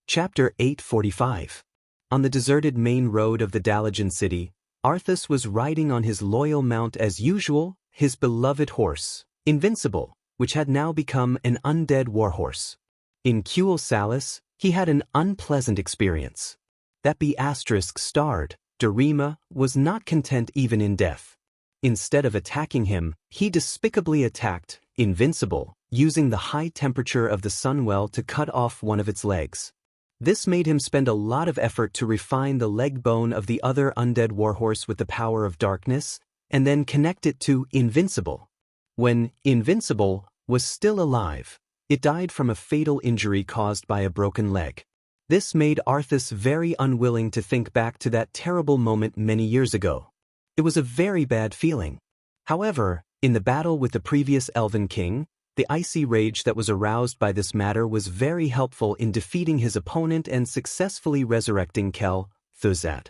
Chapter 845. On the deserted main road of the Dalajan city, Arthas was riding on his loyal mount as usual, his beloved horse, Invincible, which had now become an undead warhorse. In Kuel Salis, he had an unpleasant experience. That ****starred, Darima was not content even in death. Instead of attacking him, he despicably attacked Invincible, using the high temperature of the sunwell to cut off one of its legs. This made him spend a lot of effort to refine the leg bone of the other undead warhorse with the power of darkness, and then connect it to Invincible. When Invincible was still alive, it died from a fatal injury caused by a broken leg. This made Arthas very unwilling to think back to that terrible moment many years ago. It was a very bad feeling. However, in the battle with the previous Elven King, the icy rage that was aroused by this matter was very helpful in defeating his opponent and successfully resurrecting Kel Thuzad.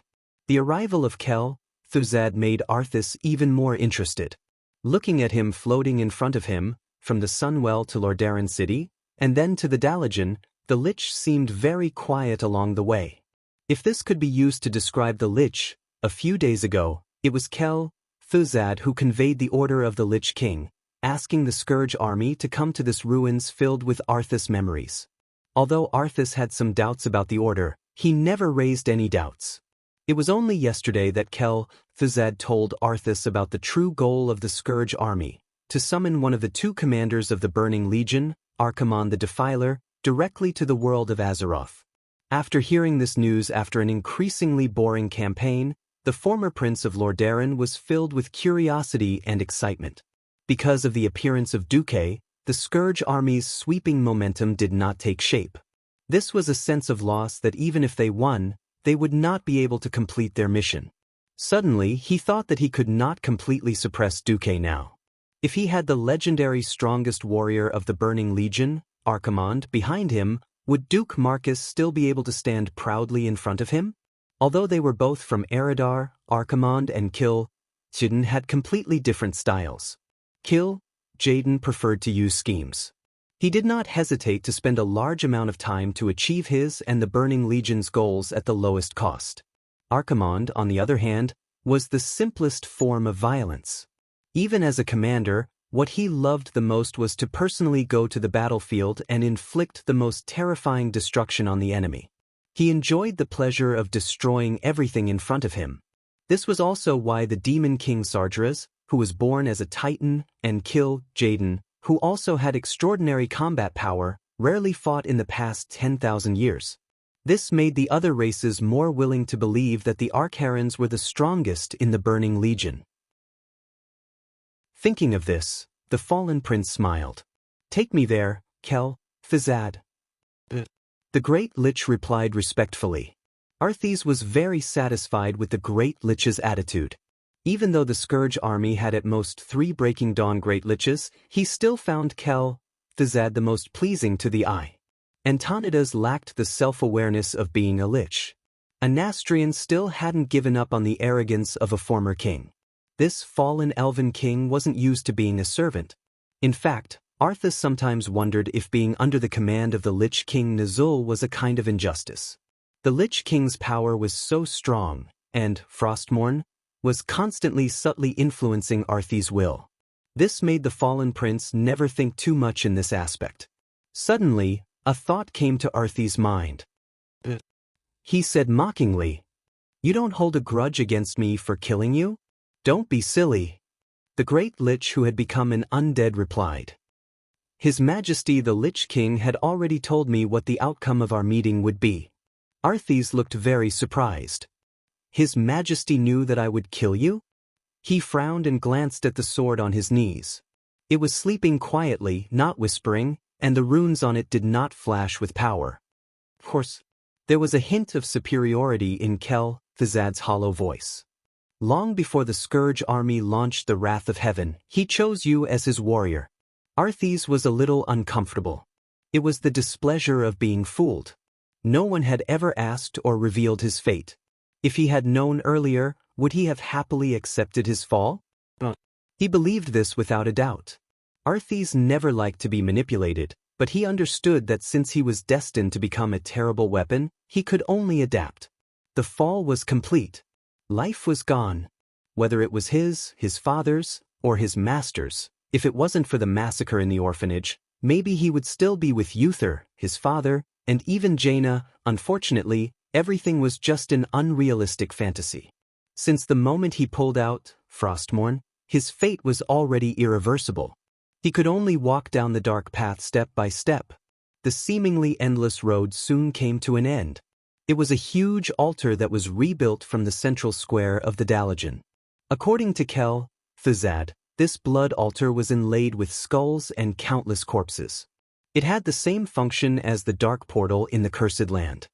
The arrival of Kel Thuzad made Arthas even more interested. Looking at him floating in front of him, from the Sunwell to Lordaeron City, and then to the Dalajan, the Lich seemed very quiet along the way. If this could be used to describe the Lich, a few days ago, it was Kel Thuzad who conveyed the order of the Lich King, asking the Scourge army to come to this ruins filled with Arthas memories. Although Arthas had some doubts about the order, he never raised any doubts. It was only yesterday that Kel Thuzad told Arthas about the true goal of the Scourge army, to summon one of the two commanders of the Burning Legion, Archimonde the Defiler, directly to the world of Azeroth. After hearing this news after an increasingly boring campaign, the former prince of Lordaeron was filled with curiosity and excitement. Because of the appearance of Duque, the Scourge army's sweeping momentum did not take shape. This was a sense of loss that even if they won, they would not be able to complete their mission. Suddenly, he thought that he could not completely suppress Duque now. If he had the legendary strongest warrior of the Burning Legion, Archimonde, behind him, would Duke Marcus still be able to stand proudly in front of him? Although they were both from Eredar, Archimonde and Jaden had completely different styles. Jaden preferred to use schemes. He did not hesitate to spend a large amount of time to achieve his and the Burning Legion's goals at the lowest cost. Archimonde, on the other hand, was the simplest form of violence. Even as a commander, what he loved the most was to personally go to the battlefield and inflict the most terrifying destruction on the enemy. He enjoyed the pleasure of destroying everything in front of him. This was also why the Demon King Sargeras, who was born as a Titan, and Jaden, who also had extraordinary combat power, rarely fought in the past 10,000 years. This made the other races more willing to believe that the Arkharans were the strongest in the Burning Legion. Thinking of this, the fallen prince smiled. "Take me there, Kel Thuzad." The Great Lich replied respectfully. Arthas was very satisfied with the Great Lich's attitude. Even though the Scourge army had at most 3 Breaking Dawn Great Liches, he still found Kel Thuzad the most pleasing to the eye. Antonidas lacked the self-awareness of being a Lich. Anastrian still hadn't given up on the arrogance of a former king. This fallen Elven king wasn't used to being a servant. In fact, Arthas sometimes wondered if being under the command of the Lich King Nazul was a kind of injustice. The Lich King's power was so strong, and Frostmourne was constantly subtly influencing Arthas' will. This made the fallen prince never think too much in this aspect. Suddenly, a thought came to Arthas' mind. He said mockingly, "You don't hold a grudge against me for killing you? Don't be silly." The Great Lich, who had become an undead, replied. "His Majesty the Lich King had already told me what the outcome of our meeting would be." Arthas looked very surprised. "His Majesty knew that I would kill you?" He frowned and glanced at the sword on his knees. It was sleeping quietly, not whispering, and the runes on it did not flash with power. Of course, there was a hint of superiority in Kel Thuzad's hollow voice. "Long before the Scourge army launched the Wrath of Heaven, he chose you as his warrior." Arthas was a little uncomfortable. It was the displeasure of being fooled. No one had ever asked or revealed his fate. If he had known earlier, would he have happily accepted his fall? He believed this without a doubt. Arthas never liked to be manipulated, But he understood that since he was destined to become a terrible weapon, he could only adapt. The fall was complete. Life was gone. Whether it was his father's, or his master's, if it wasn't for the massacre in the orphanage, maybe he would still be with Uther, his father, and even Jaina. Unfortunately, everything was just an unrealistic fantasy. Since the moment he pulled out, Frostmourne, his fate was already irreversible. He could only walk down the dark path step by step. The seemingly endless road soon came to an end. It was a huge altar that was rebuilt from the central square of the Dalajan. According to Thuzad, this blood altar was inlaid with skulls and countless corpses. It had the same function as the dark portal in the Cursed Land.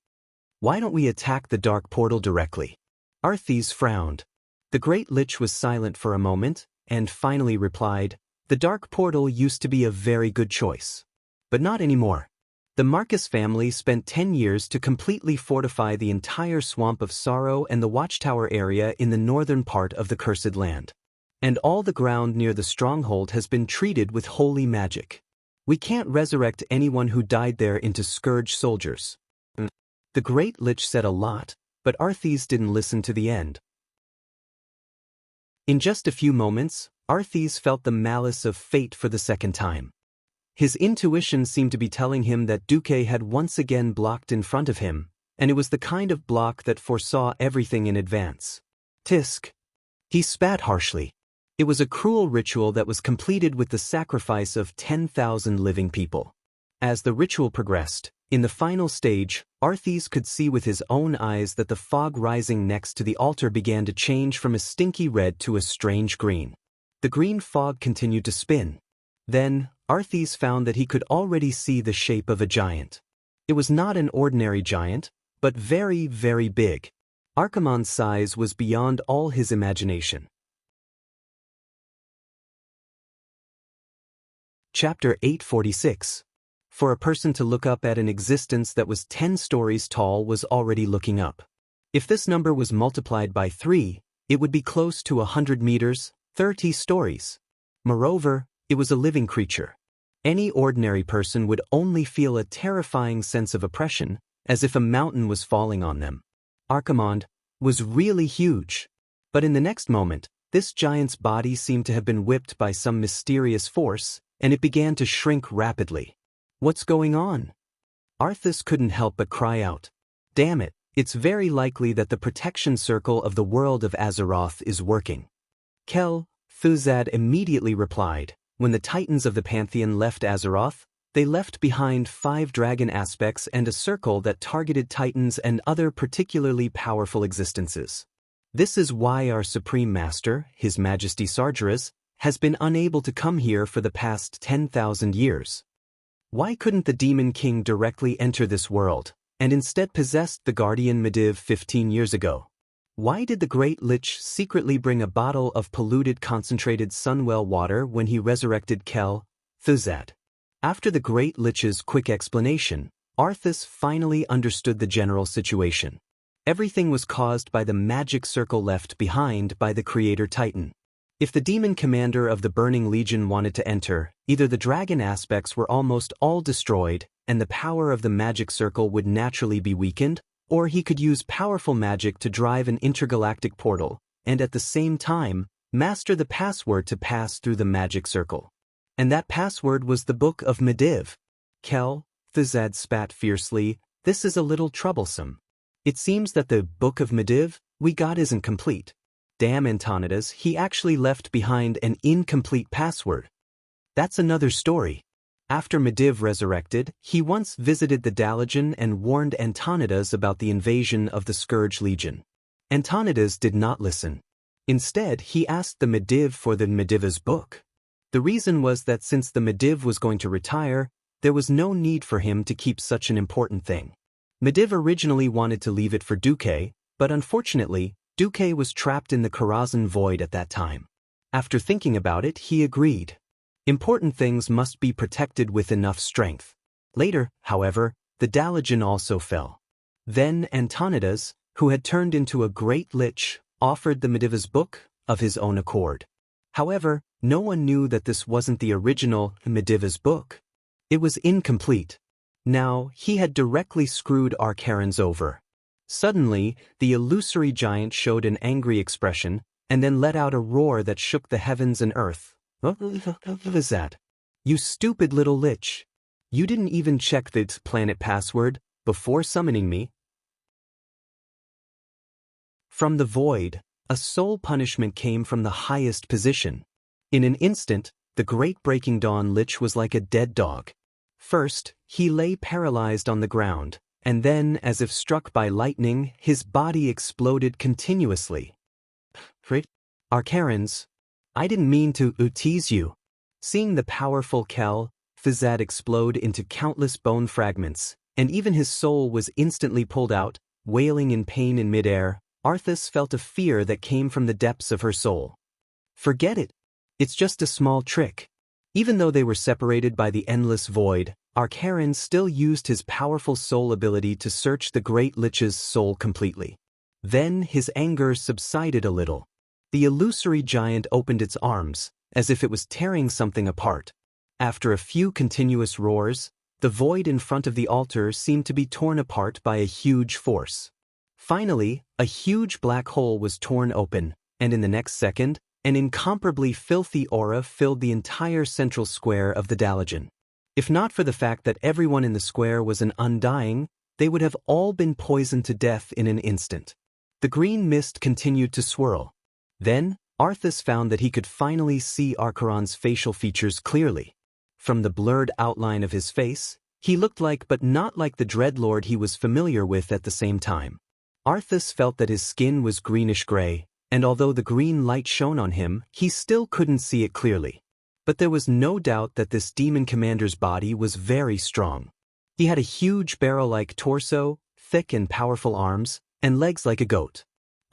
Why don't we attack the dark portal directly? Arthas frowned. The Great Lich was silent for a moment, and finally replied, "The dark portal used to be a very good choice. But not anymore. The Marcus family spent 10 years to completely fortify the entire Swamp of Sorrow and the Watchtower area in the northern part of the Cursed Land. And all the ground near the stronghold has been treated with holy magic. We can't resurrect anyone who died there into Scourge soldiers." The Great Lich said a lot, but Arthas didn't listen to the end. In just a few moments, Arthas felt the malice of fate for the second time. His intuition seemed to be telling him that Duque had once again blocked in front of him, and it was the kind of block that foresaw everything in advance. Tisk. He spat harshly. It was a cruel ritual that was completed with the sacrifice of 10,000 living people. As the ritual progressed, in the final stage, Arthas could see with his own eyes that the fog rising next to the altar began to change from a stinky red to a strange green. The green fog continued to spin. Then, Arthas found that he could already see the shape of a giant. It was not an ordinary giant, but very, very big. Archimonde's size was beyond all his imagination. Chapter 846. For a person to look up at an existence that was 10 stories tall was already looking up. If this number was multiplied by 3, it would be close to 100 meters, 30 stories. Moreover, it was a living creature. Any ordinary person would only feel a terrifying sense of oppression, as if a mountain was falling on them. Archimonde was really huge. But in the next moment, this giant's body seemed to have been whipped by some mysterious force, and it began to shrink rapidly. What's going on? Arthas couldn't help but cry out. Damn it, it's very likely that the protection circle of the world of Azeroth is working. Thuzad immediately replied, when the Titans of the Pantheon left Azeroth, they left behind 5 dragon aspects and a circle that targeted Titans and other particularly powerful existences. This is why our Supreme Master, His Majesty Sargeras, has been unable to come here for the past 10,000 years. Why couldn't the Demon King directly enter this world, and instead possessed the Guardian Medivh 15 years ago? Why did the Great Lich secretly bring a bottle of polluted concentrated Sunwell water when he resurrected Thuzad? After the Great Lich's quick explanation, Arthas finally understood the general situation. Everything was caused by the magic circle left behind by the Creator Titan. If the demon commander of the Burning Legion wanted to enter, either the dragon aspects were almost all destroyed, and the power of the magic circle would naturally be weakened, or he could use powerful magic to drive an intergalactic portal, and at the same time, master the password to pass through the magic circle. And that password was the Book of Medivh. Thuzad spat fiercely, this is a little troublesome. It seems that the Book of Medivh we got isn't complete. Damn Antonidas, he actually left behind an incomplete password. That's another story. After Medivh resurrected, he once visited the Dalajan and warned Antonidas about the invasion of the Scourge Legion. Antonidas did not listen. Instead, he asked the Medivh for the Medivh's book. The reason was that since the Medivh was going to retire, there was no need for him to keep such an important thing. Medivh originally wanted to leave it for Duque, but unfortunately, Duque was trapped in the Karazhan Void at that time. After thinking about it, he agreed. Important things must be protected with enough strength. Later, however, the Dalajan also fell. Then Antonidas, who had turned into a great lich, offered the Medivh's book of his own accord. However, no one knew that this wasn't the original Medivh's book. It was incomplete. Now, he had directly screwed Arcarans over. Suddenly, the illusory giant showed an angry expression, and then let out a roar that shook the heavens and earth. What was that? You stupid little lich. You didn't even check the planet password before summoning me. From the void, a soul punishment came from the highest position. In an instant, the great Breaking Dawn lich was like a dead dog. First, he lay paralyzed on the ground, and then, as if struck by lightning, his body exploded continuously. Arcarans, I didn't mean to tease you. Seeing the powerful Kel, Fizad explode into countless bone fragments, and even his soul was instantly pulled out, wailing in pain in midair, Arthas felt a fear that came from the depths of her soul. Forget it. It's just a small trick. Even though they were separated by the endless void, Arcaran still used his powerful soul ability to search the great lich's soul completely. Then his anger subsided a little. The illusory giant opened its arms, as if it was tearing something apart. After a few continuous roars, the void in front of the altar seemed to be torn apart by a huge force. Finally, a huge black hole was torn open, and in the next second, an incomparably filthy aura filled the entire central square of the Dalajan. If not for the fact that everyone in the square was an undying, they would have all been poisoned to death in an instant. The green mist continued to swirl. Then, Arthas found that he could finally see Arcaran's facial features clearly. From the blurred outline of his face, he looked like but not like the dreadlord he was familiar with at the same time. Arthas felt that his skin was greenish-gray, and although the green light shone on him, he still couldn't see it clearly. But there was no doubt that this demon commander's body was very strong. He had a huge barrel-like torso, thick and powerful arms, and legs like a goat.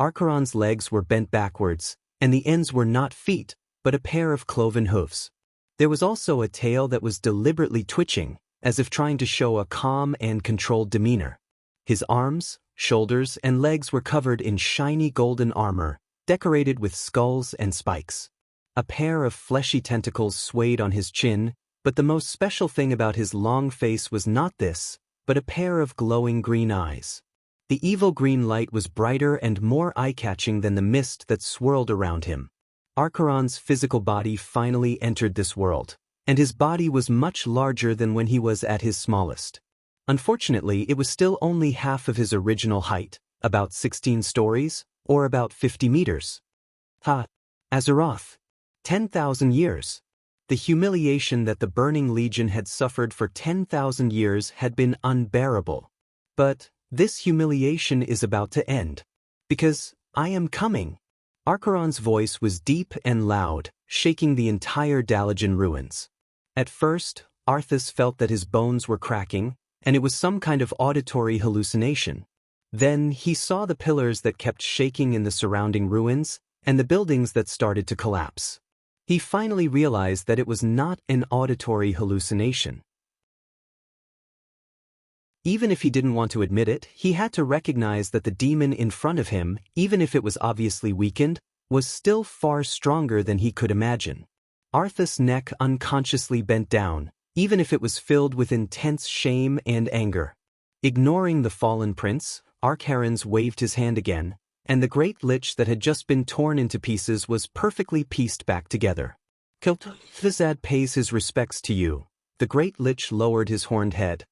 Arcaran's legs were bent backwards, and the ends were not feet, but a pair of cloven hooves. There was also a tail that was deliberately twitching, as if trying to show a calm and controlled demeanor. His arms, shoulders, and legs were covered in shiny golden armor, decorated with skulls and spikes. A pair of fleshy tentacles swayed on his chin, but the most special thing about his long face was not this, but a pair of glowing green eyes. The evil green light was brighter and more eye-catching than the mist that swirled around him. Arcaran's physical body finally entered this world, and his body was much larger than when he was at his smallest. Unfortunately, it was still only half of his original height, about 16 stories, or about 50 meters. Azeroth. 10,000 years. The humiliation that the Burning Legion had suffered for 10,000 years had been unbearable. But this humiliation is about to end. Because I am coming. Arcaran's voice was deep and loud, shaking the entire Dalajan ruins. At first, Arthas felt that his bones were cracking, and it was some kind of auditory hallucination. Then he saw the pillars that kept shaking in the surrounding ruins, and the buildings that started to collapse. He finally realized that it was not an auditory hallucination. Even if he didn't want to admit it, he had to recognize that the demon in front of him, even if it was obviously weakened, was still far stronger than he could imagine. Arthas' neck unconsciously bent down, even if it was filled with intense shame and anger. Ignoring the fallen prince, Arcarans waved his hand again, and the great lich that had just been torn into pieces was perfectly pieced back together. Cultivate pays his respects to you. The great lich lowered his horned head.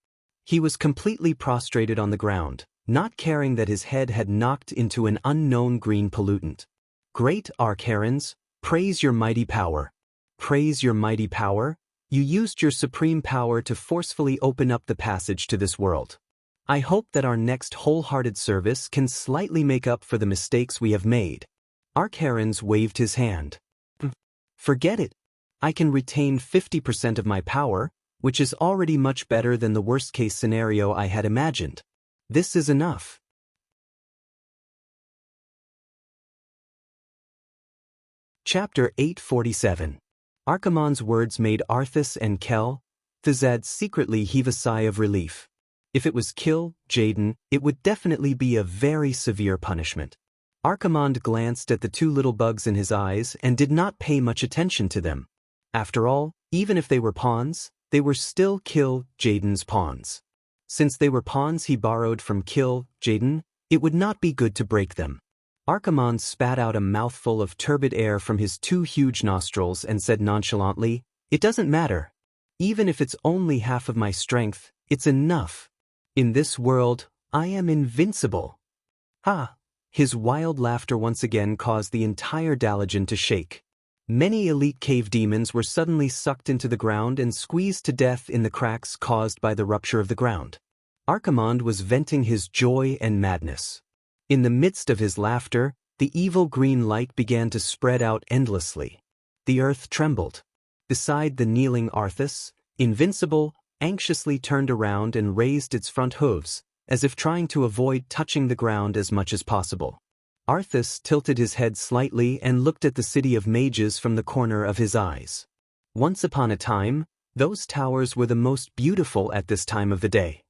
He was completely prostrated on the ground, not caring that his head had knocked into an unknown green pollutant. Great Arcarans, praise your mighty power. Praise your mighty power? You used your supreme power to forcefully open up the passage to this world. I hope that our next wholehearted service can slightly make up for the mistakes we have made. Arcarans waved his hand. Forget it. I can retain 50% of my power, which is already much better than the worst-case scenario I had imagined. This is enough. Chapter 847. Archimonde's words made Arthas and Kel, Fizad secretly heave a sigh of relief. If it was kill, Jaden, it would definitely be a very severe punishment. Archimonde glanced at the two little bugs in his eyes and did not pay much attention to them. After all, even if they were pawns, they were still Kill Jaden's pawns. Since they were pawns he borrowed from Kill Jaden, it would not be good to break them. Archimonde spat out a mouthful of turbid air from his 2 huge nostrils and said nonchalantly, "It doesn't matter. Even if it's only half of my strength, it's enough. In this world, I am invincible." Ha! His wild laughter once again caused the entire Dalajan to shake. Many elite cave demons were suddenly sucked into the ground and squeezed to death in the cracks caused by the rupture of the ground. Archimonde was venting his joy and madness. In the midst of his laughter, the evil green light began to spread out endlessly. The earth trembled. Beside the kneeling Arthas, invincible, anxiously turned around and raised its front hooves, as if trying to avoid touching the ground as much as possible. Arthas tilted his head slightly and looked at the city of mages from the corner of his eyes. Once upon a time, those towers were the most beautiful at this time of the day.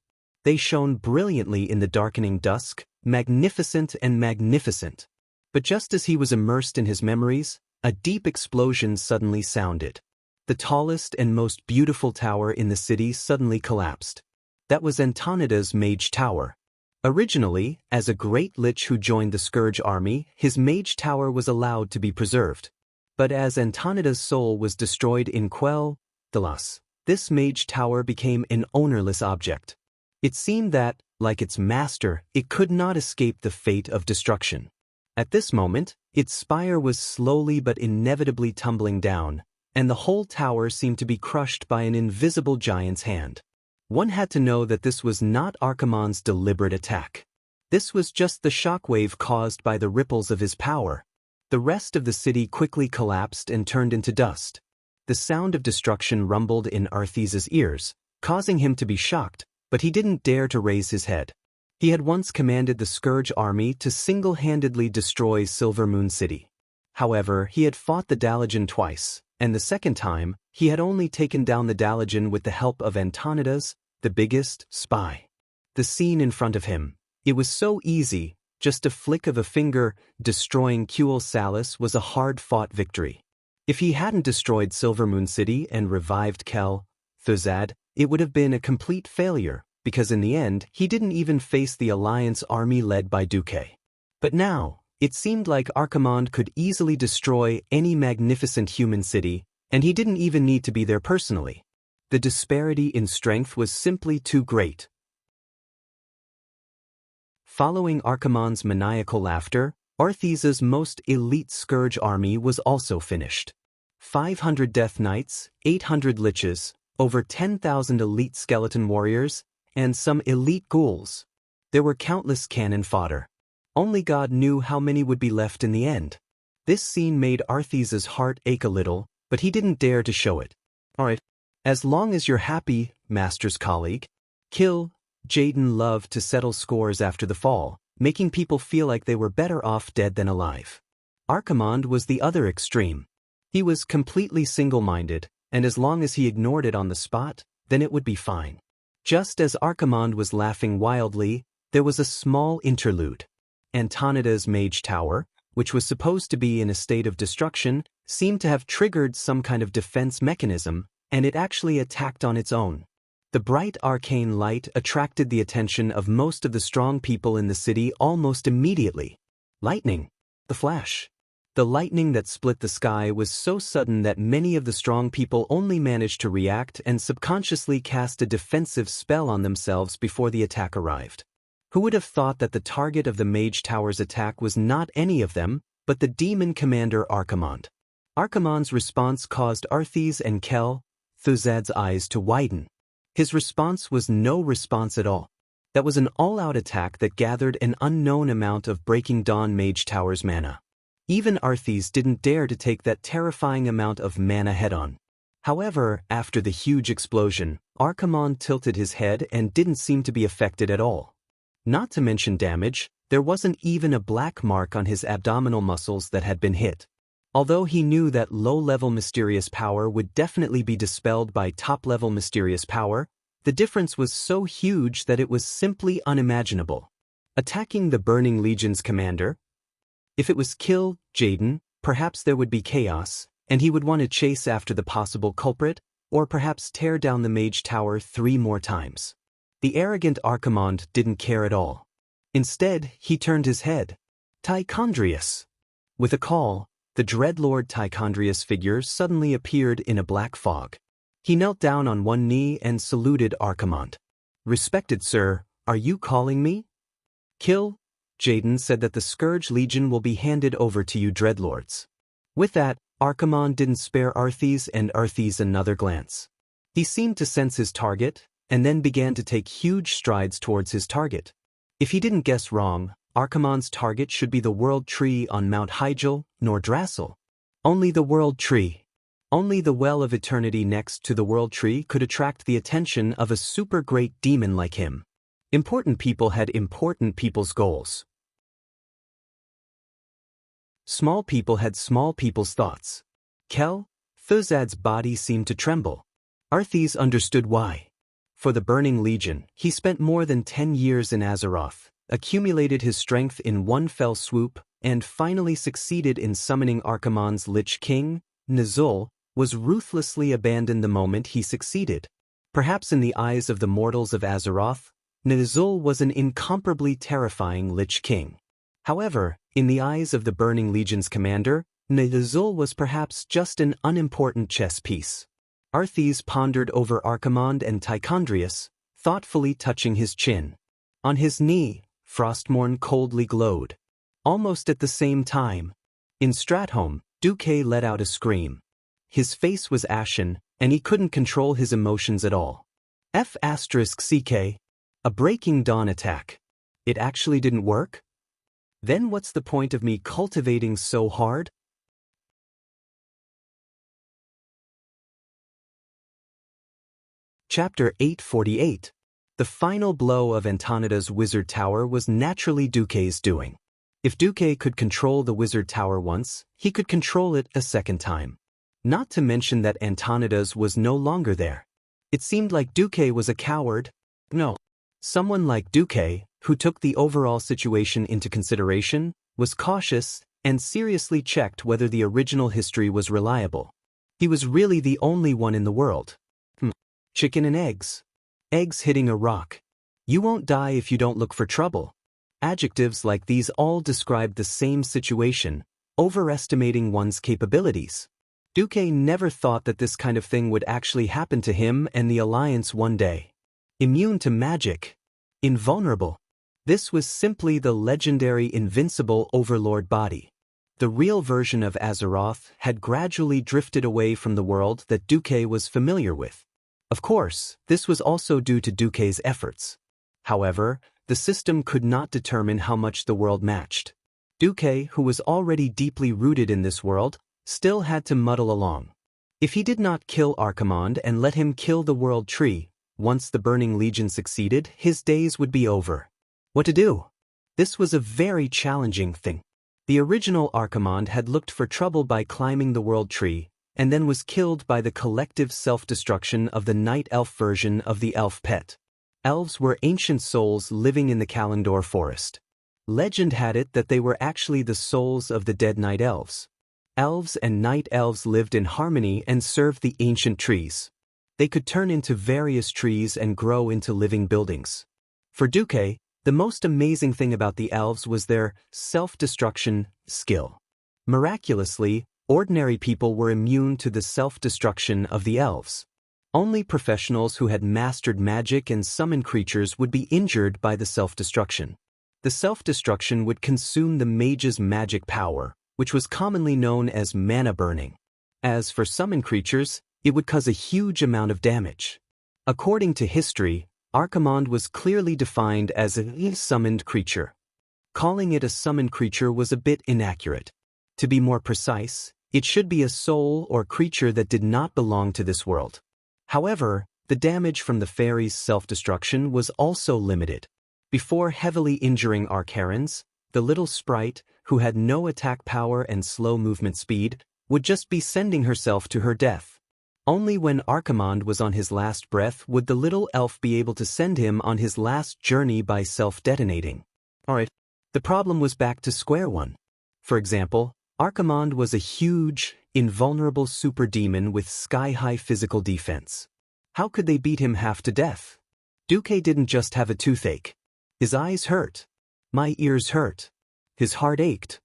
They shone brilliantly in the darkening dusk, magnificent and magnificent. But just as he was immersed in his memories, a deep explosion suddenly sounded. The tallest and most beautiful tower in the city suddenly collapsed. That was Antonida's mage tower. Originally, as a great lich who joined the Scourge army, his mage tower was allowed to be preserved. But as Antonida's soul was destroyed in Quell Delas, this mage tower became an ownerless object. It seemed that, like its master, it could not escape the fate of destruction. At this moment, its spire was slowly but inevitably tumbling down, and the whole tower seemed to be crushed by an invisible giant's hand. One had to know that this was not Archimonde's deliberate attack. This was just the shockwave caused by the ripples of his power. The rest of the city quickly collapsed and turned into dust. The sound of destruction rumbled in Arthas's ears, causing him to be shocked, but he didn't dare to raise his head. He had once commanded the Scourge army to single-handedly destroy Silvermoon City. However, he had fought the Dalajan twice, and the second time, he had only taken down the Dalajan with the help of Antonidas, the biggest spy. The scene in front of him, it was so easy, just a flick of a finger, destroying Kuel Salis was a hard-fought victory. If he hadn't destroyed Silvermoon City and revived Kel Thuzad, it would have been a complete failure, because in the end, he didn't even face the Alliance army led by Duque. But now, it seemed like Archimonde could easily destroy any magnificent human city, and he didn't even need to be there personally. The disparity in strength was simply too great. Following Archimonde's maniacal laughter, Arthas's most elite Scourge army was also finished. 500 Death Knights, 800 Liches, over 10,000 elite skeleton warriors, and some elite ghouls. There were countless cannon fodder. Only God knew how many would be left in the end. This scene made Arthas's heart ache a little, but he didn't dare to show it. Alright, as long as you're happy, Master's colleague. Kill Jaden loved to settle scores after the fall, making people feel like they were better off dead than alive. Archimonde was the other extreme. He was completely single-minded, and as long as he ignored it on the spot, then it would be fine. Just as Archimonde was laughing wildly, there was a small interlude. Antonida's mage tower, which was supposed to be in a state of destruction, seemed to have triggered some kind of defense mechanism, and it actually attacked on its own. The bright arcane light attracted the attention of most of the strong people in the city almost immediately. Lightning. The flash. The lightning that split the sky was so sudden that many of the strong people only managed to react and subconsciously cast a defensive spell on themselves before the attack arrived. Who would have thought that the target of the Mage Tower's attack was not any of them, but the demon commander Archimonde? Archimonde's response caused Arthas and Kel Thuzad's eyes to widen. His response was no response at all. That was an all-out attack that gathered an unknown amount of Breaking Dawn Mage Tower's mana. Even Arthas didn't dare to take that terrifying amount of mana head-on. However, after the huge explosion, Archimonde tilted his head and didn't seem to be affected at all. Not to mention damage, there wasn't even a black mark on his abdominal muscles that had been hit. Although he knew that low-level mysterious power would definitely be dispelled by top-level mysterious power, the difference was so huge that it was simply unimaginable. Attacking the Burning Legion's commander? If it was Kill Jaden, perhaps there would be chaos, and he would want to chase after the possible culprit, or perhaps tear down the mage tower 3 more times. The arrogant Archimonde didn't care at all. Instead, he turned his head. Tichondrius! With a call, the dreadlord Tichondrius figure suddenly appeared in a black fog. He knelt down on one knee and saluted Archimonde. "Respected sir, are you calling me?" "Kill." Jaden said that the Scourge Legion will be handed over to you dreadlords. With that, Archimonde didn't spare Arthes and Arthes another glance. He seemed to sense his target, and then began to take huge strides towards his target. If he didn't guess wrong, Archimonde's target should be the World Tree on Mount Hyjal, Nordrassil. Only the World Tree. Only the Well of Eternity next to the World Tree could attract the attention of a super great demon like him. Important people had important people's goals. Small people had small people's thoughts. Thuzad's body seemed to tremble. Arthes understood why. For the Burning Legion, he spent more than 10 years in Azeroth, accumulated his strength in one fell swoop, and finally succeeded in summoning Archimonde's Lich King. Nazul was ruthlessly abandoned the moment he succeeded. Perhaps in the eyes of the mortals of Azeroth, Nazul was an incomparably terrifying Lich King. However, in the eyes of the Burning Legion's commander, Nazul was perhaps just an unimportant chess piece. Arthes pondered over Archimonde and Tichondrius, thoughtfully touching his chin. On his knee, Frostmourne coldly glowed. Almost at the same time, in Stratholme, Duque let out a scream. His face was ashen, and he couldn't control his emotions at all. F***CK. A Breaking Dawn attack. It actually didn't work? Then what's the point of me cultivating so hard? Chapter 848. The final blow of Antonida's Wizard Tower was naturally Duque's doing. If Duque could control the Wizard Tower once, he could control it a second time. Not to mention that Antonida's was no longer there. It seemed like Duque was a coward. No. Someone like Duque, who took the overall situation into consideration, was cautious, and seriously checked whether the original history was reliable. He was really the only one in the world. Chicken and eggs. Eggs hitting a rock. You won't die if you don't look for trouble. Adjectives like these all described the same situation, overestimating one's capabilities. Duque never thought that this kind of thing would actually happen to him and the Alliance one day. Immune to magic. Invulnerable. This was simply the legendary invincible overlord body. The real version of Azeroth had gradually drifted away from the world that Duque was familiar with. Of course, this was also due to Duque's efforts. However, the system could not determine how much the world matched. Duque, who was already deeply rooted in this world, still had to muddle along. If he did not kill Archimonde and let him kill the World Tree, once the Burning Legion succeeded, his days would be over. What to do? This was a very challenging thing. The original Archimonde had looked for trouble by climbing the World Tree, and then was killed by the collective self-destruction of the Night Elf version of the Elf Pet. Elves were ancient souls living in the Kalimdor forest. Legend had it that they were actually the souls of the dead Night Elves. Elves and Night Elves lived in harmony and served the ancient trees. They could turn into various trees and grow into living buildings. For Duque, the most amazing thing about the elves was their self-destruction skill. Miraculously, ordinary people were immune to the self-destruction of the elves. Only professionals who had mastered magic and summoned creatures would be injured by the self-destruction. The self-destruction would consume the mage's magic power, which was commonly known as mana burning. As for summoned creatures, it would cause a huge amount of damage. According to history, Archimonde was clearly defined as a summoned creature. Calling it a summoned creature was a bit inaccurate. To be more precise, it should be a soul or creature that did not belong to this world. However, the damage from the fairy's self-destruction was also limited. Before heavily injuring Archerons, the little sprite, who had no attack power and slow movement speed, would just be sending herself to her death. Only when Archimonde was on his last breath would the little elf be able to send him on his last journey by self-detonating. Alright, the problem was back to square one. For example, Archimonde was a huge, invulnerable super demon with sky-high physical defense. How could they beat him half to death? Duque didn't just have a toothache. His eyes hurt. My ears hurt. His heart ached.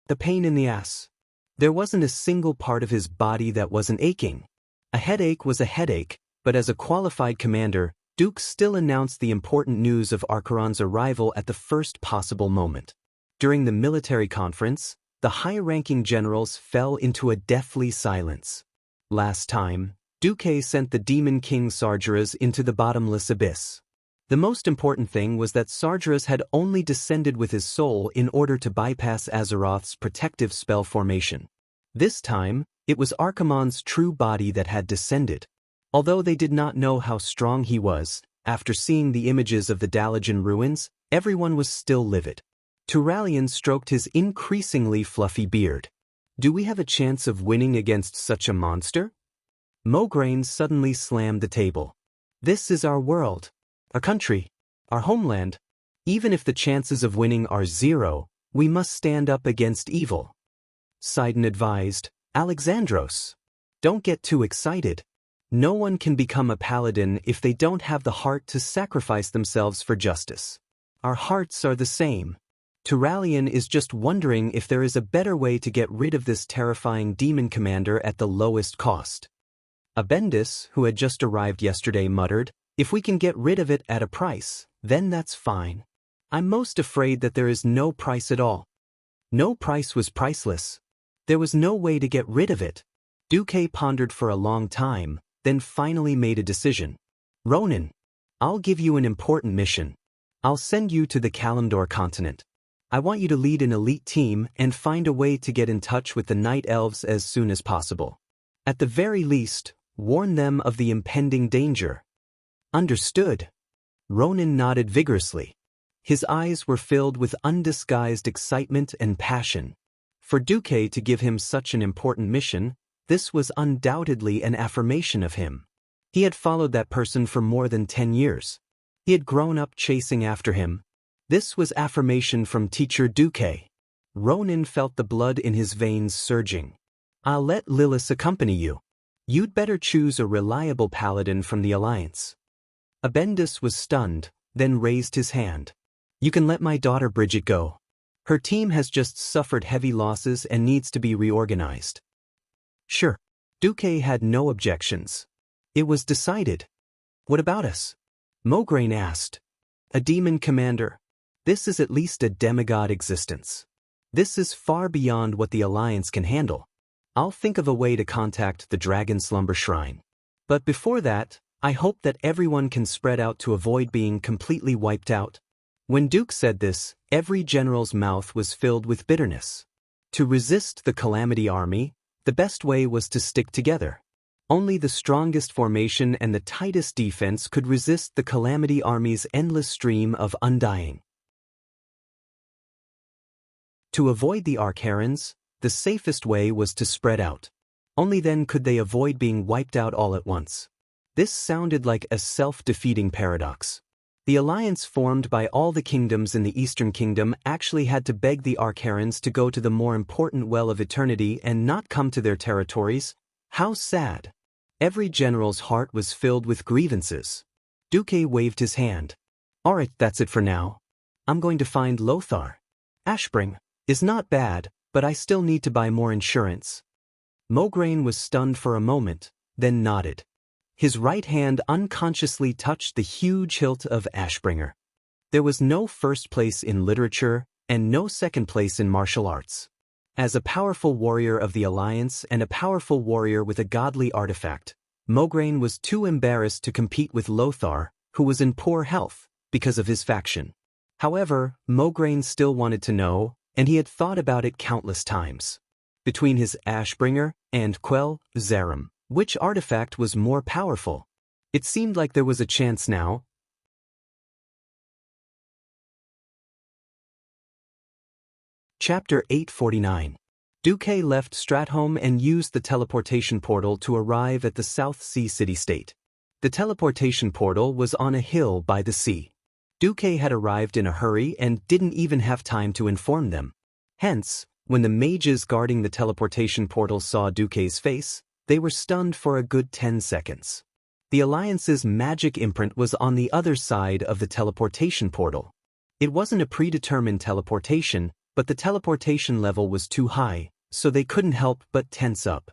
The pain in the ass. There wasn't a single part of his body that wasn't aching. A headache was a headache, but as a qualified commander, Duke still announced the important news of Archeron's arrival at the first possible moment. During the military conference, the high-ranking generals fell into a deathly silence. Last time, Duque sent the demon king Sargeras into the bottomless abyss. The most important thing was that Sargeras had only descended with his soul in order to bypass Azeroth's protective spell formation. This time, it was Archimonde's true body that had descended. Although they did not know how strong he was, after seeing the images of the Dalajan ruins, everyone was still livid. Turalyon stroked his increasingly fluffy beard. Do we have a chance of winning against such a monster? Mograine suddenly slammed the table. This is our world. Our country. Our homeland. Even if the chances of winning are 0, we must stand up against evil. Sidon advised, Alexandros. Don't get too excited. No one can become a paladin if they don't have the heart to sacrifice themselves for justice. Our hearts are the same. Turalyon is just wondering if there is a better way to get rid of this terrifying demon commander at the lowest cost. Abendis, who had just arrived yesterday, muttered, if we can get rid of it at a price, then that's fine. I'm most afraid that there is no price at all. No price was priceless. There was no way to get rid of it. Duque pondered for a long time, then finally made a decision. Ronan, I'll give you an important mission. I'll send you to the Kalimdor continent. I want you to lead an elite team and find a way to get in touch with the Night Elves as soon as possible. At the very least, warn them of the impending danger. Understood. Ronan nodded vigorously. His eyes were filled with undisguised excitement and passion. For Duque to give him such an important mission, this was undoubtedly an affirmation of him. He had followed that person for more than 10 years. He had grown up chasing after him. This was affirmation from Teacher Duque. Ronan felt the blood in his veins surging. I'll let Lilith accompany you. You'd better choose a reliable paladin from the Alliance. Abendis was stunned, then raised his hand. You can let my daughter Bridget go. Her team has just suffered heavy losses and needs to be reorganized. Sure. Duque had no objections. It was decided. What about us? Mograine asked. A demon commander. This is at least a demigod existence. This is far beyond what the Alliance can handle. I'll think of a way to contact the Dragon Slumber Shrine. But before that, I hope that everyone can spread out to avoid being completely wiped out. When Duke said this, every general's mouth was filled with bitterness. To resist the Calamity Army, the best way was to stick together. Only the strongest formation and the tightest defense could resist the Calamity Army's endless stream of undying. To avoid the Archerons, the safest way was to spread out. Only then could they avoid being wiped out all at once. This sounded like a self-defeating paradox. The alliance formed by all the kingdoms in the Eastern Kingdom actually had to beg the Archerons to go to the more important Well of Eternity and not come to their territories. How sad. Every general's heart was filled with grievances. Duque waved his hand. Alright, that's it for now. I'm going to find Lothar. Ashspring is not bad, but I still need to buy more insurance. Mograine was stunned for a moment, then nodded. His right hand unconsciously touched the huge hilt of Ashbringer. There was no first place in literature and no second place in martial arts. As a powerful warrior of the Alliance and a powerful warrior with a godly artifact, Mograine was too embarrassed to compete with Lothar, who was in poor health, because of his faction. However, Mograine still wanted to know, and he had thought about it countless times. Between his Ashbringer and Quell Zarum, which artifact was more powerful? It seemed like there was a chance now. Chapter 849. Duque left Stratholme and used the teleportation portal to arrive at the South Sea city-state. The teleportation portal was on a hill by the sea. Duque had arrived in a hurry and didn't even have time to inform them. Hence, when the mages guarding the teleportation portal saw Duque's face, they were stunned for a good 10 seconds. The Alliance's magic imprint was on the other side of the teleportation portal. It wasn't a predetermined teleportation, but the teleportation level was too high, so they couldn't help but tense up.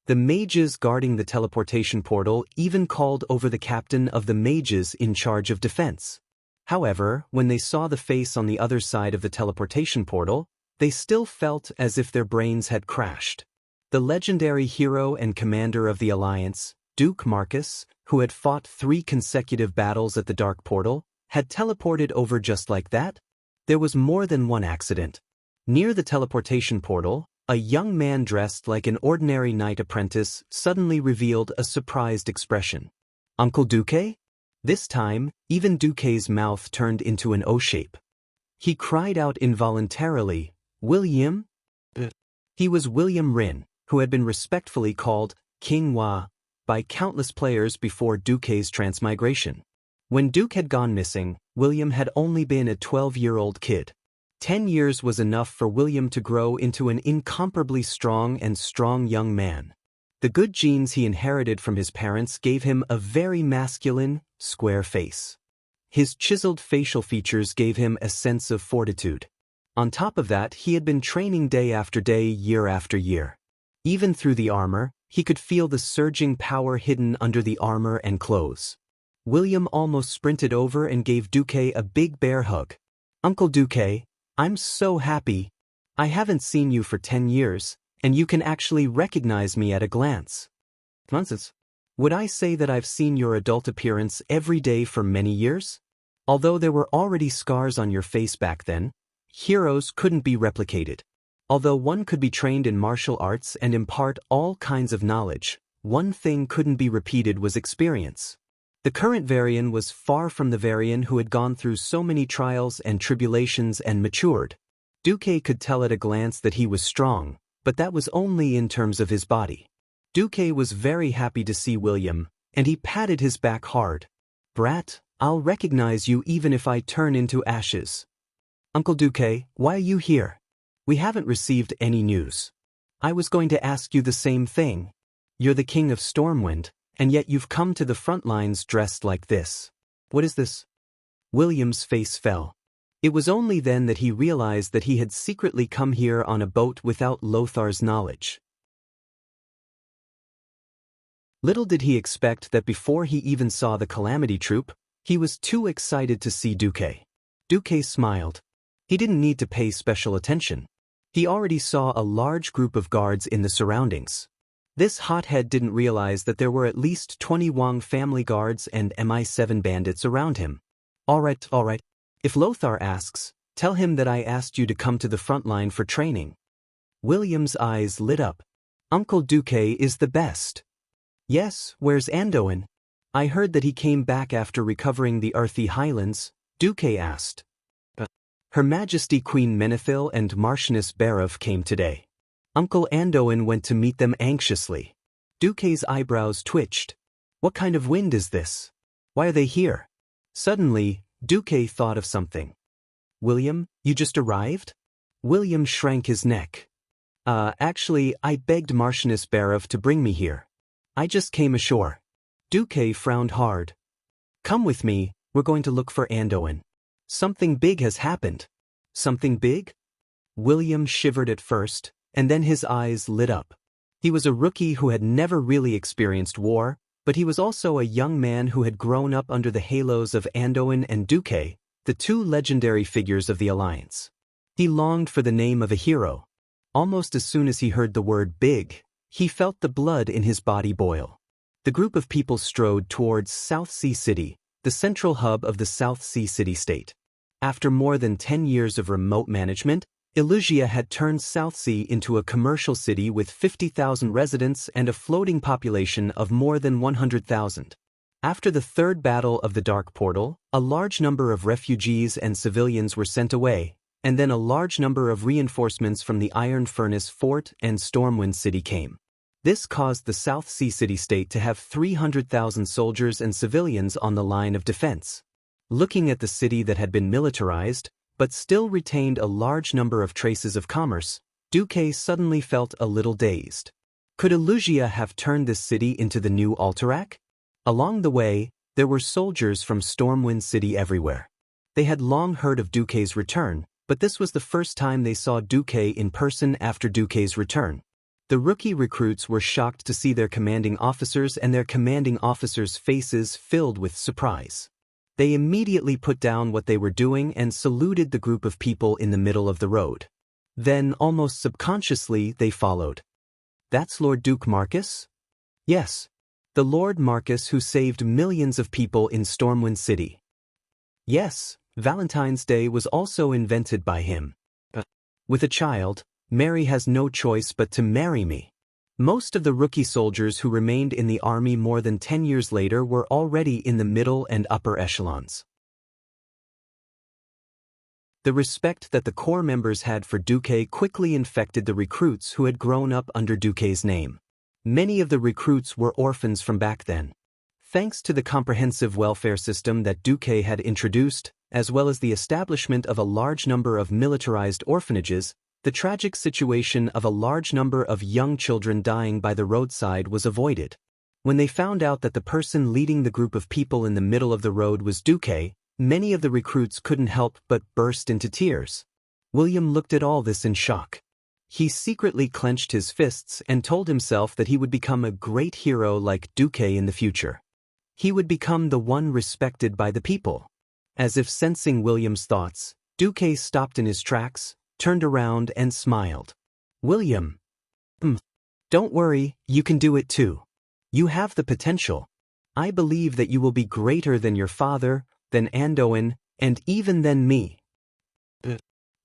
The mages guarding the teleportation portal even called over the captain of the mages in charge of defense. However, when they saw the face on the other side of the teleportation portal, they still felt as if their brains had crashed. The legendary hero and commander of the Alliance, Duke Marcus, who had fought 3 consecutive battles at the Dark Portal, had teleported over just like that? There was more than one accident. Near the teleportation portal, a young man dressed like an ordinary knight apprentice suddenly revealed a surprised expression. Uncle Duque? This time, even Duque's mouth turned into an O shape. He cried out involuntarily, "William?" He was William Rin, who had been respectfully called King Hua by countless players before Duque's transmigration. When Duke had gone missing, William had only been a 12-year-old kid. 10 years was enough for William to grow into an incomparably strong young man. The good genes he inherited from his parents gave him a very masculine, square face. His chiseled facial features gave him a sense of fortitude. On top of that, he had been training day after day, year after year. Even through the armor, he could feel the surging power hidden under the armor and clothes. William almost sprinted over and gave Duque a big bear hug. "Uncle Duque, I'm so happy. I haven't seen you for 10 years, and you can actually recognize me at a glance." Nonsense. Would I say that I've seen your adult appearance every day for many years? Although there were already scars on your face back then, heroes couldn't be replicated. Although one could be trained in martial arts and impart all kinds of knowledge, one thing couldn't be repeated was experience. The current Varian was far from the Varian who had gone through so many trials and tribulations and matured. Duque could tell at a glance that he was strong, but that was only in terms of his body. Duque was very happy to see William, and he patted his back hard. "Brat, I'll recognize you even if I turn into ashes." "Uncle Duque, why are you here? We haven't received any news." "I was going to ask you the same thing. You're the king of Stormwind, and yet you've come to the front lines dressed like this. What is this?" William's face fell. It was only then that he realized that he had secretly come here on a boat without Lothar's knowledge. Little did he expect that before he even saw the Calamity Troop, he was too excited to see Duque. Duque smiled. He didn't need to pay special attention. He already saw a large group of guards in the surroundings. This hothead didn't realize that there were at least 20 Wang family guards and MI7 bandits around him. All right. If Lothar asks, tell him that I asked you to come to the front line for training." William's eyes lit up. "Uncle Duque is the best." "Yes, where's Anduin? I heard that he came back after recovering the Earthy Highlands," Duque asked. "Her Majesty Queen Menethil and Marchioness Barov came today. Uncle Anduin went to meet them anxiously." Duque's eyebrows twitched. "What kind of wind is this? Why are they here?" Suddenly, Duque thought of something. "William, you just arrived?" William shrank his neck. Actually, I begged Marchioness Barov to bring me here. I just came ashore." Duque frowned hard. "Come with me, we're going to look for Anduin. Something big has happened." "Something big?" William shivered at first, and then his eyes lit up. He was a rookie who had never really experienced war, but he was also a young man who had grown up under the halos of Anduin and Duque, the 2 legendary figures of the Alliance. He longed for the name of a hero. Almost as soon as he heard the word big, he felt the blood in his body boil. The group of people strode towards South Sea City, the central hub of the South Sea City-state. After more than 10 years of remote management, Illusia had turned Southsea into a commercial city with 50,000 residents and a floating population of more than 100,000. After the 3rd battle of the Dark Portal, a large number of refugees and civilians were sent away, and then a large number of reinforcements from the Iron Furnace Fort and Stormwind City came. This caused the South Sea City-state to have 300,000 soldiers and civilians on the line of defense. Looking at the city that had been militarized, but still retained a large number of traces of commerce, Duque suddenly felt a little dazed. Could Illusia have turned this city into the new Alterac? Along the way, there were soldiers from Stormwind City everywhere. They had long heard of Duque's return, but this was the first time they saw Duque in person after Duque's return. The rookie recruits were shocked to see their commanding officers and their commanding officers' faces filled with surprise. They immediately put down what they were doing and saluted the group of people in the middle of the road. Then, almost subconsciously, they followed. "That's Lord Duke Marcus?" "Yes. The Lord Marcus who saved millions of people in Stormwind City." "Yes, Valentine's Day was also invented by him. With a child, Mary has no choice but to marry me." Most of the rookie soldiers who remained in the army more than 10 years later were already in the middle and upper echelons. The respect that the corps members had for Duque quickly infected the recruits who had grown up under Duque's name. Many of the recruits were orphans from back then. Thanks to the comprehensive welfare system that Duque had introduced, as well as the establishment of a large number of militarized orphanages, the tragic situation of a large number of young children dying by the roadside was avoided. When they found out that the person leading the group of people in the middle of the road was Duque, many of the recruits couldn't help but burst into tears. William looked at all this in shock. He secretly clenched his fists and told himself that he would become a great hero like Duque in the future. He would become the one respected by the people. As if sensing William's thoughts, Duque stopped in his tracks, turned around and smiled. "William. Don't worry, you can do it too. You have the potential. I believe that you will be greater than your father, than Anduin, and even than me."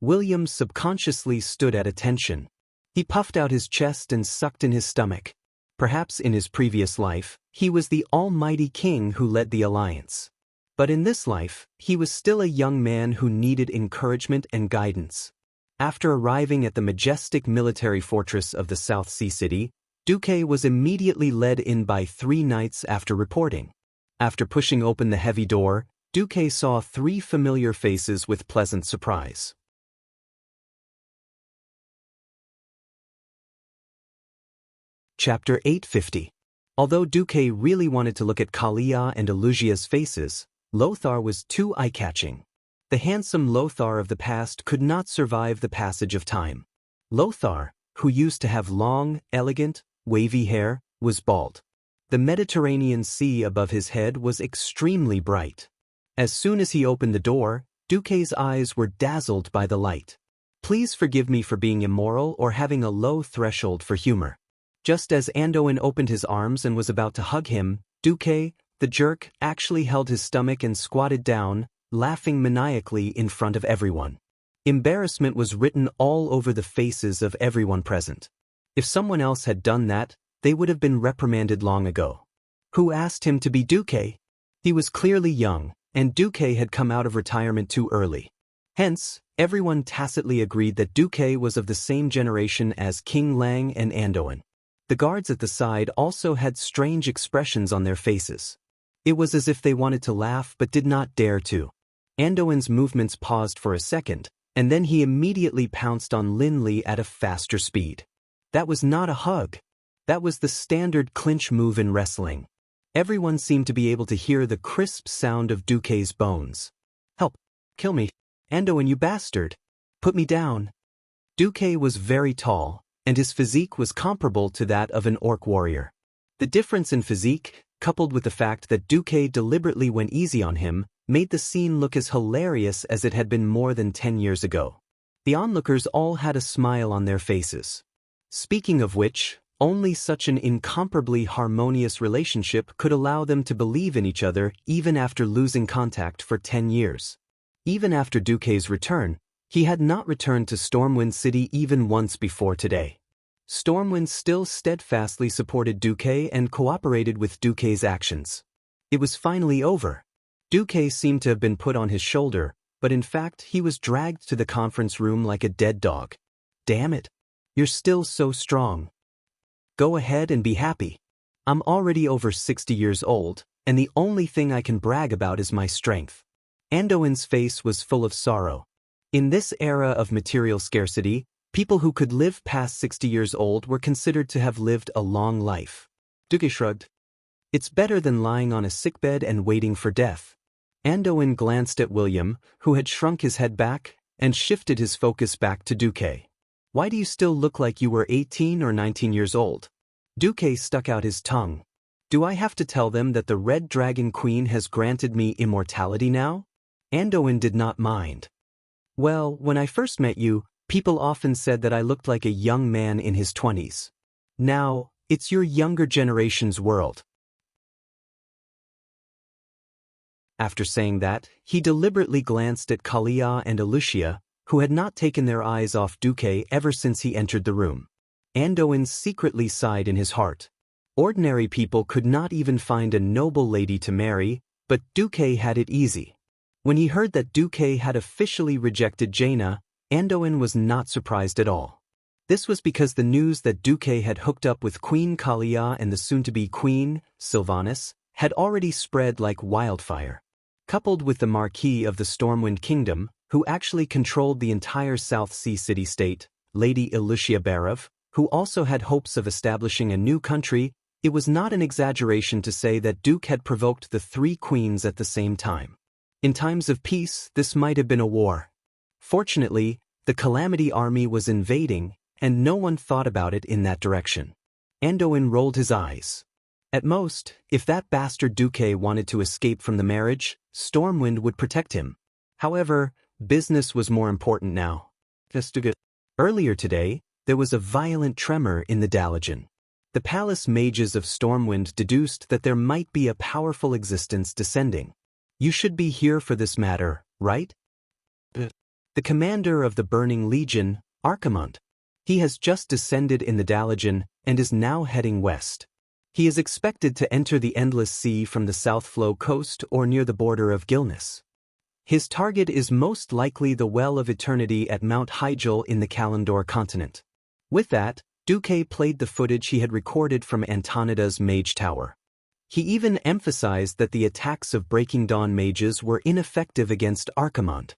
William subconsciously stood at attention. He puffed out his chest and sucked in his stomach. Perhaps in his previous life, he was the almighty king who led the alliance. But in this life, he was still a young man who needed encouragement and guidance. After arriving at the majestic military fortress of the South Sea City, Duque was immediately led in by 3 knights after reporting. After pushing open the heavy door, Duque saw 3 familiar faces with pleasant surprise. Chapter 850. Although Duque really wanted to look at Kalia and Illusia's faces, Lothar was too eye-catching. The handsome Lothar of the past could not survive the passage of time. Lothar, who used to have long, elegant, wavy hair, was bald. The Mediterranean Sea above his head was extremely bright. As soon as he opened the door, Duque's eyes were dazzled by the light. "Please forgive me for being immoral or having a low threshold for humor." Just as Anduin opened his arms and was about to hug him, Duque, the jerk, actually held his stomach and squatted down, laughing maniacally in front of everyone. Embarrassment was written all over the faces of everyone present. If someone else had done that, they would have been reprimanded long ago. Who asked him to be Duque? He was clearly young, and Duque had come out of retirement too early. Hence, everyone tacitly agreed that Duque was of the same generation as King Lang and Anduin. The guards at the side also had strange expressions on their faces. It was as if they wanted to laugh but did not dare to. Anduin's movements paused for a second, and then he immediately pounced on Lin Li at a faster speed. That was not a hug. That was the standard clinch move in wrestling. Everyone seemed to be able to hear the crisp sound of Duque's bones. "Help! Kill me! Anduin, you bastard! Put me down!" Duque was very tall, and his physique was comparable to that of an orc warrior. The difference in physique, coupled with the fact that Duque deliberately went easy on him, made the scene look as hilarious as it had been more than 10 years ago. The onlookers all had a smile on their faces. Speaking of which, only such an incomparably harmonious relationship could allow them to believe in each other even after losing contact for 10 years. Even after Duque's return, he had not returned to Stormwind City even once before today. Stormwind still steadfastly supported Duque and cooperated with Duque's actions. It was finally over. Duque seemed to have been put on his shoulder, but in fact he was dragged to the conference room like a dead dog. "Damn it. You're still so strong. Go ahead and be happy. I'm already over 60 years old, and the only thing I can brag about is my strength." Anduin's face was full of sorrow. In this era of material scarcity, people who could live past 60 years old were considered to have lived a long life. Duque shrugged. It's better than lying on a sickbed and waiting for death. Anduin glanced at William, who had shrunk his head back, and shifted his focus back to Duque. Why do you still look like you were 18 or 19 years old? Duque stuck out his tongue. Do I have to tell them that the Red Dragon Queen has granted me immortality now? Anduin did not mind. Well, when I first met you, people often said that I looked like a young man in his 20s. Now, it's your younger generation's world. After saying that, he deliberately glanced at Kalia and Alucia, who had not taken their eyes off Duque ever since he entered the room. Anduin secretly sighed in his heart. Ordinary people could not even find a noble lady to marry, but Duque had it easy. When he heard that Duque had officially rejected Jaina, Anduin was not surprised at all. This was because the news that Duque had hooked up with Queen Kalia and the soon-to-be Queen, Sylvanas, had already spread like wildfire. Coupled with the Marquis of the Stormwind Kingdom, who actually controlled the entire South Sea city-state, Lady Alucia Barov, who also had hopes of establishing a new country, it was not an exaggeration to say that Duke had provoked the three queens at the same time. In times of peace, this might have been a war. Fortunately, the Calamity Army was invading, and no one thought about it in that direction. Anduin rolled his eyes. At most, if that bastard Duque wanted to escape from the marriage, Stormwind would protect him. However, business was more important now. Earlier today, there was a violent tremor in the Dalajan. The palace mages of Stormwind deduced that there might be a powerful existence descending. You should be here for this matter, right? The commander of the Burning Legion, Archimond. He has just descended in the Dalajan and is now heading west. He is expected to enter the Endless Sea from the South Flow coast or near the border of Gilnis. His target is most likely the Well of Eternity at Mount Hyjal in the Kalandor continent. With that, Duque played the footage he had recorded from Antonida's Mage Tower. He even emphasized that the attacks of Breaking Dawn mages were ineffective against Archimond.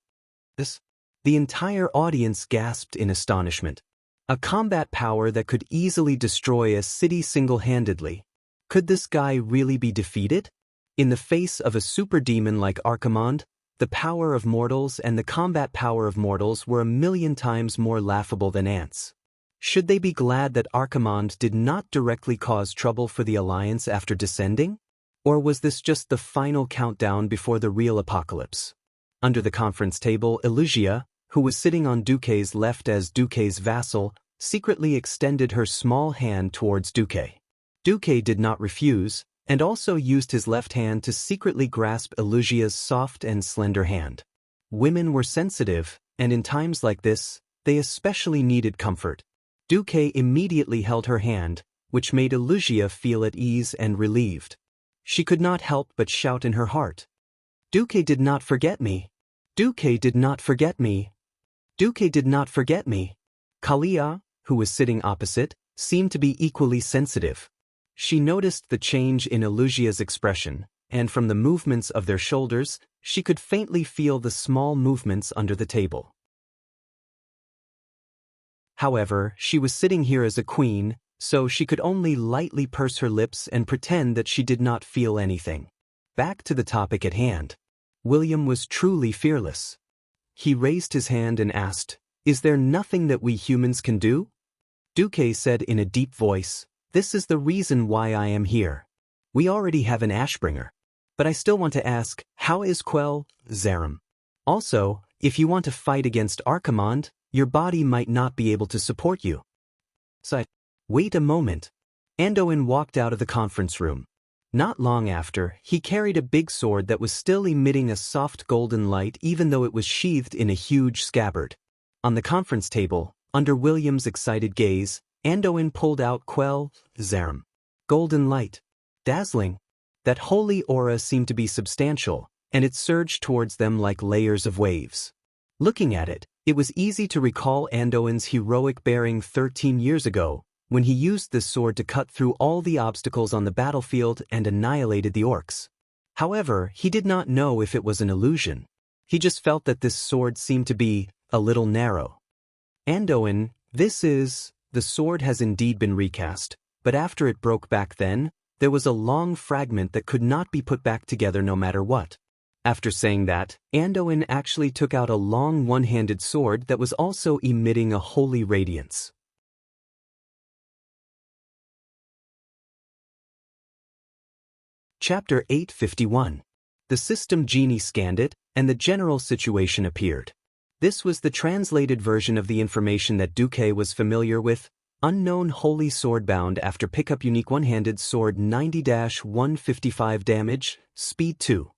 The entire audience gasped in astonishment. A combat power that could easily destroy a city single-handedly. Could this guy really be defeated? In the face of a super demon like Archimond, the power of mortals and the combat power of mortals were 1,000,000 times more laughable than ants. Should they be glad that Archimond did not directly cause trouble for the Alliance after descending? Or was this just the final countdown before the real apocalypse? Under the conference table, Alucia, who was sitting on Duque's left as Duque's vassal, secretly extended her small hand towards Duque. Duque did not refuse, and also used his left hand to secretly grasp Alucia's soft and slender hand. Women were sensitive, and in times like this, they especially needed comfort. Duque immediately held her hand, which made Alucia feel at ease and relieved. She could not help but shout in her heart. Duque did not forget me. Duque did not forget me. Duque did not forget me. Kalia, who was sitting opposite, seemed to be equally sensitive. She noticed the change in Alucia's expression, and from the movements of their shoulders, she could faintly feel the small movements under the table. However, she was sitting here as a queen, so she could only lightly purse her lips and pretend that she did not feel anything. Back to the topic at hand. William was truly fearless. He raised his hand and asked, "Is there nothing that we humans can do?" Duque said in a deep voice, "This is the reason why I am here. We already have an Ashbringer. But I still want to ask, how is Quell, Zarim? Also, if you want to fight against Archimond, your body might not be able to support you." Wait a moment. Anduin walked out of the conference room. Not long after, he carried a big sword that was still emitting a soft golden light even though it was sheathed in a huge scabbard. On the conference table, under William's excited gaze, Anduin pulled out Quell, Zarim. Golden light. Dazzling. That holy aura seemed to be substantial, and it surged towards them like layers of waves. Looking at it, it was easy to recall Anduin's heroic bearing 13 years ago, when he used this sword to cut through all the obstacles on the battlefield and annihilated the orcs. However, he did not know if it was an illusion. He just felt that this sword seemed to be a little narrow. Andoin, the sword has indeed been recast, but after it broke back then, there was a long fragment that could not be put back together no matter what. After saying that, Andoin actually took out a long one-handed sword that was also emitting a holy radiance. Chapter 851. The system genie scanned it, and the general situation appeared. This was the translated version of the information that Duque was familiar with. Unknown holy sword bound after pickup unique one-handed sword 90-155 damage, speed 2.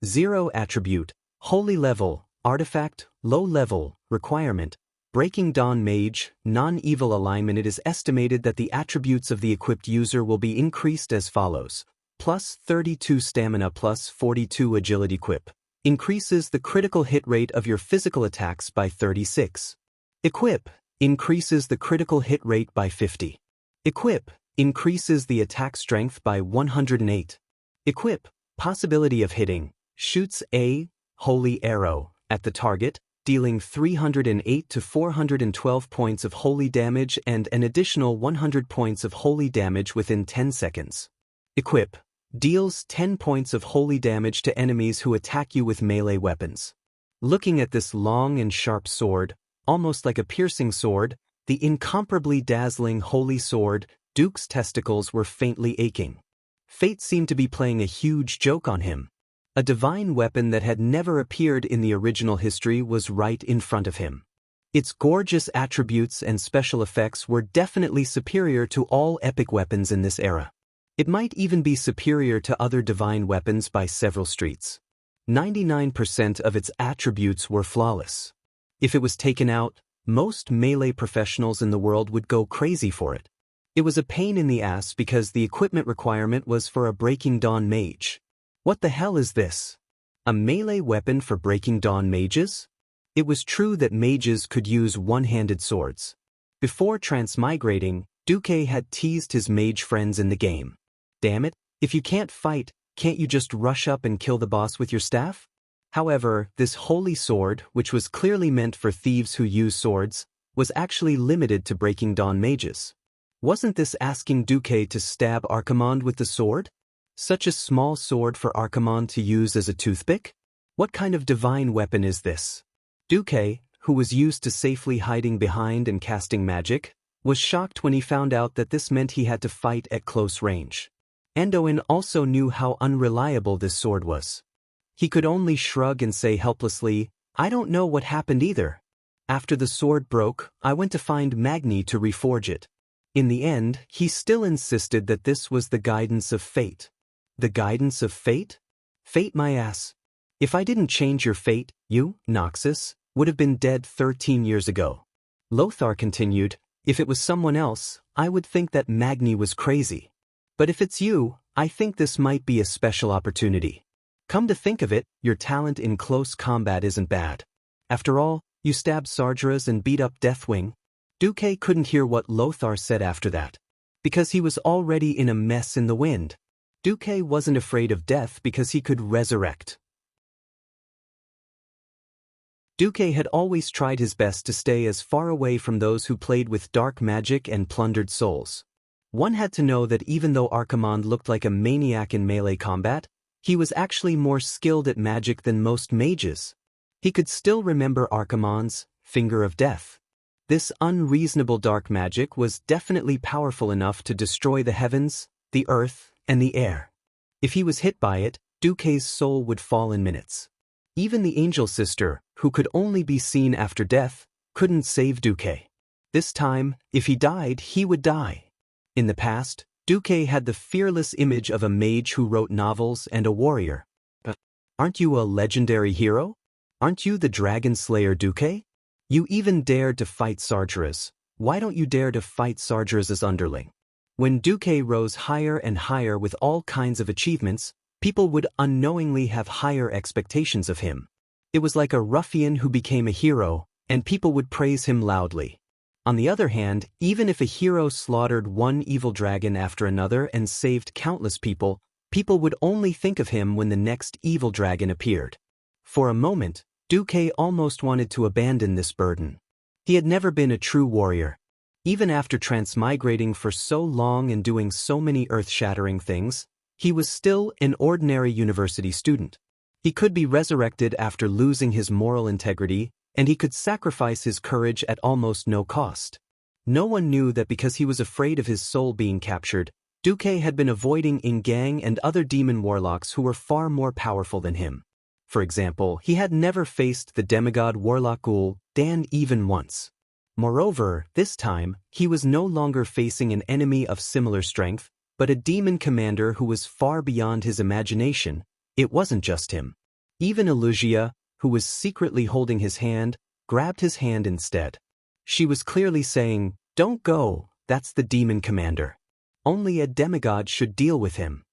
0 attribute, holy level, artifact, low level, requirement, Breaking Dawn Mage, non-evil alignment. It is estimated that the attributes of the equipped user will be increased as follows. Plus 32 stamina plus 42 agility. Equip increases the critical hit rate of your physical attacks by 36. Equip increases the critical hit rate by 50. Equip increases the attack strength by 108. Equip possibility of hitting, shoots a holy arrow at the target, dealing 308 to 412 points of holy damage and an additional 100 points of holy damage within 10 seconds. Equip deals 10 points of holy damage to enemies who attack you with melee weapons. Looking at this long and sharp sword, almost like a piercing sword, the incomparably dazzling holy sword, Duke's testicles were faintly aching. Fate seemed to be playing a huge joke on him. A divine weapon that had never appeared in the original history was right in front of him. Its gorgeous attributes and special effects were definitely superior to all epic weapons in this era. It might even be superior to other divine weapons by several streets. 99% of its attributes were flawless. If it was taken out, most melee professionals in the world would go crazy for it. It was a pain in the ass because the equipment requirement was for a Breaking Dawn Mage. What the hell is this? A melee weapon for Breaking Dawn mages? It was true that mages could use one-handed swords. Before transmigrating, Duque had teased his mage friends in the game. Damn it, if you can't fight, can't you just rush up and kill the boss with your staff? However, this holy sword, which was clearly meant for thieves who use swords, was actually limited to Breaking Dawn mages. Wasn't this asking Duque to stab Archimonde with the sword? Such a small sword for Archimonde to use as a toothpick? What kind of divine weapon is this? Duque, who was used to safely hiding behind and casting magic, was shocked when he found out that this meant he had to fight at close range. Andoin also knew how unreliable this sword was. He could only shrug and say helplessly, "I don't know what happened either. After the sword broke, I went to find Magni to reforge it." In the end, he still insisted that this was the guidance of fate. The guidance of fate? Fate my ass. If I didn't change your fate, you, Noxus, would have been dead 13 years ago. Lothar continued, "If it was someone else, I would think that Magni was crazy. But if it's you, I think this might be a special opportunity. Come to think of it, your talent in close combat isn't bad. After all, you stabbed Sargeras and beat up Deathwing." Duque couldn't hear what Lothar said after that, because he was already in a mess in the wind. Duque wasn't afraid of death because he could resurrect. Duque had always tried his best to stay as far away from those who played with dark magic and plundered souls. One had to know that even though Archimonde looked like a maniac in melee combat, he was actually more skilled at magic than most mages. He could still remember Archimonde's finger of death. This unreasonable dark magic was definitely powerful enough to destroy the heavens, the earth, and the air. If he was hit by it, Duque's soul would fall in minutes. Even the angel sister, who could only be seen after death, couldn't save Duque. This time, if he died, he would die. In the past, Duque had the fearless image of a mage who wrote novels and a warrior. But aren't you a legendary hero? Aren't you the dragon slayer Duque? You even dared to fight Sargeras. Why don't you dare to fight Sargeras' underling? When Duque rose higher and higher with all kinds of achievements, people would unknowingly have higher expectations of him. It was like a ruffian who became a hero, and people would praise him loudly. On the other hand, even if a hero slaughtered one evil dragon after another and saved countless people, people would only think of him when the next evil dragon appeared. For a moment, Duque almost wanted to abandon this burden. He had never been a true warrior. Even after transmigrating for so long and doing so many earth-shattering things, he was still an ordinary university student. He could be resurrected after losing his moral integrity, and he could sacrifice his courage at almost no cost. No one knew that because he was afraid of his soul being captured, Duque had been avoiding Ingang and other demon warlocks who were far more powerful than him. For example, he had never faced the demigod warlock ghoul, Dan, even once. Moreover, this time, he was no longer facing an enemy of similar strength, but a demon commander who was far beyond his imagination. It wasn't just him. Even Elugia, who was secretly holding his hand, grabbed his hand instead. She was clearly saying, "Don't go, that's the demon commander. Only a demigod should deal with him."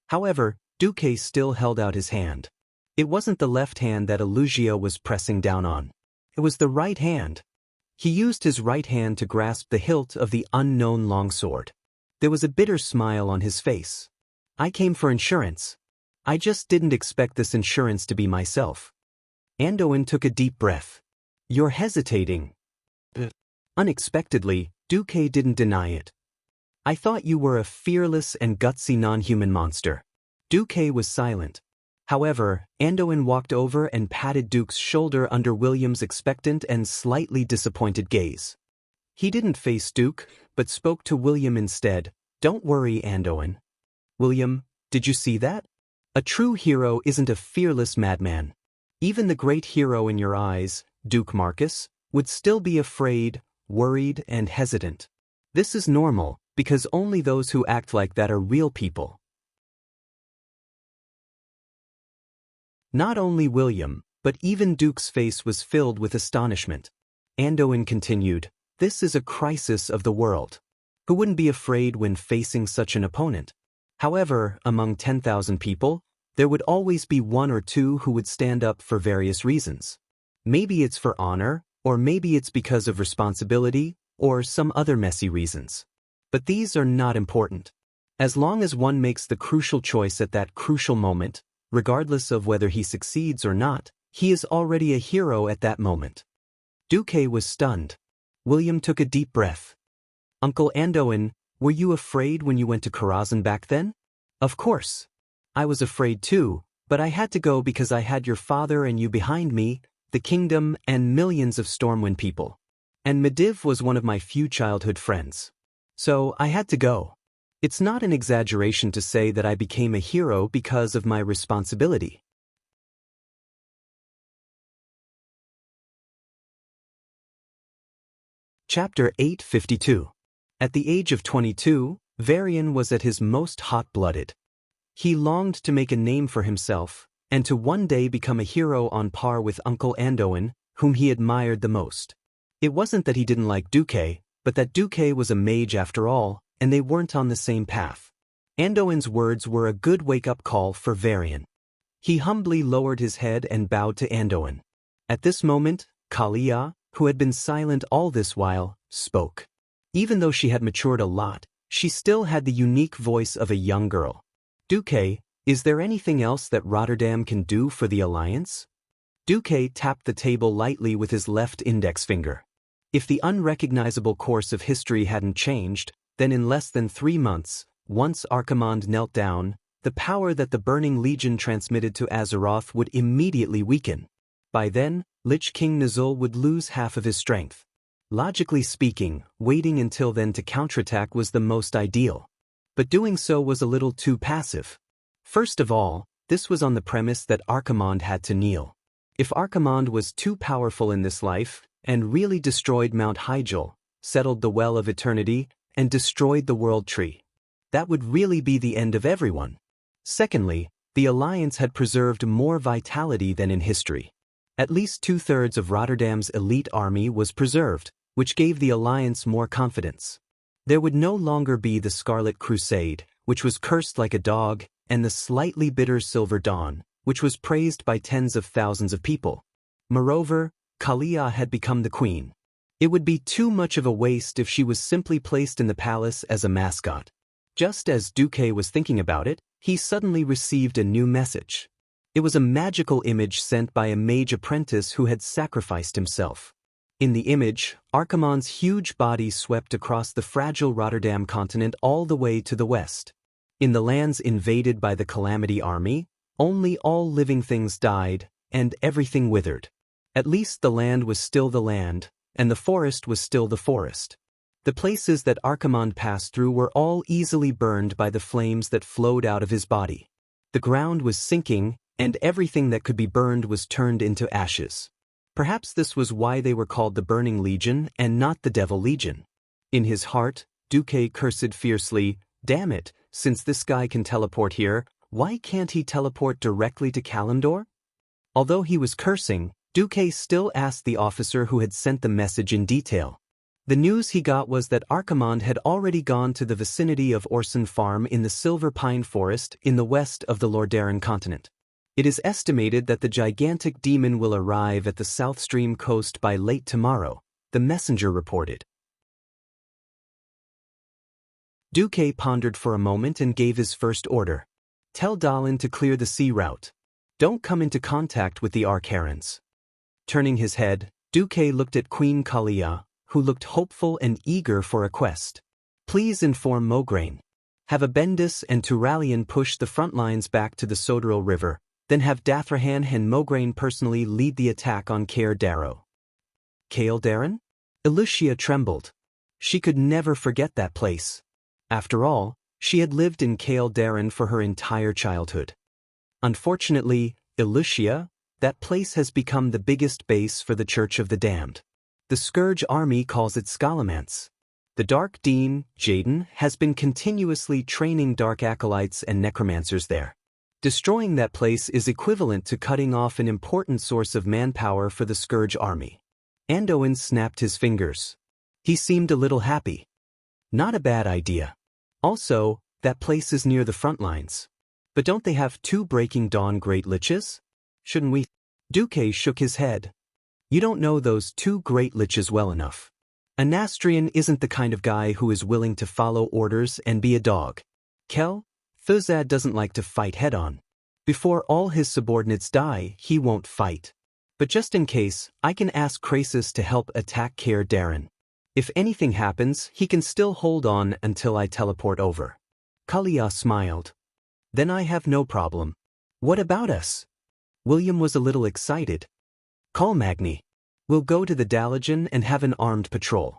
However, Duque still held out his hand. It wasn't the left hand that Elugia was pressing down on. It was the right hand. He used his right hand to grasp the hilt of the unknown longsword. There was a bitter smile on his face. "I came for insurance. I just didn't expect this insurance to be myself." Anduin took a deep breath. "You're hesitating." Unexpectedly, Duque didn't deny it. "I thought you were a fearless and gutsy non-human monster." Duque was silent. However, Anduin walked over and patted Duke's shoulder under William's expectant and slightly disappointed gaze. He didn't face Duke, but spoke to William instead. "Don't worry, Anduin." "William, did you see that? A true hero isn't a fearless madman. Even the great hero in your eyes, Duke Marcus, would still be afraid, worried, and hesitant. This is normal, because only those who act like that are real people." Not only William, but even Duke's face was filled with astonishment. Anduin continued, "This is a crisis of the world. Who wouldn't be afraid when facing such an opponent? However, among 10,000 people, there would always be one or two who would stand up for various reasons. Maybe it's for honor, or maybe it's because of responsibility, or some other messy reasons. But these are not important. As long as one makes the crucial choice at that crucial moment, regardless of whether he succeeds or not, he is already a hero at that moment." Duque was stunned. William took a deep breath. "Uncle Anduin, were you afraid when you went to Karazhan back then?" "Of course. I was afraid too, but I had to go because I had your father and you behind me, the kingdom, and millions of Stormwind people. And Medivh was one of my few childhood friends. So I had to go. It's not an exaggeration to say that I became a hero because of my responsibility." Chapter 852. At the age of 22, Varian was at his most hot-blooded. He longed to make a name for himself, and to one day become a hero on par with Uncle Anduin, whom he admired the most. It wasn't that he didn't like Duque, but that Duque was a mage after all, and they weren't on the same path. Anduin's words were a good wake-up call for Varian. He humbly lowered his head and bowed to Anduin. At this moment, Kalia, who had been silent all this while, spoke. Even though she had matured a lot, she still had the unique voice of a young girl. "Duque, is there anything else that Rotterdam can do for the Alliance?" Duque tapped the table lightly with his left index finger. If the unrecognizable course of history hadn't changed, then in less than 3 months, once Archimonde knelt down, the power that the Burning Legion transmitted to Azeroth would immediately weaken. By then, Lich King Nuzul would lose half of his strength. Logically speaking, waiting until then to counterattack was the most ideal. But doing so was a little too passive. First of all, this was on the premise that Archimonde had to kneel. If Archimonde was too powerful in this life, and really destroyed Mount Hyjal, settled the Well of Eternity, and destroyed the World Tree, that would really be the end of everyone. Secondly, the Alliance had preserved more vitality than in history. At least 2/3 of Rotterdam's elite army was preserved, which gave the Alliance more confidence. There would no longer be the Scarlet Crusade, which was cursed like a dog, and the slightly bitter Silver Dawn, which was praised by tens of thousands of people. Moreover, Kalia had become the queen. It would be too much of a waste if she was simply placed in the palace as a mascot. Just as Duque was thinking about it, he suddenly received a new message. It was a magical image sent by a mage apprentice who had sacrificed himself. In the image, Archimonde's huge body swept across the fragile Rotterdam continent all the way to the west. In the lands invaded by the Calamity Army, only all living things died, and everything withered. At least the land was still the land, and the forest was still the forest. The places that Archimonde passed through were all easily burned by the flames that flowed out of his body. The ground was sinking, and everything that could be burned was turned into ashes. Perhaps this was why they were called the Burning Legion and not the Devil Legion. In his heart, Duque cursed fiercely, "Damn it, since this guy can teleport here, why can't he teleport directly to Kalimdor?" Although he was cursing, Duque still asked the officer who had sent the message in detail. The news he got was that Archimonde had already gone to the vicinity of Orson Farm in the Silver Pine Forest in the west of the Lordaeron continent. It is estimated that the gigantic demon will arrive at the South Stream coast by late tomorrow, the messenger reported. Duque pondered for a moment and gave his first order. "Tell Dalin to clear the sea route. Don't come into contact with the Arcarans." Turning his head, Duque looked at Queen Kalia, who looked hopeful and eager for a quest. "Please inform Mograine. Have Abendis and Turalian push the front lines back to the Soderil River, then have Dathrahan and Mograine personally lead the attack on Caer Darrow." Caer Darren? Elucia trembled. She could never forget that place. After all, she had lived in Caer Darren for her entire childhood. Unfortunately, Elucia, that place has become the biggest base for the Church of the Damned. The Scourge Army calls it Scalomance. The Dark Dean, Jaden, has been continuously training dark acolytes and necromancers there. Destroying that place is equivalent to cutting off an important source of manpower for the Scourge Army. Anduin snapped his fingers. He seemed a little happy. Not a bad idea. Also, that place is near the front lines. But don't they have 2 Breaking Dawn Great Liches? Shouldn't we? Duque shook his head. You don't know those 2 Great Liches well enough. A Nastrian isn't the kind of guy who is willing to follow orders and be a dog. Kel, Thuzad doesn't like to fight head-on. Before all his subordinates die, he won't fight. But just in case, I can ask Krasis to help attack Caer Darren. If anything happens, he can still hold on until I teleport over. Kalia smiled. Then I have no problem. What about us? William was a little excited. Call Magni. We'll go to the Dalajan and have an armed patrol.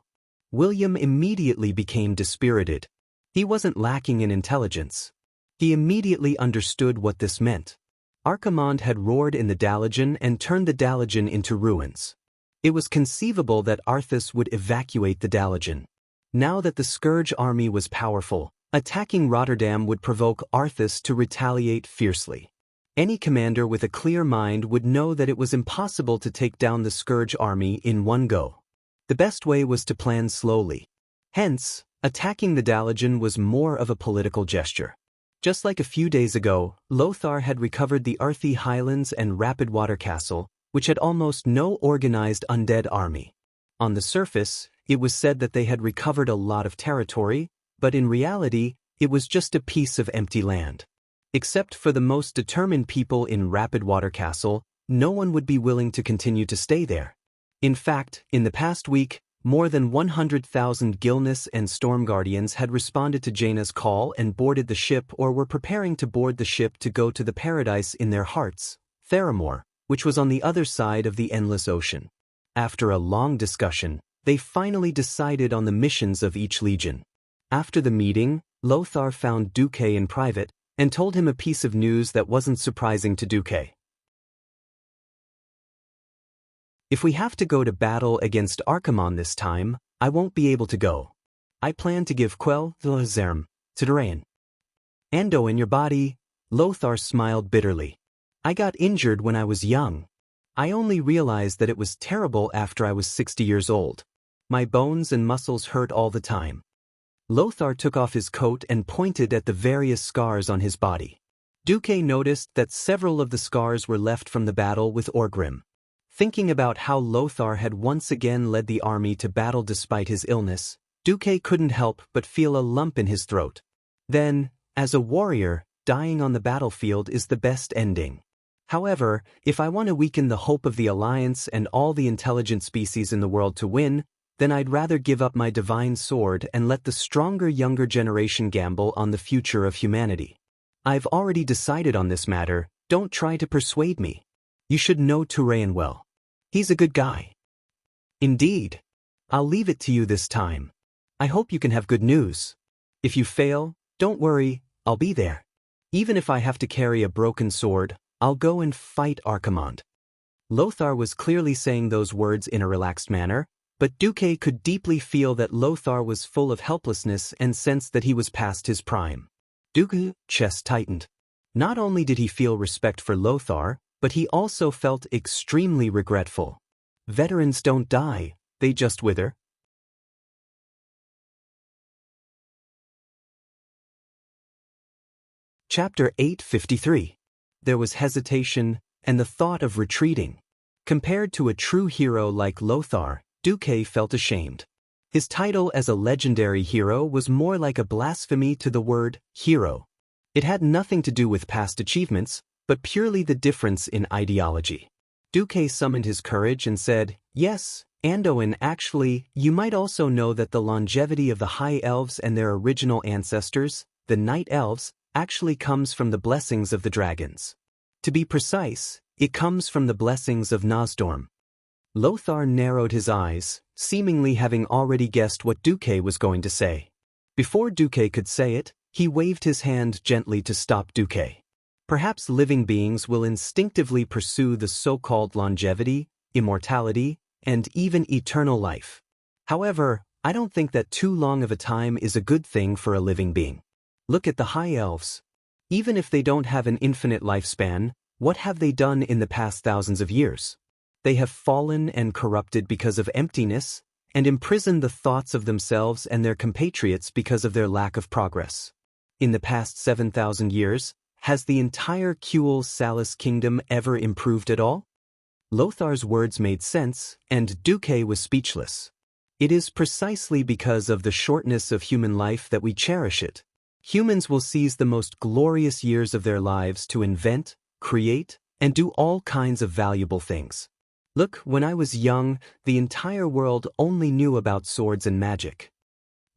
William immediately became dispirited. He wasn't lacking in intelligence. He immediately understood what this meant. Archimonde had roared in the Dalajan and turned the Dalajan into ruins. It was conceivable that Arthas would evacuate the Dalajan. Now that the Scourge Army was powerful, attacking Rotterdam would provoke Arthas to retaliate fiercely. Any commander with a clear mind would know that it was impossible to take down the Scourge Army in one go. The best way was to plan slowly. Hence, attacking the Dalajan was more of a political gesture. Just like a few days ago, Lothar had recovered the Arthi Highlands and Rapidwater Castle, which had almost no organized undead army. On the surface, it was said that they had recovered a lot of territory, but in reality, it was just a piece of empty land. Except for the most determined people in Rapidwater Castle, no one would be willing to continue to stay there. In fact, in the past week, more than 100,000 Gilnis and Storm Guardians had responded to Jaina's call and boarded the ship or were preparing to board the ship to go to the paradise in their hearts, Theramore, which was on the other side of the endless ocean. After a long discussion, they finally decided on the missions of each legion. After the meeting, Lothar found Duque in private and told him a piece of news that wasn't surprising to Duque. If we have to go to battle against Archimonde this time, I won't be able to go. I plan to give Quell the Zerm to Durain. Ando in your body, Lothar smiled bitterly. I got injured when I was young. I only realized that it was terrible after I was 60 years old. My bones and muscles hurt all the time. Lothar took off his coat and pointed at the various scars on his body. Duque noticed that several of the scars were left from the battle with Orgrim. Thinking about how Lothar had once again led the army to battle despite his illness, Duque couldn't help but feel a lump in his throat. Then, as a warrior, dying on the battlefield is the best ending. However, if I want to weaken the hope of the Alliance and all the intelligent species in the world to win, then I'd rather give up my divine sword and let the stronger younger generation gamble on the future of humanity. I've already decided on this matter, don't try to persuade me. You should know Turayan well. He's a good guy. Indeed. I'll leave it to you this time. I hope you can have good news. If you fail, don't worry, I'll be there. Even if I have to carry a broken sword, I'll go and fight Archimonde. Lothar was clearly saying those words in a relaxed manner, but Duque could deeply feel that Lothar was full of helplessness and sensed that he was past his prime. Duque's chest tightened. Not only did he feel respect for Lothar, but he also felt extremely regretful. Veterans don't die, they just wither. Chapter 853. There was hesitation and the thought of retreating. Compared to a true hero like Lothar, Duque felt ashamed. His title as a legendary hero was more like a blasphemy to the word hero. It had nothing to do with past achievements, but purely the difference in ideology. Duque summoned his courage and said, "Yes, Anduin, actually, you might also know that the longevity of the High Elves and their original ancestors, the Night Elves, actually comes from the blessings of the dragons. To be precise, it comes from the blessings of Nosdorm." Lothar narrowed his eyes, seemingly having already guessed what Duque was going to say. Before Duque could say it, he waved his hand gently to stop Duque. Perhaps living beings will instinctively pursue the so-called longevity, immortality, and even eternal life. However, I don't think that too long of a time is a good thing for a living being. Look at the High Elves. Even if they don't have an infinite lifespan, what have they done in the past thousands of years? They have fallen and corrupted because of emptiness, and imprisoned the thoughts of themselves and their compatriots because of their lack of progress. In the past 7,000 years, has the entire Kuel Salis kingdom ever improved at all? Lothar's words made sense, and Duque was speechless. It is precisely because of the shortness of human life that we cherish it. Humans will seize the most glorious years of their lives to invent, create, and do all kinds of valuable things. Look, when I was young, the entire world only knew about swords and magic.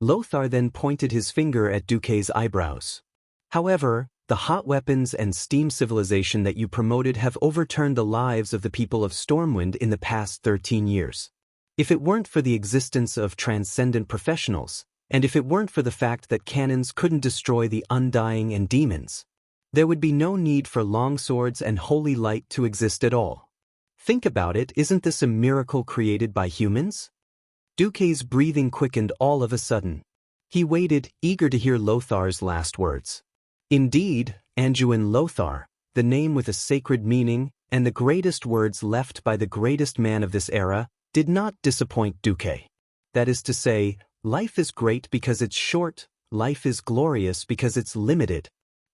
Lothar then pointed his finger at Duque's eyebrows. However, the hot weapons and steam civilization that you promoted have overturned the lives of the people of Stormwind in the past 13 years. If it weren't for the existence of transcendent professionals, and if it weren't for the fact that cannons couldn't destroy the undying and demons, there would be no need for longswords and holy light to exist at all. Think about it, isn't this a miracle created by humans? Duque's breathing quickened all of a sudden. He waited, eager to hear Lothar's last words. Indeed, Anduin Lothar, the name with a sacred meaning, and the greatest words left by the greatest man of this era, did not disappoint Duque. That is to say, life is great because it's short, life is glorious because it's limited.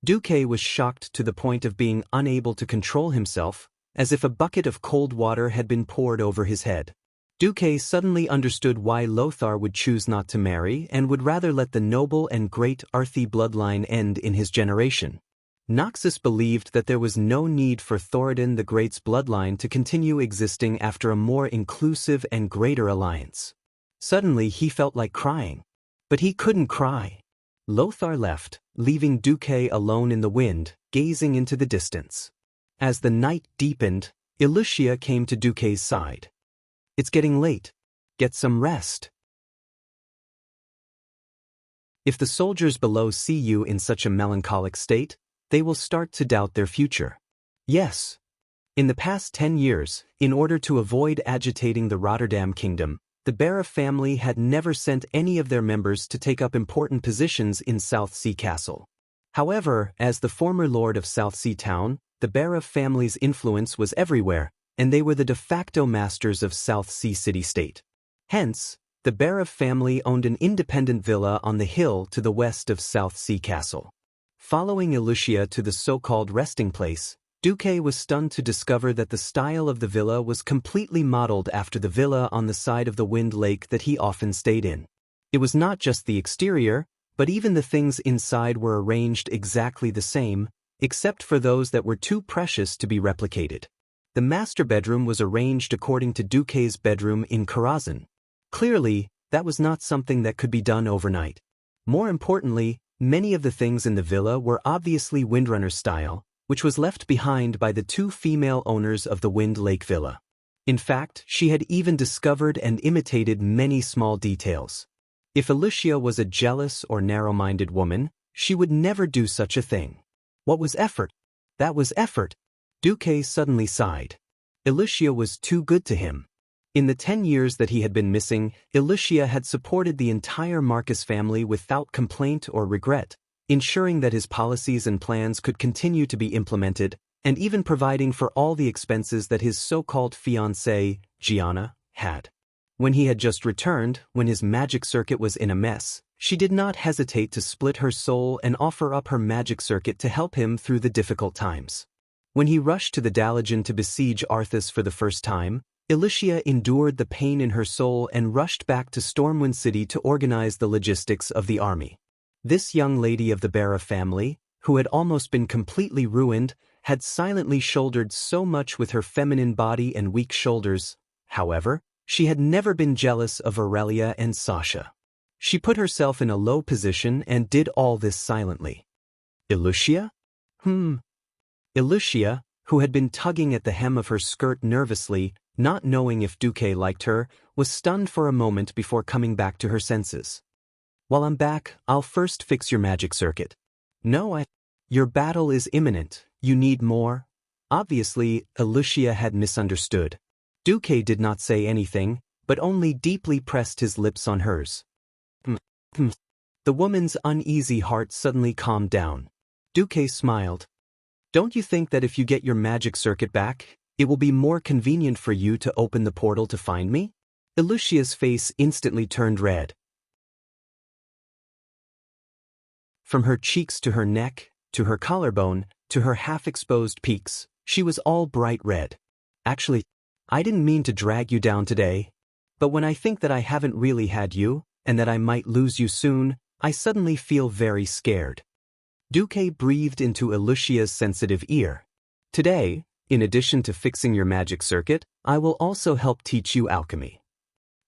Duque was shocked to the point of being unable to control himself, as if a bucket of cold water had been poured over his head. Duque suddenly understood why Lothar would choose not to marry and would rather let the noble and great Arthi bloodline end in his generation. Noxus believed that there was no need for Thoradin the Great's bloodline to continue existing after a more inclusive and greater alliance. Suddenly he felt like crying. But he couldn't cry. Lothar left, leaving Duque alone in the wind, gazing into the distance. As the night deepened, Ilucia came to Duque's side. "It's getting late. Get some rest." If the soldiers below see you in such a melancholic state, they will start to doubt their future. Yes. In the past 10 years, in order to avoid agitating the Rotterdam kingdom, the Barra family had never sent any of their members to take up important positions in South Sea Castle. However, as the former lord of South Sea Town, the Barra family's influence was everywhere, and they were the de facto masters of South Sea City-State. Hence, the Barra family owned an independent villa on the hill to the west of South Sea Castle. Following Ilucia to the so-called resting place, Duque was stunned to discover that the style of the villa was completely modeled after the villa on the side of the Wind Lake that he often stayed in. It was not just the exterior, but even the things inside were arranged exactly the same, except for those that were too precious to be replicated. The master bedroom was arranged according to Duque's bedroom in Karazhan. Clearly, that was not something that could be done overnight. More importantly, many of the things in the villa were obviously Windrunner style, which was left behind by the two female owners of the Wind Lake Villa. In fact, she had even discovered and imitated many small details. If Alicia was a jealous or narrow-minded woman, she would never do such a thing. What was effort? That was effort. Duque suddenly sighed. Alicia was too good to him. In the 10 years that he had been missing, Alicia had supported the entire Marcus family without complaint or regret, ensuring that his policies and plans could continue to be implemented, and even providing for all the expenses that his so-called fiancée, Gianna, had. When he had just returned, when his magic circuit was in a mess, she did not hesitate to split her soul and offer up her magic circuit to help him through the difficult times. When he rushed to the Daoist to besiege Arthas for the first time, Alicia endured the pain in her soul and rushed back to Stormwind City to organize the logistics of the army. This young lady of the Bara family, who had almost been completely ruined, had silently shouldered so much with her feminine body and weak shoulders. However, she had never been jealous of Aurelia and Sasha. She put herself in a low position and did all this silently. Alicia? Alicia, who had been tugging at the hem of her skirt nervously, not knowing if Duque liked her, was stunned for a moment before coming back to her senses. While I'm back, I'll first fix your magic circuit. No, your battle is imminent. You need more? Obviously, Alicia had misunderstood. Duque did not say anything, but only deeply pressed his lips on hers. The woman's uneasy heart suddenly calmed down. Duque smiled. Don't you think that if you get your magic circuit back, it will be more convenient for you to open the portal to find me? Alicia's face instantly turned red. From her cheeks to her neck, to her collarbone, to her half-exposed peaks, she was all bright red. Actually, I didn't mean to drag you down today, but when I think that I haven't really had you, and that I might lose you soon, I suddenly feel very scared. Duque breathed into Alicia's sensitive ear. Today, in addition to fixing your magic circuit, I will also help teach you alchemy.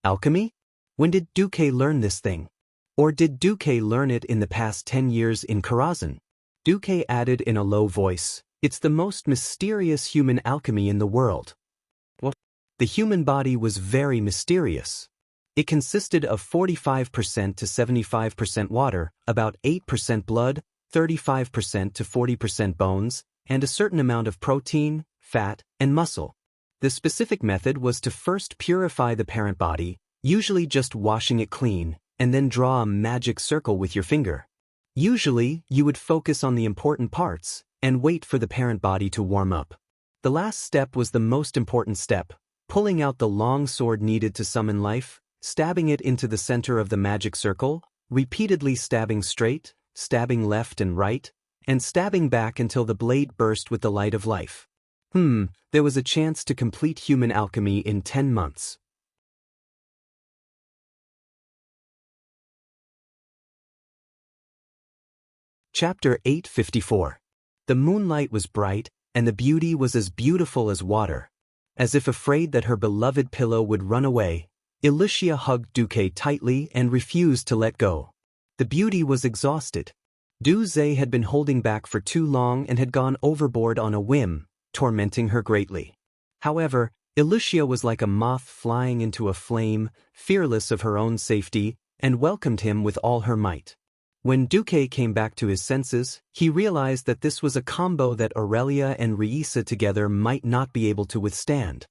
Alchemy? When did Duque learn this thing? Or did Duque learn it in the past 10 years in Karazhan? Duque added in a low voice, it's the most mysterious human alchemy in the world. What? The human body was very mysterious. It consisted of 45% to 75% water, about 8% blood, 35% to 40% bones, and a certain amount of protein, fat, and muscle. The specific method was to first purify the parent body, usually just washing it clean, and then draw a magic circle with your finger. Usually, you would focus on the important parts, and wait for the parent body to warm up. The last step was the most important step, pulling out the long sword needed to summon life, stabbing it into the center of the magic circle, repeatedly stabbing straight, stabbing left and right, and stabbing back until the blade burst with the light of life. There was a chance to complete human alchemy in 10 months. Chapter 854. The moonlight was bright, and the beauty was as beautiful as water. As if afraid that her beloved pillow would run away, Alicia hugged Duque tightly and refused to let go. The beauty was exhausted. Duque had been holding back for too long and had gone overboard on a whim, tormenting her greatly. However, Alicia was like a moth flying into a flame, fearless of her own safety, and welcomed him with all her might. When Duque came back to his senses, he realized that this was a combo that Aurelia and Reisa together might not be able to withstand.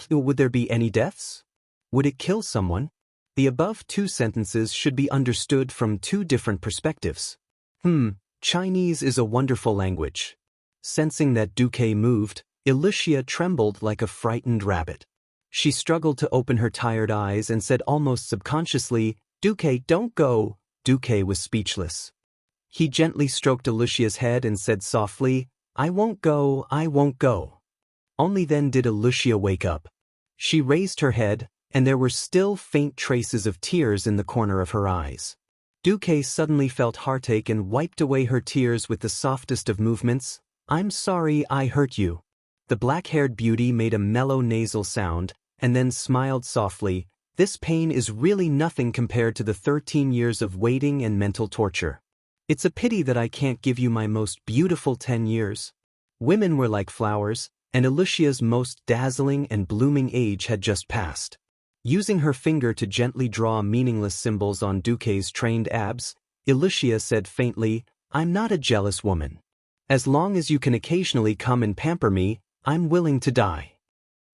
Would there be any deaths? Would it kill someone? The above two sentences should be understood from two different perspectives. Chinese is a wonderful language. Sensing that Duque moved, Alicia trembled like a frightened rabbit. She struggled to open her tired eyes and said almost subconsciously, "Duque, don't go." Duque was speechless. He gently stroked Alicia's head and said softly, "I won't go, I won't go." Only then did Alicia wake up. She raised her head, and there were still faint traces of tears in the corner of her eyes. Duque suddenly felt heartache and wiped away her tears with the softest of movements. "I'm sorry I hurt you." The black-haired beauty made a mellow nasal sound, and then smiled softly. "This pain is really nothing compared to the 13 years of waiting and mental torture. It's a pity that I can't give you my most beautiful 10 years. Women were like flowers, and Alicia's most dazzling and blooming age had just passed." Using her finger to gently draw meaningless symbols on Duque's trained abs, Alicia said faintly, "I'm not a jealous woman. As long as you can occasionally come and pamper me, I'm willing to die."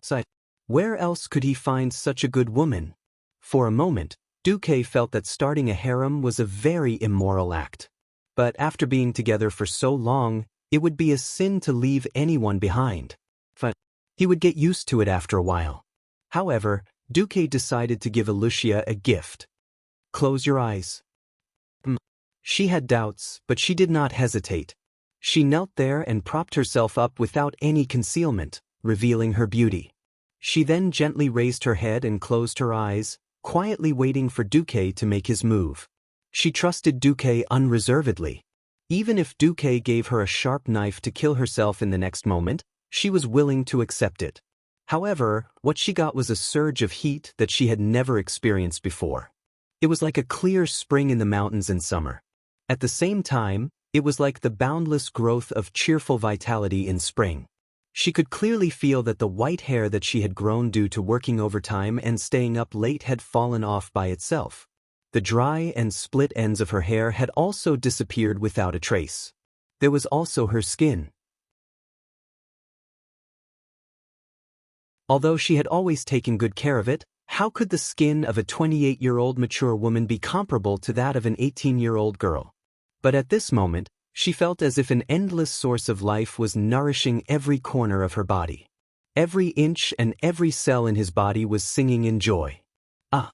So, where else could he find such a good woman? For a moment, Duque felt that starting a harem was a very immoral act. But after being together for so long, it would be a sin to leave anyone behind. But he would get used to it after a while. However, Duque decided to give Alicia a gift. "Close your eyes." She had doubts, but she did not hesitate. She knelt there and propped herself up without any concealment, revealing her beauty. She then gently raised her head and closed her eyes, quietly waiting for Duque to make his move. She trusted Duque unreservedly. Even if Duque gave her a sharp knife to kill herself in the next moment, she was willing to accept it. However, what she got was a surge of heat that she had never experienced before. It was like a clear spring in the mountains in summer. At the same time, it was like the boundless growth of cheerful vitality in spring. She could clearly feel that the white hair that she had grown due to working overtime and staying up late had fallen off by itself. The dry and split ends of her hair had also disappeared without a trace. There was also her skin. Although she had always taken good care of it, how could the skin of a 28-year-old mature woman be comparable to that of an 18-year-old girl? But at this moment, she felt as if an endless source of life was nourishing every corner of her body. Every inch and every cell in his body was singing in joy. "Ah!"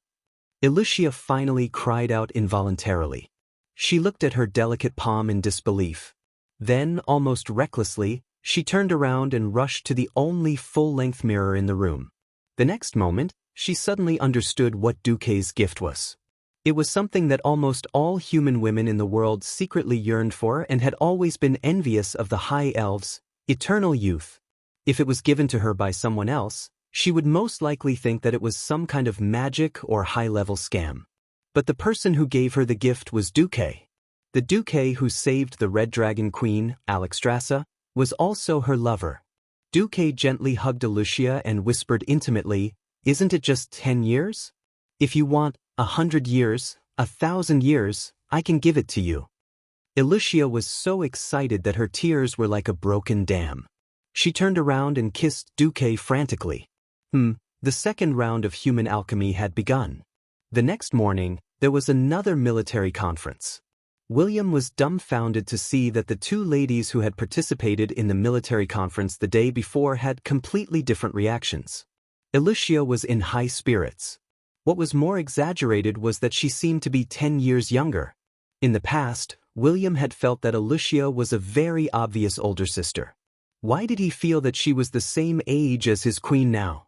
Alicia finally cried out involuntarily. She looked at her delicate palm in disbelief. Then, almost recklessly, she turned around and rushed to the only full-length mirror in the room. The next moment, she suddenly understood what Duque's gift was. It was something that almost all human women in the world secretly yearned for and had always been envious of the High Elves: eternal youth. If it was given to her by someone else, she would most likely think that it was some kind of magic or high-level scam. But the person who gave her the gift was Duque. The Duque who saved the Red Dragon Queen, Alexstrasza, was also her lover. Duque gently hugged Alicia and whispered intimately, "Isn't it just 10 years? If you want 100 years, 1,000 years, I can give it to you." Alicia was so excited that her tears were like a broken dam. She turned around and kissed Duque frantically. The second round of human alchemy had begun. The next morning, there was another military conference. William was dumbfounded to see that the two ladies who had participated in the military conference the day before had completely different reactions. Alicia was in high spirits. What was more exaggerated was that she seemed to be 10 years younger. In the past, William had felt that Alicia was a very obvious older sister. Why did he feel that she was the same age as his queen now?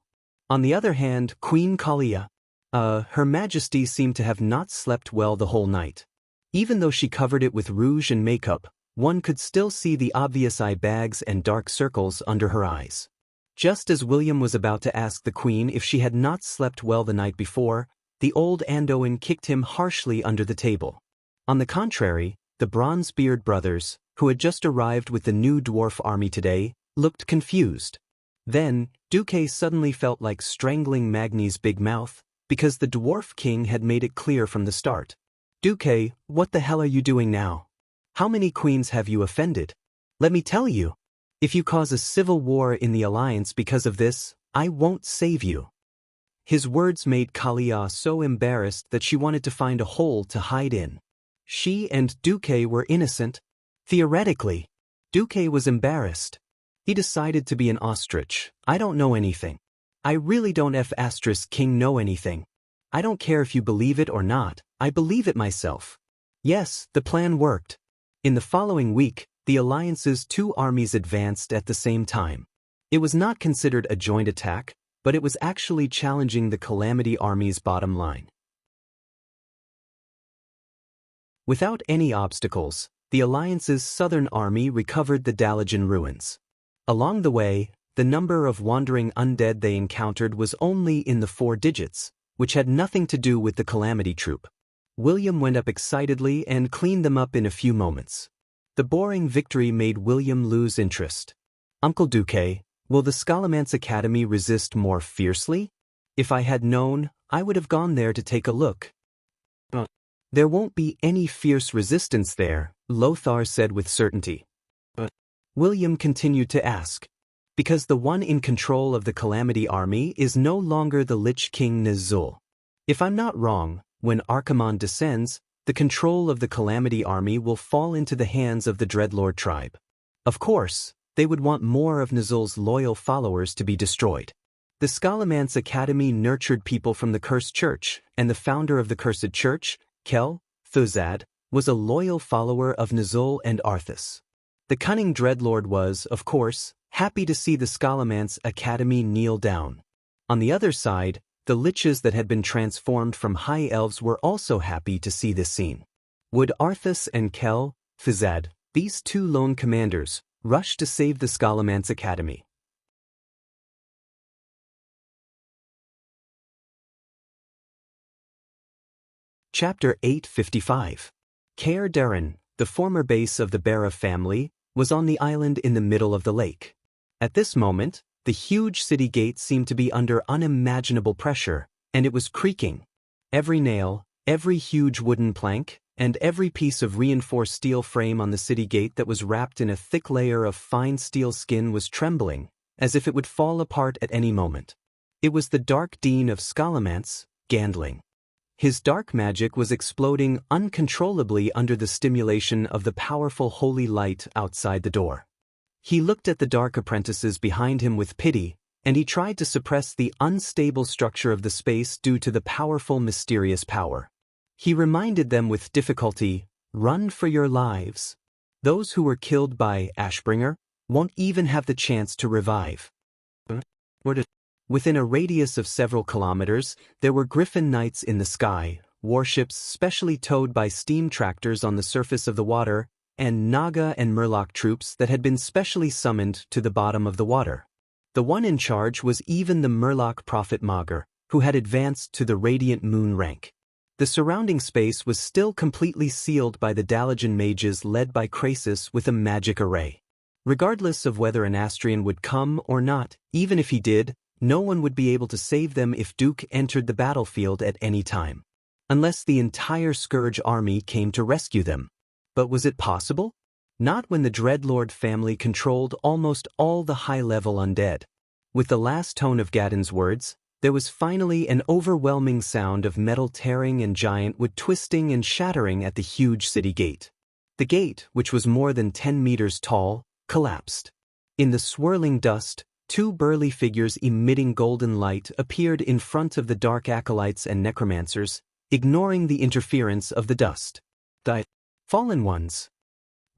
On the other hand, Queen Kalia, Her Majesty seemed to have not slept well the whole night. Even though she covered it with rouge and makeup, one could still see the obvious eye bags and dark circles under her eyes. Just as William was about to ask the queen if she had not slept well the night before, the old Andoan kicked him harshly under the table. On the contrary, the Bronzebeard brothers, who had just arrived with the new dwarf army today, looked confused. Then, Duque suddenly felt like strangling Magni's big mouth, because the dwarf king had made it clear from the start. "Duque, what the hell are you doing now? How many queens have you offended? Let me tell you, if you cause a civil war in the alliance because of this, I won't save you." His words made Kalia so embarrassed that she wanted to find a hole to hide in. She and Duque were innocent. Theoretically, Duque was embarrassed. He decided to be an ostrich. "I don't know anything. I really don't *king know anything. I don't care if you believe it or not, I believe it myself." Yes, the plan worked. In the following week, the alliance's two armies advanced at the same time. It was not considered a joint attack, but it was actually challenging the Calamity Army's bottom line. Without any obstacles, the Alliance's southern army recovered the Dalajan ruins. Along the way, the number of wandering undead they encountered was only in the 4 digits, which had nothing to do with the Calamity Troop. William went up excitedly and cleaned them up in a few moments. The boring victory made William lose interest. Uncle Duque, will the Scholomance Academy resist more fiercely? If I had known, I would have gone there to take a look. There won't be any fierce resistance there, Lothar said with certainty. William continued to ask. Because the one in control of the Calamity Army is no longer the Lich King Nizul. If I'm not wrong, when Archimonde descends, the control of the Calamity Army will fall into the hands of the Dreadlord tribe. Of course, they would want more of Nizul's loyal followers to be destroyed. The Scholomance Academy nurtured people from the Cursed Church, and the founder of the Cursed Church, Kel Thuzad, was a loyal follower of Nizul and Arthas. The cunning Dreadlord was, of course, happy to see the Scholomance Academy kneel down. On the other side, the liches that had been transformed from high elves were also happy to see this scene. Would Arthas and Kel Thuzad, these 2 lone commanders, rush to save the Scholomance Academy? Chapter 855. Caer Daren, the former base of the Bara family, was on the island in the middle of the lake. At this moment, the huge city gate seemed to be under unimaginable pressure, and it was creaking. Every nail, every huge wooden plank, and every piece of reinforced steel frame on the city gate that was wrapped in a thick layer of fine steel skin was trembling, as if it would fall apart at any moment. It was the Dark Dean of Scholomance, Gandling. His dark magic was exploding uncontrollably under the stimulation of the powerful holy light outside the door. He looked at the dark apprentices behind him with pity, and he tried to suppress the unstable structure of the space due to the powerful mysterious power. He reminded them with difficulty, "Run for your lives. Those who were killed by Ashbringer won't even have the chance to revive." Within a radius of several kilometers, there were Griffin Knights in the sky, warships specially towed by steam tractors on the surface of the water, and Naga and Murloc troops that had been specially summoned to the bottom of the water. The one in charge was even the Murloc prophet Maugr, who had advanced to the Radiant Moon rank. The surrounding space was still completely sealed by the Dalajan mages led by Krasis with a magic array. Regardless of whether an Astrian would come or not, even if he did, no one would be able to save them if Duke entered the battlefield at any time. Unless the entire Scourge army came to rescue them. But was it possible? Not when the Dreadlord family controlled almost all the high-level undead. With the last tone of Gadon's words, there was finally an overwhelming sound of metal tearing and giant wood twisting and shattering at the huge city gate. The gate, which was more than 10 meters tall, collapsed. In the swirling dust, 2 burly figures emitting golden light appeared in front of the dark acolytes and necromancers, ignoring the interference of the dust. The fallen ones.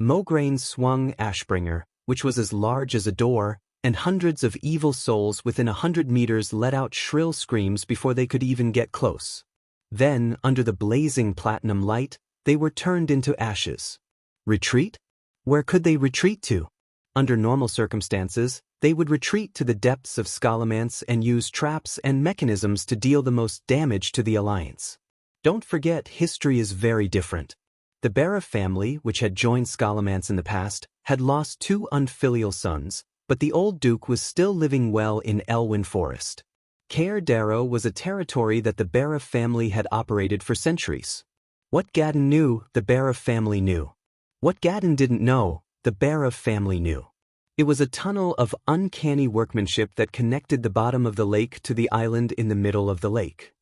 Mograine swung Ashbringer, which was as large as a door, and hundreds of evil souls within 100 meters let out shrill screams before they could even get close. Then, under the blazing platinum light, they were turned into ashes. Retreat? Where could they retreat to? Under normal circumstances, they would retreat to the depths of Scholomance and use traps and mechanisms to deal the most damage to the Alliance. Don't forget, history is very different. The Bara family, which had joined Scholomance in the past, had lost 2 unfilial sons, but the old duke was still living well in Elwyn Forest. Caer Darrow was a territory that the Bara family had operated for centuries. What Gadon knew, the Bara family knew. What Gadon didn't know, the Bara family knew. It was a tunnel of uncanny workmanship that connected the bottom of the lake to the island in the middle of the lake.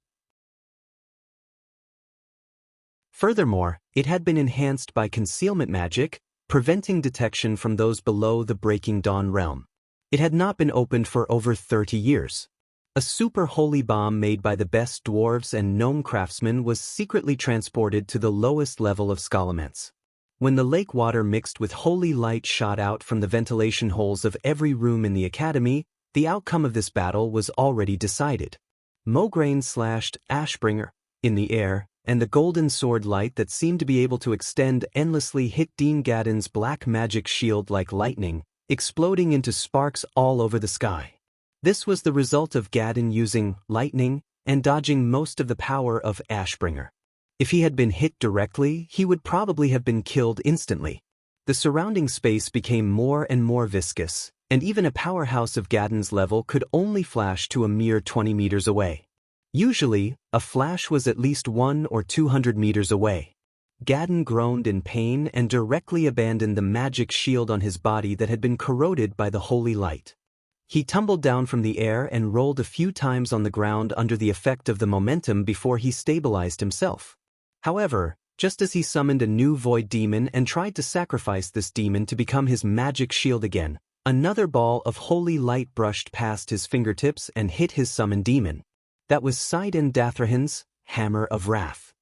Furthermore, it had been enhanced by concealment magic, preventing detection from those below the Breaking Dawn realm. It had not been opened for over 30 years. A super holy bomb made by the best dwarves and gnome craftsmen was secretly transported to the lowest level of Scholomance. When the lake water mixed with holy light shot out from the ventilation holes of every room in the academy, the outcome of this battle was already decided. Mograine slashed Ashbringer in the air, and the golden sword light that seemed to be able to extend endlessly hit Dean Gadden's black magic shield like lightning, exploding into sparks all over the sky. This was the result of Gadden using lightning and dodging most of the power of Ashbringer. If he had been hit directly, he would probably have been killed instantly. The surrounding space became more and more viscous, and even a powerhouse of Gadden's level could only flash to a mere 20 meters away. Usually, a flash was at least 100 or 200 meters away. Gadden groaned in pain and directly abandoned the magic shield on his body that had been corroded by the holy light. He tumbled down from the air and rolled a few times on the ground under the effect of the momentum before he stabilized himself. However, just as he summoned a new void demon and tried to sacrifice this demon to become his magic shield again, another ball of holy light brushed past his fingertips and hit his summoned demon. That was Sidon Dathrahan's Hammer of Wrath.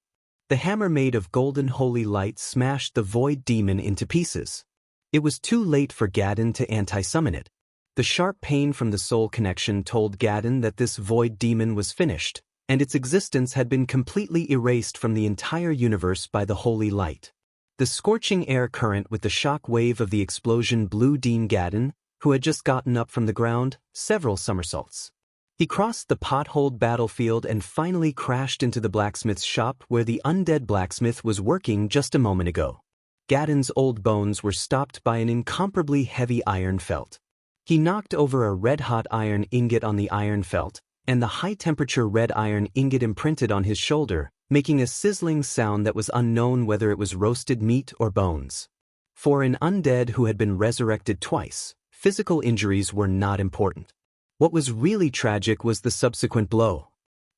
The hammer made of golden holy light smashed the void demon into pieces. It was too late for Gadden to anti-summon it. The sharp pain from the soul connection told Gadden that this void demon was finished, and its existence had been completely erased from the entire universe by the holy light. The scorching air current with the shock wave of the explosion blew Dean Gadden, who had just gotten up from the ground, several somersaults. He crossed the potholed battlefield and finally crashed into the blacksmith's shop where the undead blacksmith was working just a moment ago. Gadden's old bones were stopped by an incomparably heavy iron felt. He knocked over a red-hot iron ingot on the iron felt, and the high-temperature red iron ingot imprinted on his shoulder, making a sizzling sound that was unknown whether it was roasted meat or bones. For an undead who had been resurrected twice, physical injuries were not important. What was really tragic was the subsequent blow.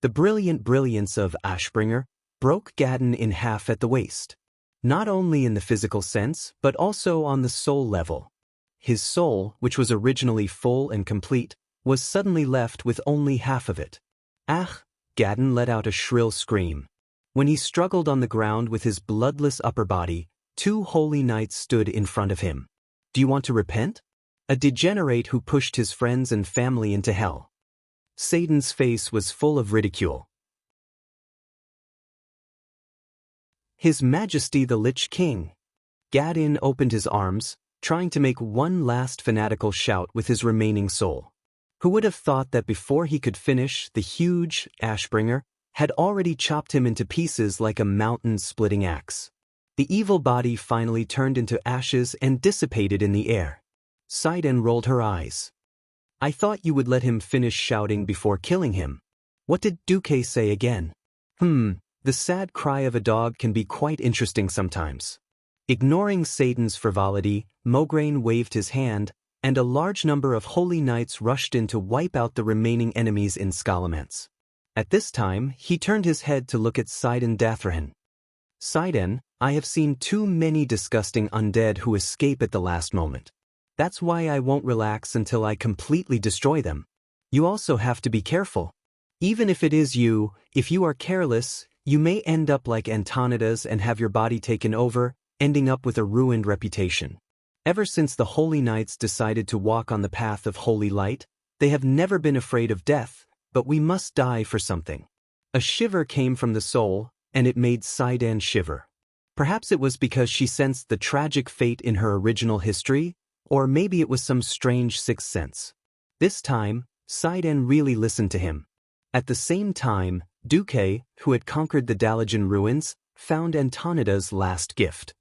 The brilliant brilliance of Ashbringer broke Gadden in half at the waist. Not only in the physical sense, but also on the soul level. His soul, which was originally full and complete, was suddenly left with only half of it. Ah! Gadden let out a shrill scream. When he struggled on the ground with his bloodless upper body, two holy knights stood in front of him. Do you want to repent? A degenerate who pushed his friends and family into hell. Satan's face was full of ridicule. His Majesty the Lich King. Gadden opened his arms, trying to make one last fanatical shout with his remaining soul. Who would have thought that before he could finish, the huge Ashbringer had already chopped him into pieces like a mountain-splitting axe. The evil body finally turned into ashes and dissipated in the air. Sidon rolled her eyes. I thought you would let him finish shouting before killing him. What did Duque say again? The sad cry of a dog can be quite interesting sometimes. Ignoring Satan's frivolity, Mograine waved his hand, and a large number of holy knights rushed in to wipe out the remaining enemies in Scallamance. At this time, he turned his head to look at Sidon Dathrahan. Sidon, I have seen too many disgusting undead who escape at the last moment. That's why I won't relax until I completely destroy them. You also have to be careful. Even if it is you, if you are careless, you may end up like Antonidas and have your body taken over, ending up with a ruined reputation. Ever since the Holy Knights decided to walk on the path of holy light, they have never been afraid of death, but we must die for something. A shiver came from the soul, and it made Sidon shiver. Perhaps it was because she sensed the tragic fate in her original history, or maybe it was some strange sixth sense. This time, Sidon really listened to him. At the same time, Duque, who had conquered the Dalajan ruins, found Antonida's last gift.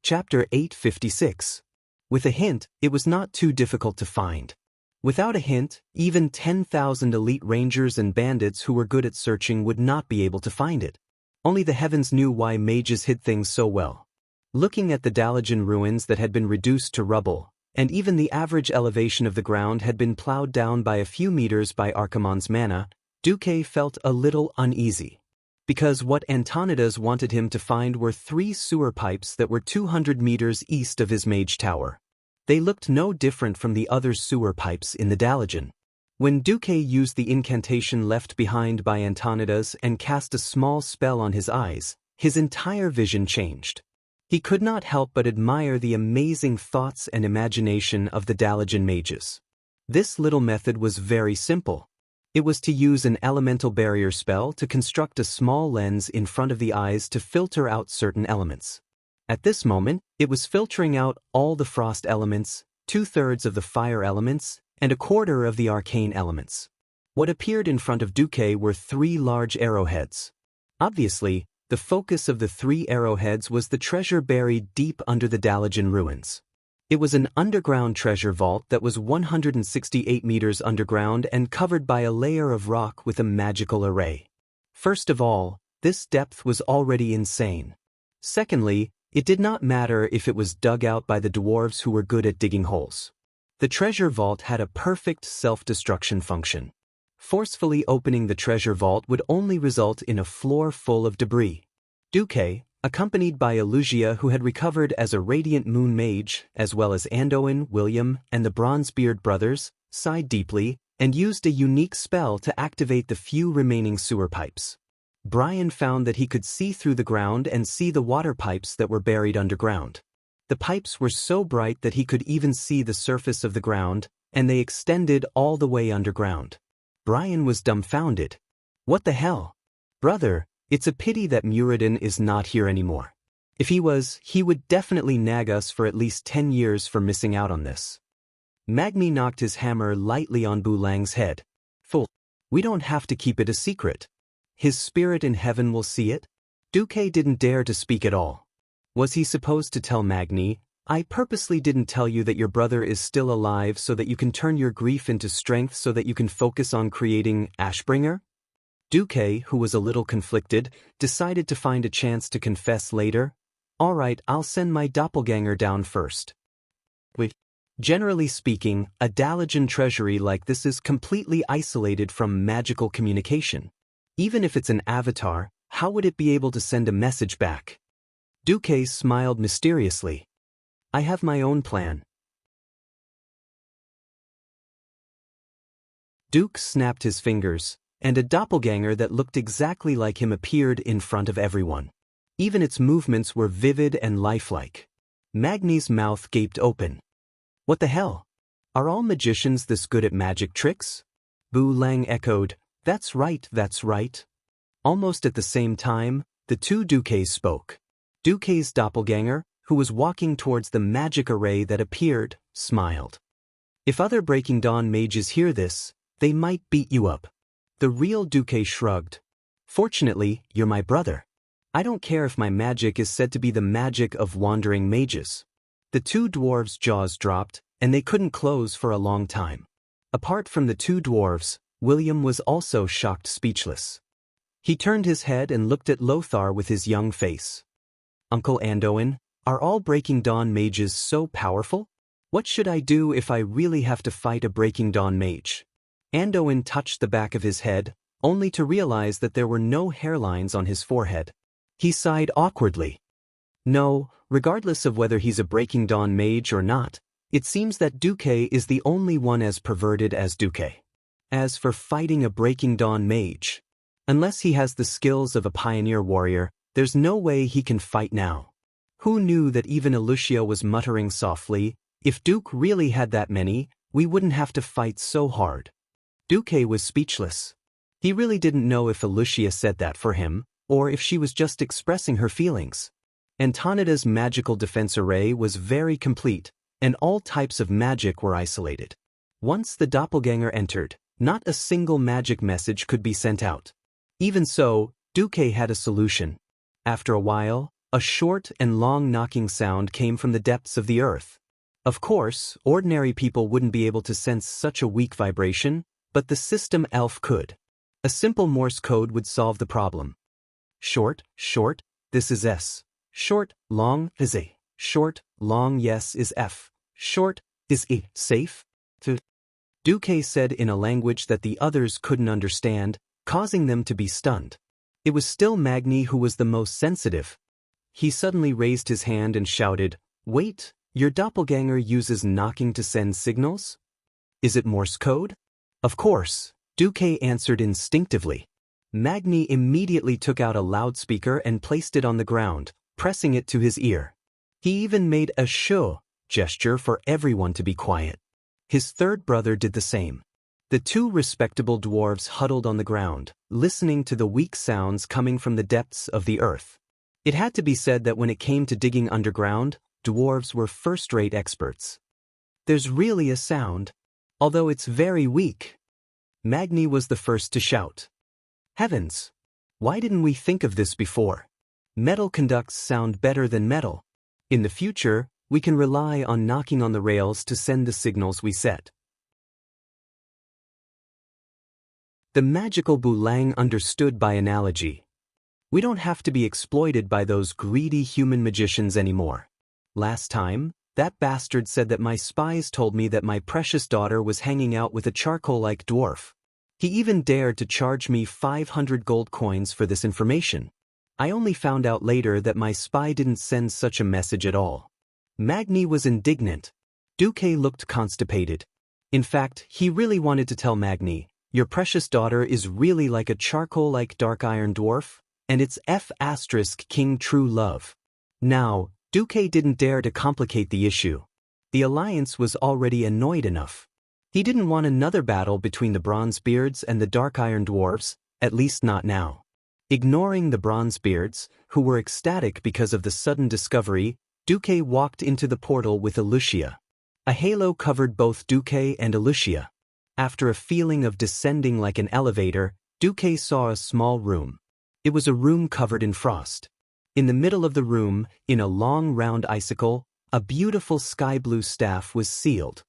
Chapter 856. With a hint, it was not too difficult to find. Without a hint, even 10,000 elite rangers and bandits who were good at searching would not be able to find it. Only the heavens knew why mages hid things so well. Looking at the Dalajan ruins that had been reduced to rubble, and even the average elevation of the ground had been plowed down by a few meters by Archimonde's mana, Duque felt a little uneasy. Because what Antonidas wanted him to find were 3 sewer pipes that were 200 meters east of his mage tower. They looked no different from the other sewer pipes in the Dalajan. When Duque used the incantation left behind by Antonidas and cast a small spell on his eyes, his entire vision changed. He could not help but admire the amazing thoughts and imagination of the Dalajan mages. This little method was very simple. It was to use an elemental barrier spell to construct a small lens in front of the eyes to filter out certain elements. At this moment, it was filtering out all the frost elements, 2/3 of the fire elements, and 1/4 of the arcane elements. What appeared in front of Duque were 3 large arrowheads. Obviously, the focus of the 3 arrowheads was the treasure buried deep under the Dalajan ruins. It was an underground treasure vault that was 168 meters underground and covered by a layer of rock with a magical array. First of all, this depth was already insane. Secondly, it did not matter if it was dug out by the dwarves who were good at digging holes. The treasure vault had a perfect self-destruction function. Forcefully opening the treasure vault would only result in a floor full of debris. Duque, accompanied by Elugia who had recovered as a radiant moon mage, as well as Andoin, William, and the Bronzebeard brothers, sighed deeply and used a unique spell to activate the few remaining sewer pipes. Brian found that he could see through the ground and see the water pipes that were buried underground. The pipes were so bright that he could even see the surface of the ground, and they extended all the way underground. Brian was dumbfounded. What the hell? Brother, it's a pity that Muradin is not here anymore. If he was, he would definitely nag us for at least 10 years for missing out on this. Magni knocked his hammer lightly on Bulang's head. Fool. We don't have to keep it a secret. His spirit in heaven will see it. Duque didn't dare to speak at all. Was he supposed to tell Magni, I purposely didn't tell you that your brother is still alive so that you can turn your grief into strength so that you can focus on creating Ashbringer? Duque, who was a little conflicted, decided to find a chance to confess later. All right, I'll send my doppelganger down first. Wait. Generally speaking, a Dalajan treasury like this is completely isolated from magical communication. Even if it's an avatar, how would it be able to send a message back? Duque smiled mysteriously. I have my own plan. Duke snapped his fingers, and a doppelganger that looked exactly like him appeared in front of everyone. Even its movements were vivid and lifelike. Magni's mouth gaped open. What the hell? Are all magicians this good at magic tricks? Bulang echoed, That's right, that's right. Almost at the same time, the 2 Duques spoke. Duque's doppelganger, who was walking towards the magic array that appeared, smiled. If other Breaking Dawn mages hear this, they might beat you up. The real Duque shrugged. Fortunately, you're my brother. I don't care if my magic is said to be the magic of wandering mages. The 2 dwarves' jaws dropped, and they couldn't close for a long time. Apart from the 2 dwarves, William was also shocked speechless. He turned his head and looked at Lothar with his young face. Uncle Andoin, are all Breaking Dawn mages so powerful? What should I do if I really have to fight a Breaking Dawn mage? Andoin touched the back of his head, only to realize that there were no hairlines on his forehead. He sighed awkwardly. No, regardless of whether he's a Breaking Dawn mage or not, it seems that Duque is the only one as perverted as Duque. As for fighting a Breaking Dawn mage, unless he has the skills of a pioneer warrior, there's no way he can fight now. Who knew that even Elucia was muttering softly, if Duke really had that many, we wouldn't have to fight so hard. Duque was speechless. He really didn't know if Elucia said that for him, or if she was just expressing her feelings. Antonida's magical defense array was very complete, and all types of magic were isolated. Once the doppelganger entered, not a single magic message could be sent out. Even so, Duque had a solution. After a while, a short and long knocking sound came from the depths of the earth. Of course, ordinary people wouldn't be able to sense such a weak vibration, but the system elf could. A simple Morse code would solve the problem. Short, short, this is S. Short, long is A. Short, long, yes is F. Short, is E. Safe? Duque said in a language that the others couldn't understand, causing them to be stunned. It was still Magni who was the most sensitive. He suddenly raised his hand and shouted, Wait, your doppelganger uses knocking to send signals? Is it Morse code? Of course, Duque answered instinctively. Magni immediately took out a loudspeaker and placed it on the ground, pressing it to his ear. He even made a shoo gesture for everyone to be quiet. His third brother did the same. The two respectable dwarves huddled on the ground, listening to the weak sounds coming from the depths of the earth. It had to be said that when it came to digging underground, dwarves were first-rate experts. There's really a sound, although it's very weak. Magni was the first to shout. Heavens! Why didn't we think of this before? Metal conducts sound better than metal. In the future, we can rely on knocking on the rails to send the signals we set. The magical Bulang understood by analogy. We don't have to be exploited by those greedy human magicians anymore. Last time, that bastard said that my spies told me that my precious daughter was hanging out with a charcoal-like dwarf. He even dared to charge me 500 gold coins for this information. I only found out later that my spy didn't send such a message at all. Magni was indignant. Duque looked constipated. In fact, he really wanted to tell Magni, your precious daughter is really like a charcoal-like dark iron dwarf, and it's King true love. Now, Duque didn't dare to complicate the issue. The alliance was already annoyed enough. He didn't want another battle between the Bronzebeards and the dark iron dwarves, at least not now. Ignoring the Bronzebeards, who were ecstatic because of the sudden discovery, Duque walked into the portal with Xianxia. A halo covered both Duque and Xianxia. After a feeling of descending like an elevator, Duque saw a small room. It was a room covered in frost. In the middle of the room, in a long round icicle, a beautiful sky blue staff was sealed.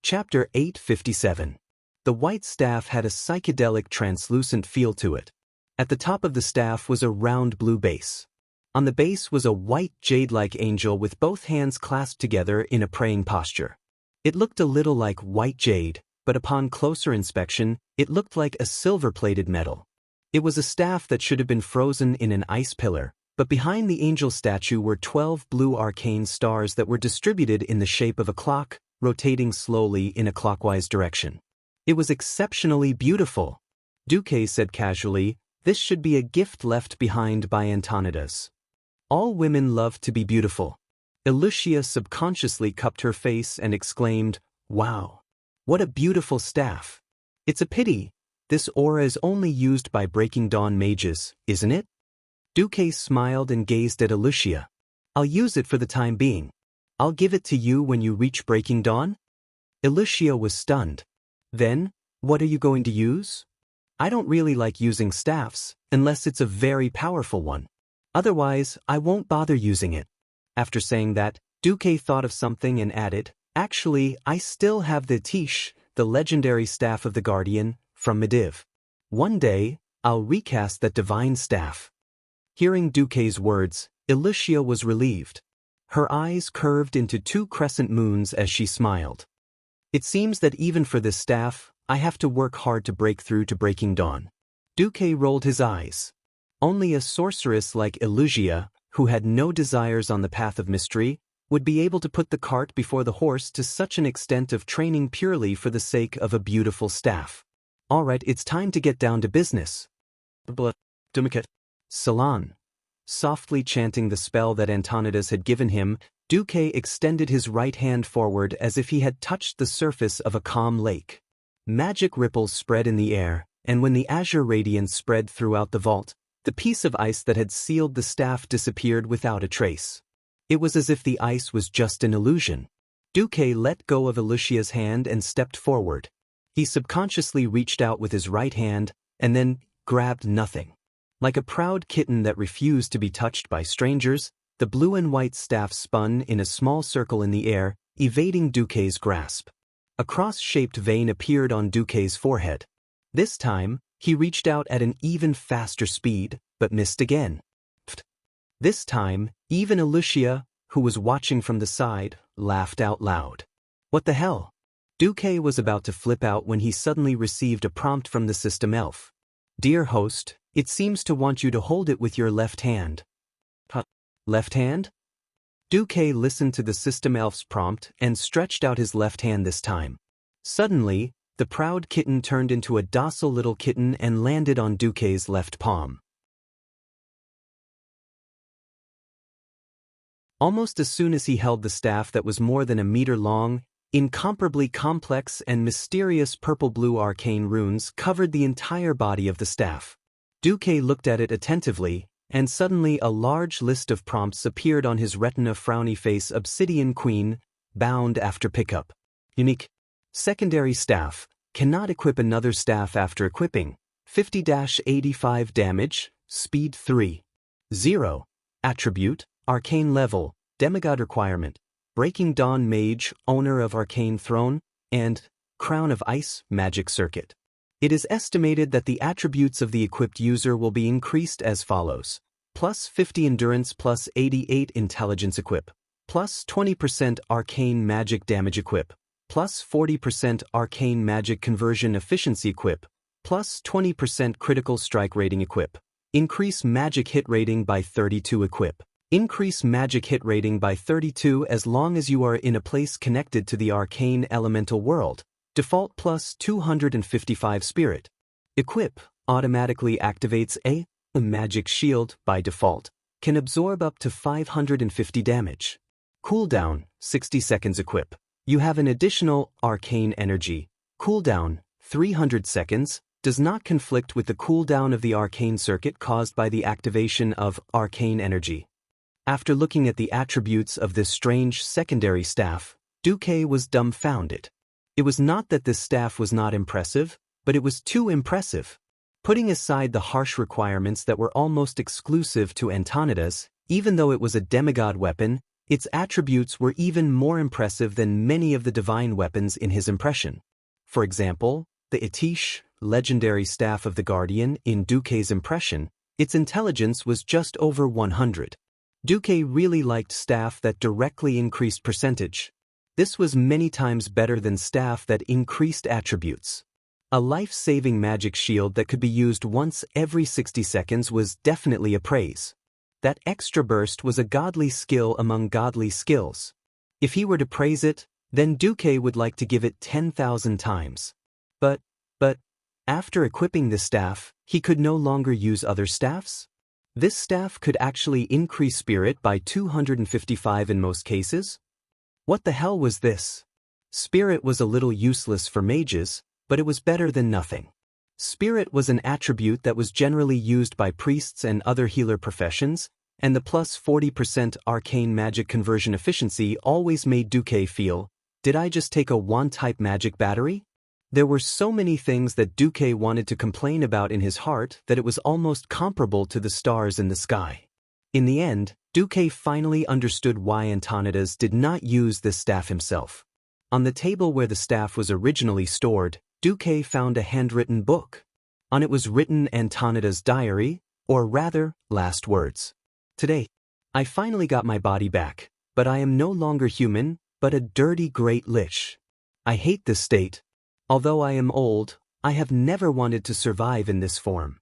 Chapter 857. The white staff had a psychedelic translucent feel to it. At the top of the staff was a round blue base. On the base was a white jade-like angel with both hands clasped together in a praying posture. It looked a little like white jade, but upon closer inspection, it looked like a silver-plated metal. It was a staff that should have been frozen in an ice pillar, but behind the angel statue were 12 blue arcane stars that were distributed in the shape of a clock, rotating slowly in a clockwise direction. It was exceptionally beautiful. Duque said casually, this should be a gift left behind by Antonidas. All women love to be beautiful. Xianxia subconsciously cupped her face and exclaimed, wow, what a beautiful staff. It's a pity, this aura is only used by Breaking Dawn mages, isn't it? Duque smiled and gazed at Xianxia. I'll use it for the time being. I'll give it to you when you reach Breaking Dawn? Xianxia was stunned. Then, what are you going to use? I don't really like using staffs, unless it's a very powerful one. Otherwise, I won't bother using it. After saying that, Duque thought of something and added, actually, I still have the Tish, the legendary staff of the Guardian, from Mediv. One day, I'll recast that divine staff. Hearing Duque's words, Xianxia was relieved. Her eyes curved into 2 crescent moons as she smiled. It seems that even for this staff, I have to work hard to break through to Breaking Dawn. Duque rolled his eyes. Only a sorceress like Xianxia, who had no desires on the path of mystery, would be able to put the cart before the horse to such an extent of training purely for the sake of a beautiful staff. All right, it's time to get down to business. Salon. Softly chanting the spell that Antonidas had given him, Duque extended his right hand forward as if he had touched the surface of a calm lake. Magic ripples spread in the air, and when the azure radiance spread throughout the vault, the piece of ice that had sealed the staff disappeared without a trace. It was as if the ice was just an illusion. Duque let go of Xianxia's hand and stepped forward. He subconsciously reached out with his right hand, and then grabbed nothing. Like a proud kitten that refused to be touched by strangers, the blue and white staff spun in a small circle in the air, evading Duque's grasp. A cross-shaped vein appeared on Duque's forehead. This time, he reached out at an even faster speed, but missed again. This time, even Xianxia, who was watching from the side, laughed out loud. What the hell? Duque was about to flip out when he suddenly received a prompt from the system elf. Dear host, it seems to want you to hold it with your left hand. Left hand? Duque listened to the system elf's prompt and stretched out his left hand this time. Suddenly, the proud kitten turned into a docile little kitten and landed on Duque's left palm. Almost as soon as he held the staff that was more than a meter long, incomparably complex and mysterious purple-blue arcane runes covered the entire body of the staff. Duque looked at it attentively, and suddenly a large list of prompts appeared on his retina. Frowny face, Obsidian Queen, bound after pickup. Unique. Secondary staff, cannot equip another staff after equipping. 50-85 damage, speed 3. 0. Attribute, arcane level, demigod requirement, Breaking Dawn Mage, owner of Arcane Throne, and Crown of Ice, Magic Circuit. It is estimated that the attributes of the equipped user will be increased as follows. Plus 50 Endurance, plus 88 Intelligence equip, plus 20% Arcane Magic Damage equip, plus 40% Arcane Magic Conversion Efficiency equip, plus 20% Critical Strike Rating equip. Increase Magic Hit Rating by 32 equip. Increase Magic Hit Rating by 32 as long as you are in a place connected to the Arcane Elemental World. Default plus 255 Spirit. Equip, automatically activates a Magic Shield by default. Can absorb up to 550 damage. Cooldown, 60 seconds equip. You have an additional Arcane Energy. Cooldown, 300 seconds, does not conflict with the cooldown of the Arcane Circuit caused by the activation of Arcane Energy. After looking at the attributes of this strange secondary staff, Duque was dumbfounded. It was not that this staff was not impressive, but it was too impressive. Putting aside the harsh requirements that were almost exclusive to Antonidas, even though it was a demigod weapon, its attributes were even more impressive than many of the divine weapons in his impression. For example, the Itish, legendary staff of the Guardian, in Duque's impression, its intelligence was just over 100. Duque really liked staff that directly increased percentage. This was many times better than staff that increased attributes. A life-saving magic shield that could be used once every 60 seconds was definitely a praise. That extra burst was a godly skill among godly skills. If he were to praise it, then Duque would like to give it 10,000 times. But, after equipping the staff, he could no longer use other staffs? This staff could actually increase spirit by 255 in most cases? What the hell was this? Spirit was a little useless for mages, but it was better than nothing. Spirit was an attribute that was generally used by priests and other healer professions, and the plus 40% arcane magic conversion efficiency always made Duque feel, did I just take a one-type magic battery? There were so many things that Duque wanted to complain about in his heart that it was almost comparable to the stars in the sky. In the end, Duque finally understood why Antonidas did not use this staff himself. On the table where the staff was originally stored, Duque found a handwritten book. On it was written Antonidas' diary, or rather, last words. Today, I finally got my body back, but I am no longer human, but a dirty great lich. I hate this state. Although I am old, I have never wanted to survive in this form.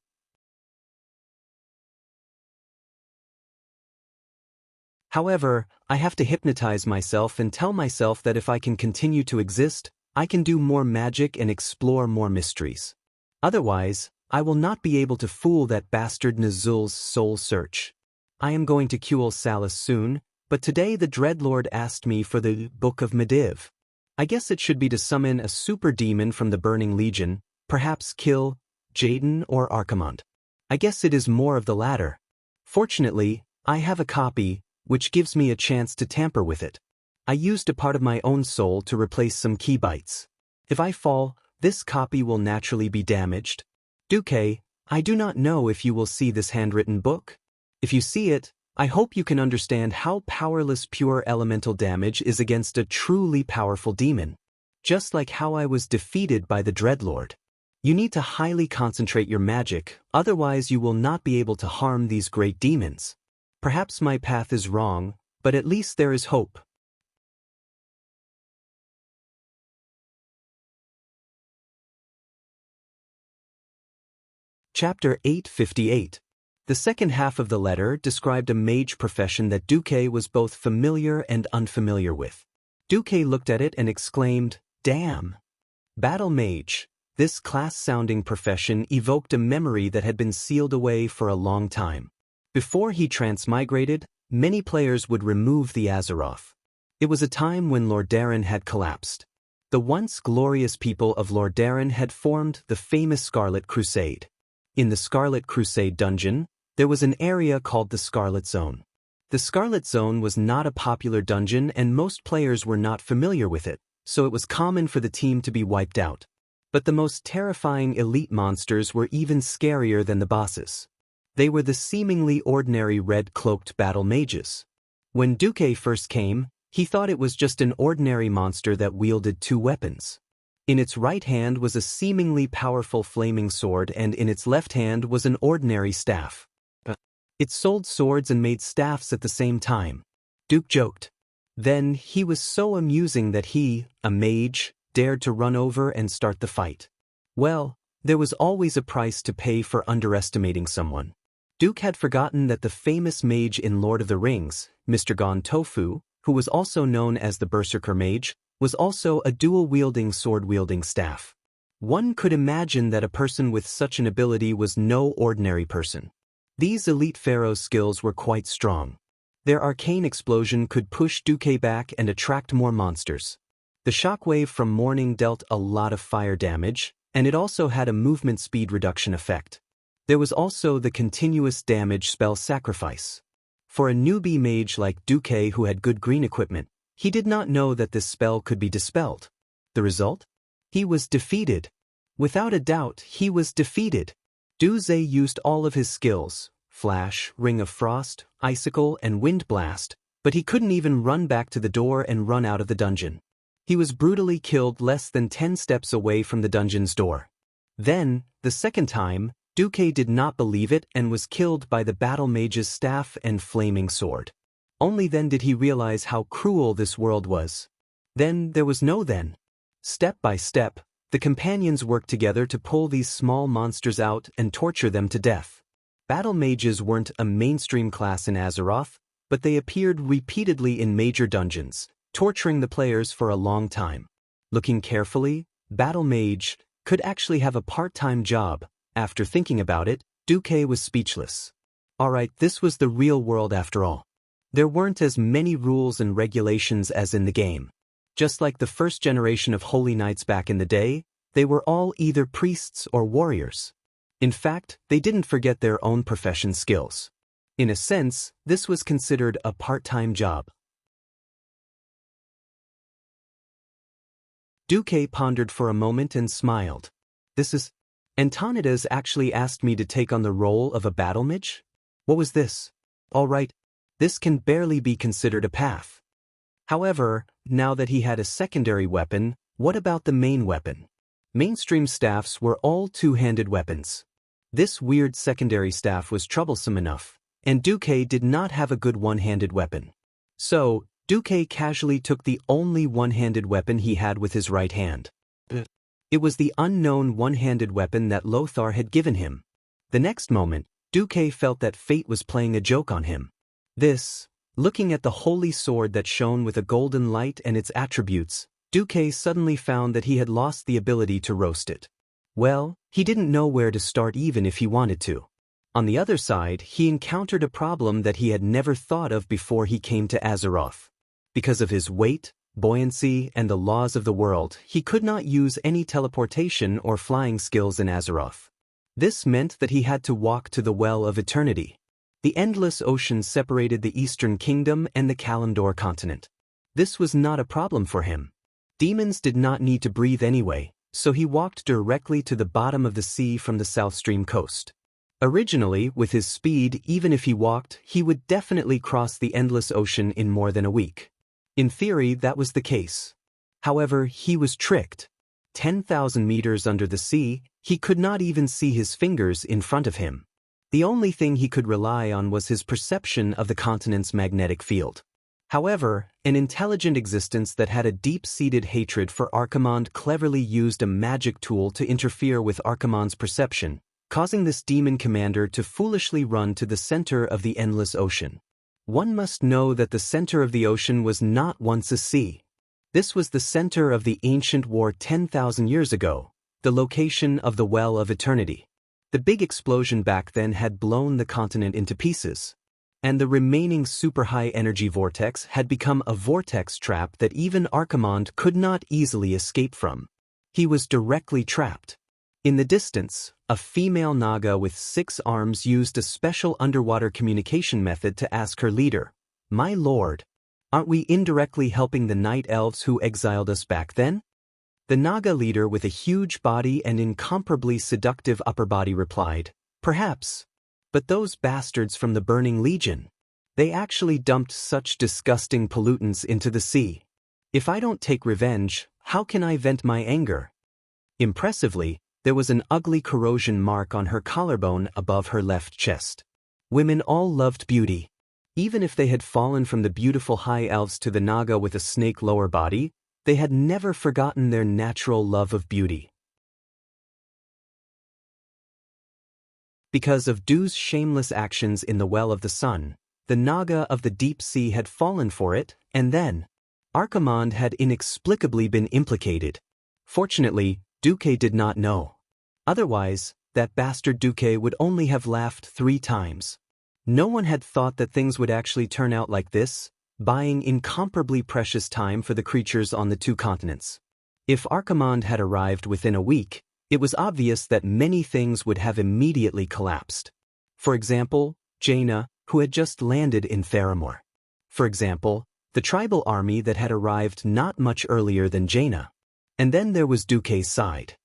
However, I have to hypnotize myself and tell myself that if I can continue to exist, I can do more magic and explore more mysteries. Otherwise, I will not be able to fool that bastard Nazul's soul search. I am going to Kuel Salus soon, but today the Dreadlord asked me for the Book of Mediv. I guess it should be to summon a super demon from the Burning Legion, perhaps kill Jaden or Archimond. I guess it is more of the latter. Fortunately, I have a copy, which gives me a chance to tamper with it. I used a part of my own soul to replace some key bytes. If I fall, this copy will naturally be damaged. Duque, I do not know if you will see this handwritten book. If you see it, I hope you can understand how powerless pure elemental damage is against a truly powerful demon. Just like how I was defeated by the Dreadlord. You need to highly concentrate your magic, otherwise you will not be able to harm these great demons. Perhaps my path is wrong, but at least there is hope. Chapter 858. The second half of the letter described a mage profession that Duque was both familiar and unfamiliar with. Duque looked at it and exclaimed, "Damn! Battle Mage. This class-sounding profession evoked a memory that had been sealed away for a long time. Before he transmigrated, many players would remove the Azeroth. It was a time when Lordaeron had collapsed. The once glorious people of Lordaeron had formed the famous Scarlet Crusade. In the Scarlet Crusade dungeon, there was an area called the Scarlet Zone. The Scarlet Zone was not a popular dungeon and most players were not familiar with it, so it was common for the team to be wiped out. But the most terrifying elite monsters were even scarier than the bosses. They were the seemingly ordinary red-cloaked battle mages. When Duque first came, he thought it was just an ordinary monster that wielded two weapons. In its right hand was a seemingly powerful flaming sword and in its left hand was an ordinary staff. It sold swords and made staffs at the same time. Duke joked. Then he was so amusing that he, a mage, dared to run over and start the fight. Well, there was always a price to pay for underestimating someone. Duke had forgotten that the famous mage in Lord of the Rings, Mr. Gon Tofu, who was also known as the Berserker Mage, was also a dual-wielding sword-wielding staff. One could imagine that a person with such an ability was no ordinary person. These elite pharaohs' skills were quite strong. Their arcane explosion could push Duque back and attract more monsters. The shockwave from Morning dealt a lot of fire damage, and it also had a movement speed reduction effect. There was also the continuous damage spell Sacrifice. For a newbie mage like Duque who had good green equipment, he did not know that this spell could be dispelled. The result? He was defeated. Without a doubt, he was defeated. Duque used all of his skills, Flash, Ring of Frost, Icicle, and Wind Blast, but he couldn't even run back to the door and run out of the dungeon. He was brutally killed less than 10 steps away from the dungeon's door. Then, the second time, Duque did not believe it and was killed by the battle mage's staff and flaming sword. Only then did he realize how cruel this world was. Then there was no then. Step by step, the companions worked together to pull these small monsters out and torture them to death. Battle mages weren't a mainstream class in Azeroth, but they appeared repeatedly in major dungeons, torturing the players for a long time. Looking carefully, Battle Mage could actually have a part-time job. After thinking about it, Duque was speechless. Alright, this was the real world after all. There weren't as many rules and regulations as in the game. Just like the first generation of holy knights back in the day, they were all either priests or warriors. In fact, they didn't forget their own profession skills. In a sense, this was considered a part-time job. Duque pondered for a moment and smiled. This is... Antonidas actually asked me to take on the role of a battle mage? What was this? Alright, this can barely be considered a path. However, now that he had a secondary weapon, what about the main weapon? Mainstream staffs were all two-handed weapons. This weird secondary staff was troublesome enough, and Duque did not have a good one-handed weapon. So, Duque casually took the only one-handed weapon he had with his right hand. It was the unknown one-handed weapon that Lothar had given him. The next moment, Duque felt that fate was playing a joke on him. Looking at the holy sword that shone with a golden light and its attributes, Duque suddenly found that he had lost the ability to roast it. Well, he didn't know where to start even if he wanted to. On the other side, he encountered a problem that he had never thought of before he came to Azeroth. Because of his weight, buoyancy, and the laws of the world, he could not use any teleportation or flying skills in Azeroth. This meant that he had to walk to the Well of Eternity. The endless ocean separated the Eastern Kingdom and the Kalimdor continent. This was not a problem for him. Demons did not need to breathe anyway, so he walked directly to the bottom of the sea from the South Stream coast. Originally, with his speed, even if he walked, he would definitely cross the endless ocean in more than a week. In theory, that was the case. However, he was tricked. 10,000 meters under the sea, he could not even see his fingers in front of him. The only thing he could rely on was his perception of the continent's magnetic field. However, an intelligent existence that had a deep-seated hatred for Archimonde cleverly used a magic tool to interfere with Archimonde's perception, causing this demon commander to foolishly run to the center of the endless ocean. One must know that the center of the ocean was not once a sea. This was the center of the ancient war 10,000 years ago, the location of the Well of Eternity. The big explosion back then had blown the continent into pieces, and the remaining super-high energy vortex had become a vortex trap that even Archimonde could not easily escape from. He was directly trapped. In the distance, a female Naga with 6 arms used a special underwater communication method to ask her leader, "My lord, aren't we indirectly helping the night elves who exiled us back then?" The Naga leader with a huge body and incomparably seductive upper body replied, "Perhaps. But those bastards from the Burning Legion, they actually dumped such disgusting pollutants into the sea. If I don't take revenge, how can I vent my anger?" Impressively, there was an ugly corrosion mark on her collarbone above her left chest. Women all loved beauty. Even if they had fallen from the beautiful high elves to the Naga with a snake lower body, they had never forgotten their natural love of beauty. Because of Du's shameless actions in the Well of the Sun, the Naga of the deep sea had fallen for it, and then Archimonde had inexplicably been implicated. Fortunately, Duque did not know. Otherwise, that bastard Duque would only have laughed 3 times. No one had thought that things would actually turn out like this, buying incomparably precious time for the creatures on the 2 continents. If Archimonde had arrived within a week, it was obvious that many things would have immediately collapsed. For example, Jaina, who had just landed in Faramore. For example, the tribal army that had arrived not much earlier than Jaina. And then there was Duque's side.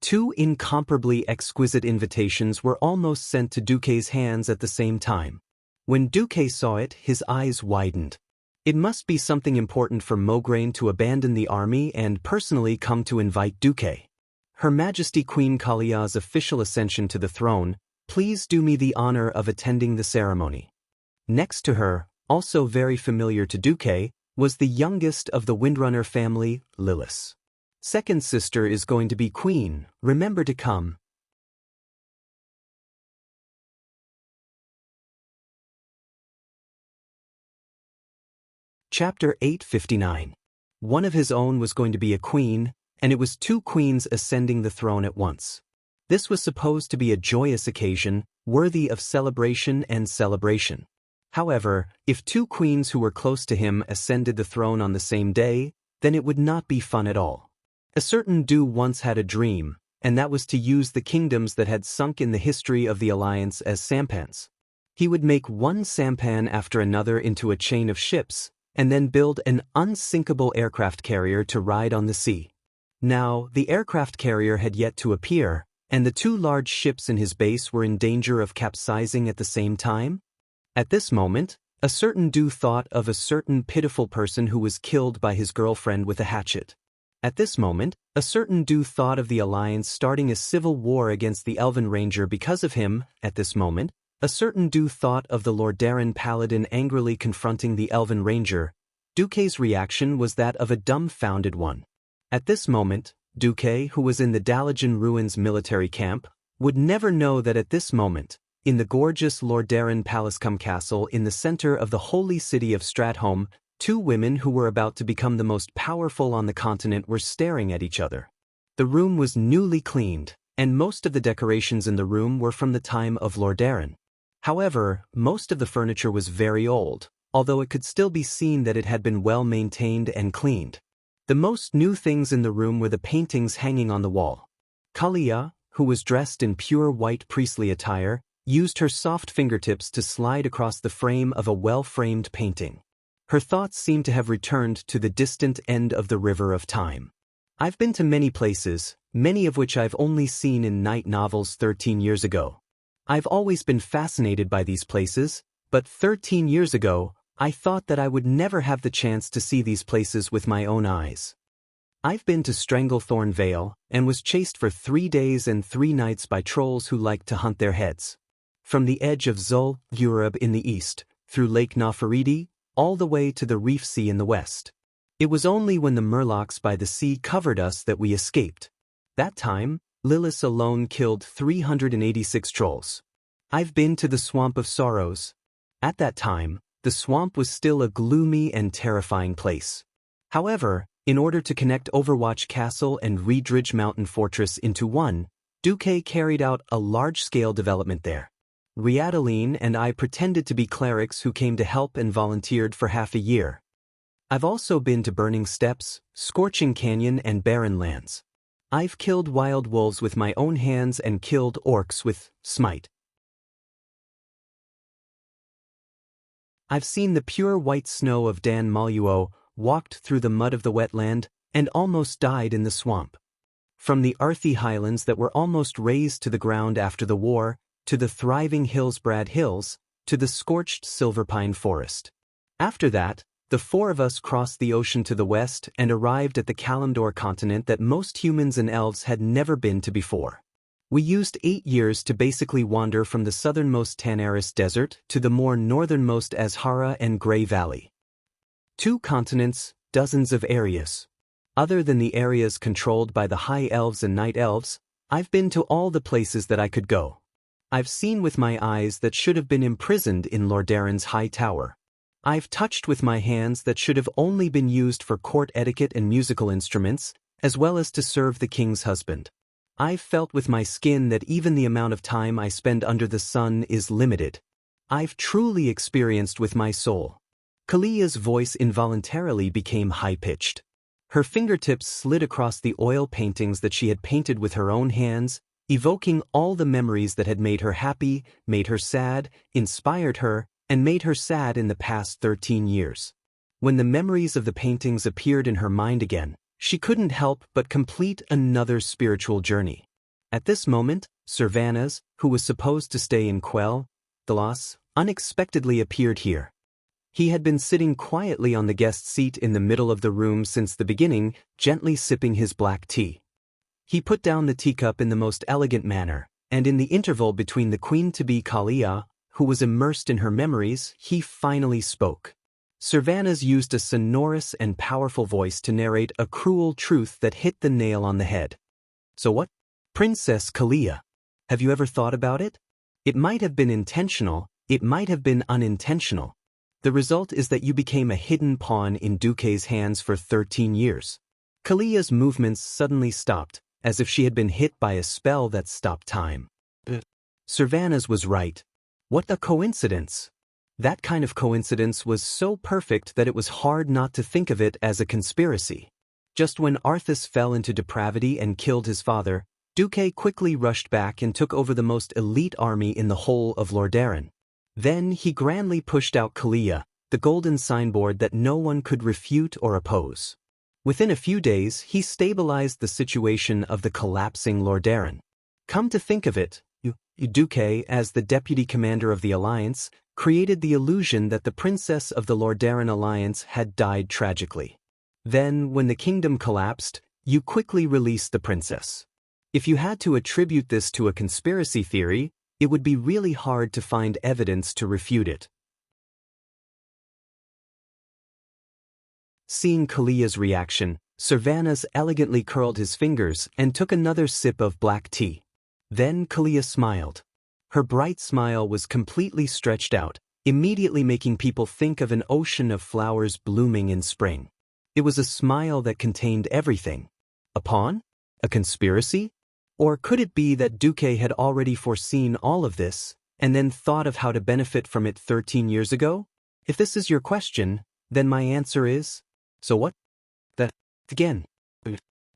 2 incomparably exquisite invitations were almost sent to Duque's hands at the same time. When Duque saw it, his eyes widened. It must be something important for Mograine to abandon the army and personally come to invite Duque. Her Majesty Queen Kalia's official ascension to the throne, please do me the honor of attending the ceremony. Next to her, also very familiar to Duque, was the youngest of the Windrunner family, Lilith. Second sister is going to be queen, remember to come. Chapter 859. One of his own was going to be a queen, and it was 2 queens ascending the throne at once. This was supposed to be a joyous occasion, worthy of celebration and celebration. However, if 2 queens who were close to him ascended the throne on the same day, then it would not be fun at all. A certain Du once had a dream, and that was to use the kingdoms that had sunk in the history of the Alliance as sampans. He would make one sampan after another into a chain of ships, and then build an unsinkable aircraft carrier to ride on the sea. Now, the aircraft carrier had yet to appear, and the 2 large ships in his base were in danger of capsizing at the same time. At this moment, a certain Du thought of a certain pitiful person who was killed by his girlfriend with a hatchet. At this moment, a certain Du thought of the Alliance starting a civil war against the Elven Ranger because of him. At this moment, a certain Du thought of the Lordaeron Paladin angrily confronting the Elven Ranger. Duque's reaction was that of a dumbfounded one. At this moment, Duque, who was in the Dalajan Ruins military camp, would never know that at this moment, in the gorgeous Lordaeron Palascum Castle in the center of the holy city of Stratholme, 2 women who were about to become the most powerful on the continent were staring at each other. The room was newly cleaned, and most of the decorations in the room were from the time of Lordaeron. However, most of the furniture was very old, although it could still be seen that it had been well maintained and cleaned. The most new things in the room were the paintings hanging on the wall. Kalia, who was dressed in pure white priestly attire, used her soft fingertips to slide across the frame of a well-framed painting. Her thoughts seemed to have returned to the distant end of the river of time. I've been to many places, many of which I've only seen in night novels 13 years ago. I've always been fascinated by these places, but 13 years ago, I thought that I would never have the chance to see these places with my own eyes. I've been to Stranglethorn Vale, and was chased for 3 days and 3 nights by trolls who liked to hunt their heads. From the edge of Zul, Urub in the east, through Lake Nafaridi, all the way to the Reef Sea in the west. It was only when the Murlocs by the sea covered us that we escaped. That time, Lilith alone killed 386 trolls. I've been to the Swamp of Sorrows. At that time, the swamp was still a gloomy and terrifying place. However, In order to connect Overwatch Castle and Reedridge Mountain Fortress into one, Duque carried out a large-scale development there. Riadaline and I pretended to be clerics who came to help and volunteered for half a year. I've also been to Burning Steppes, Scorching Canyon and Barren Lands. I've killed wild wolves with my own hands and killed orcs with smite. I've seen the pure white snow of Dan Maluo, walked through the mud of the wetland, and almost died in the swamp. From the earthy highlands that were almost razed to the ground after the war, to the thriving Hillsbrad Hills, to the scorched silverpine forest. After that, the four of us crossed the ocean to the west and arrived at the Kalimdor continent that most humans and elves had never been to before. We used 8 years to basically wander from the southernmost Tanaris Desert to the more northernmost Azhara and Grey Valley. 2 continents, dozens of areas. Other than the areas controlled by the High Elves and Night Elves, I've been to all the places that I could go. I've seen with my eyes that should have been imprisoned in Lordaeron's high tower. I've touched with my hands that should have only been used for court etiquette and musical instruments, as well as to serve the king's husband. I've felt with my skin that even the amount of time I spend under the sun is limited. I've truly experienced with my soul. Kalia's voice involuntarily became high-pitched. Her fingertips slid across the oil paintings that she had painted with her own hands, evoking all the memories that had made her happy, made her sad, inspired her, and made her sad in the past 13 years. When the memories of the paintings appeared in her mind again, she couldn't help but complete another spiritual journey. At this moment, Servanas, who was supposed to stay in Quell, Thalos, unexpectedly appeared here. He had been sitting quietly on the guest seat in the middle of the room since the beginning, gently sipping his black tea. He put down the teacup in the most elegant manner, and in the interval between the queen-to-be Kalia, who was immersed in her memories, he finally spoke. Servanas used a sonorous and powerful voice to narrate a cruel truth that hit the nail on the head. So what? Princess Kalia. Have you ever thought about it? It might have been intentional, it might have been unintentional. The result is that you became a hidden pawn in Duque's hands for 13 years. Kalia's movements suddenly stopped, as if she had been hit by a spell that stopped time. Servanas was right. What a coincidence! That kind of coincidence was so perfect that it was hard not to think of it as a conspiracy. Just when Arthas fell into depravity and killed his father, Duque quickly rushed back and took over the most elite army in the whole of Lordaeron. Then he grandly pushed out Kalia, the golden signboard that no one could refute or oppose. Within a few days, he stabilized the situation of the collapsing Lordaeron. Come to think of it, Duque, as the deputy commander of the alliance, created the illusion that the princess of the Lordaeron alliance had died tragically. Then, when the kingdom collapsed, you quickly released the princess. If you had to attribute this to a conspiracy theory, it would be really hard to find evidence to refute it. Seeing Kalia's reaction, Servanas elegantly curled his fingers and took another sip of black tea. Then Kalia smiled. Her bright smile was completely stretched out, immediately making people think of an ocean of flowers blooming in spring. It was a smile that contained everything. A pawn? A conspiracy? Or could it be that Duque had already foreseen all of this, and then thought of how to benefit from it 13 years ago? If this is your question, then my answer is, so what? Again.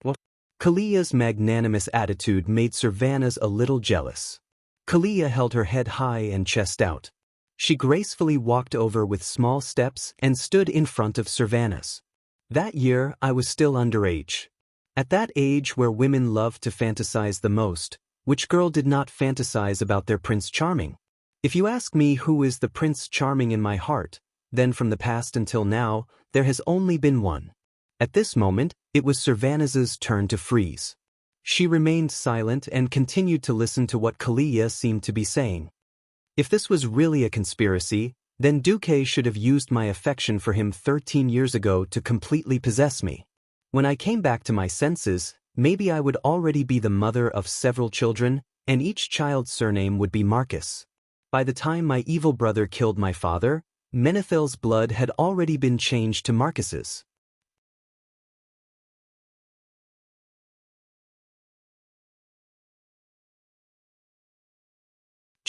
What? Kalia's magnanimous attitude made Servanas a little jealous. Kalia held her head high and chest out. She gracefully walked over with small steps and stood in front of Servanas. That year, I was still underage. At that age where women love to fantasize the most, which girl did not fantasize about their Prince Charming? If you ask me who is the Prince Charming in my heart, then from the past until now, there has only been one. At this moment, it was Servanas's turn to freeze. She remained silent and continued to listen to what Kalia seemed to be saying. If this was really a conspiracy, then Duque should have used my affection for him 13 years ago to completely possess me. When I came back to my senses, maybe I would already be the mother of several children, and each child's surname would be Marcus. By the time my evil brother killed my father, Menethel's blood had already been changed to Marcus's.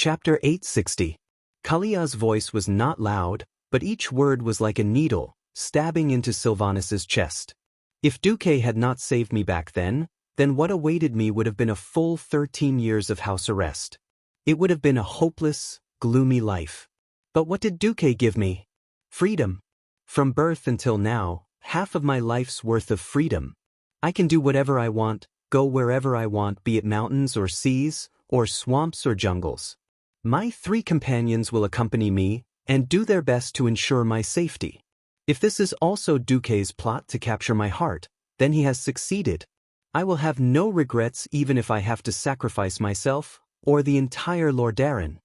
Chapter 860. Kalia's voice was not loud, but each word was like a needle, stabbing into Sylvanus's chest. If Duque had not saved me back then what awaited me would have been a full 13 years of house arrest. It would have been a hopeless, gloomy life. But what did Duque give me? Freedom. From birth until now, half of my life's worth of freedom. I can do whatever I want, go wherever I want, be it mountains or seas, or swamps or jungles. My 3 companions will accompany me and do their best to ensure my safety. If this is also Duque's plot to capture my heart, then he has succeeded. I will have no regrets even if I have to sacrifice myself, or the entire Lordaeron.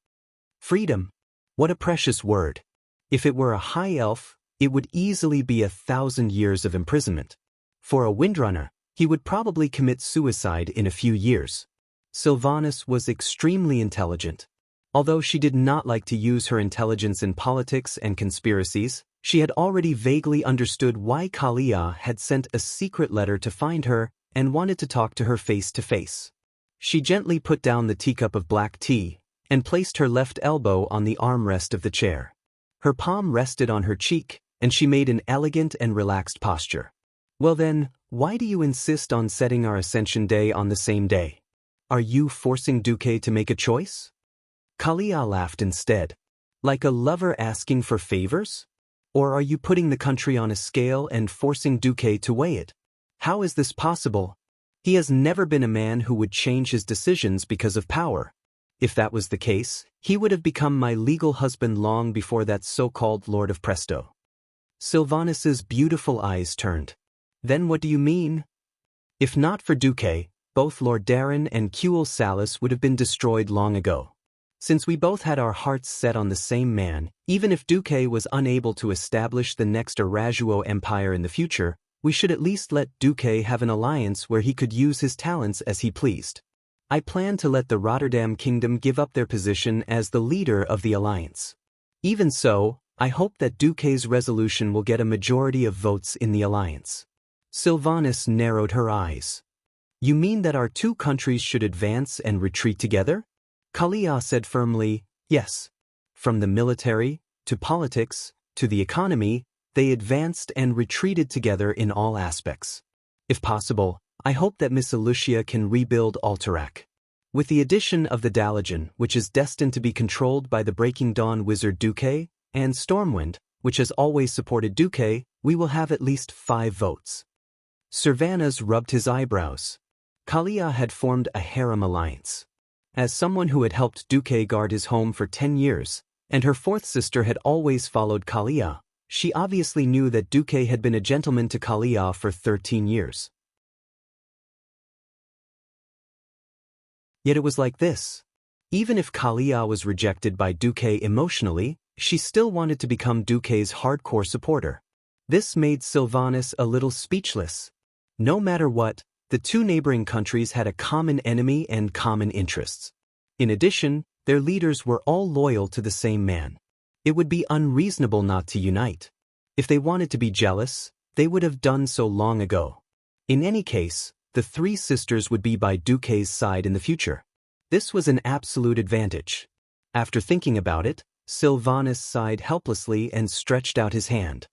Freedom. What a precious word. If it were a high elf, it would easily be 1,000 years of imprisonment. For a windrunner, he would probably commit suicide in a few years. Sylvanus was extremely intelligent. Although she did not like to use her intelligence in politics and conspiracies, she had already vaguely understood why Kalia had sent a secret letter to find her and wanted to talk to her face to face. She gently put down the teacup of black tea and placed her left elbow on the armrest of the chair. Her palm rested on her cheek, and she made an elegant and relaxed posture. Well then, why do you insist on setting our Ascension Day on the same day? Are you forcing Duque to make a choice? Kalia laughed instead. Like a lover asking for favors? Or are you putting the country on a scale and forcing Duque to weigh it? How is this possible? He has never been a man who would change his decisions because of power. If that was the case, he would have become my legal husband long before that so-called Lord of Presto. Sylvanus's beautiful eyes turned. Then what do you mean? If not for Duque, both Lordaeron and Cuel Salus would have been destroyed long ago. Since we both had our hearts set on the same man, even if Duque was unable to establish the next Arajuo Empire in the future, we should at least let Duque have an alliance where he could use his talents as he pleased. I plan to let the Rotterdam Kingdom give up their position as the leader of the alliance. Even so, I hope that Duque's resolution will get a majority of votes in the alliance. Sylvanus narrowed her eyes. You mean that our 2 countries should advance and retreat together? Kalia said firmly, yes. From the military, to politics, to the economy, they advanced and retreated together in all aspects. If possible, I hope that Miss Lucia can rebuild Alterac. With the addition of the Dalajan, which is destined to be controlled by the Breaking Dawn wizard Duque, and Stormwind, which has always supported Duque, we will have at least 5 votes. Servanas rubbed his eyebrows. Kalia had formed a harem alliance. As someone who had helped Duque guard his home for 10 years, and her 4th sister had always followed Kalia, she obviously knew that Duque had been a gentleman to Kalia for 13 years. Yet it was like this. Even if Kalia was rejected by Duque emotionally, she still wanted to become Duque's hardcore supporter. This made Sylvanus a little speechless. No matter what, the 2 neighboring countries had a common enemy and common interests. In addition, their leaders were all loyal to the same man. It would be unreasonable not to unite. If they wanted to be jealous, they would have done so long ago. In any case, the 3 sisters would be by Duque's side in the future. This was an absolute advantage. After thinking about it, Sylvanus sighed helplessly and stretched out his hand.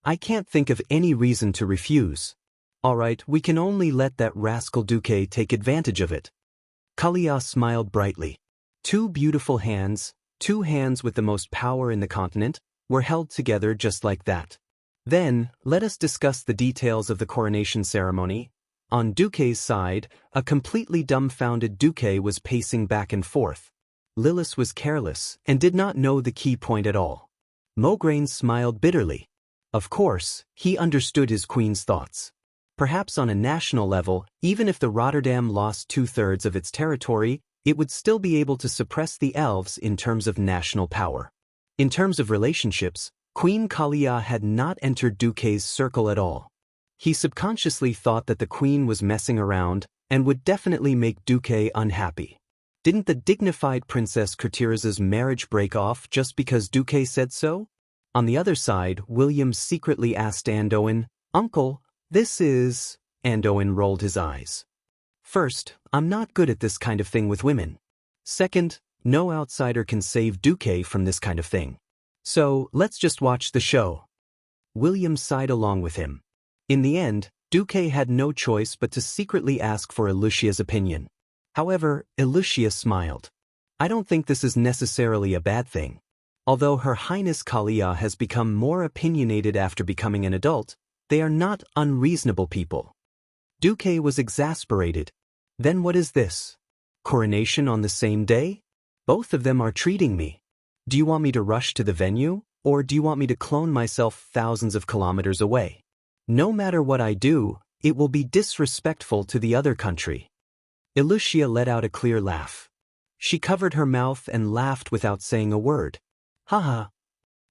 I can't think of any reason to refuse. All right, we can only let that rascal Duque take advantage of it. Kalia smiled brightly. 2 beautiful hands, 2 hands with the most power in the continent, were held together just like that. Then, let us discuss the details of the coronation ceremony. On Duque's side, a completely dumbfounded Duque was pacing back and forth. Lillis was careless and did not know the key point at all. Mograine smiled bitterly. Of course, he understood his queen's thoughts. Perhaps on a national level, even if the Rotterdam lost 2/3 of its territory, it would still be able to suppress the elves in terms of national power. In terms of relationships, Queen Kalia had not entered Duque's circle at all. He subconsciously thought that the queen was messing around and would definitely make Duque unhappy. Didn't the dignified Princess Kurtiraz's marriage break off just because Duque said so? On the other side, William secretly asked Andoin, "Uncle, this is..." Andoin rolled his eyes. "First, I'm not good at this kind of thing with women. Second, No outsider can save Duque from this kind of thing. So, let's just watch the show. William sighed along with him. In the end, Duque had no choice but to secretly ask for Elucia's opinion. However, Elucia smiled. I don't think this is necessarily a bad thing. Although Her Highness Kalia has become more opinionated after becoming an adult, they are not unreasonable people. Duque was exasperated. Then what is this? Coronation on the same day? Both of them are treating me. Do you want me to rush to the venue, or do you want me to clone myself thousands of kilometers away? No matter what I do, it will be disrespectful to the other country. Elucia let out a clear laugh. She covered her mouth and laughed without saying a word. Haha.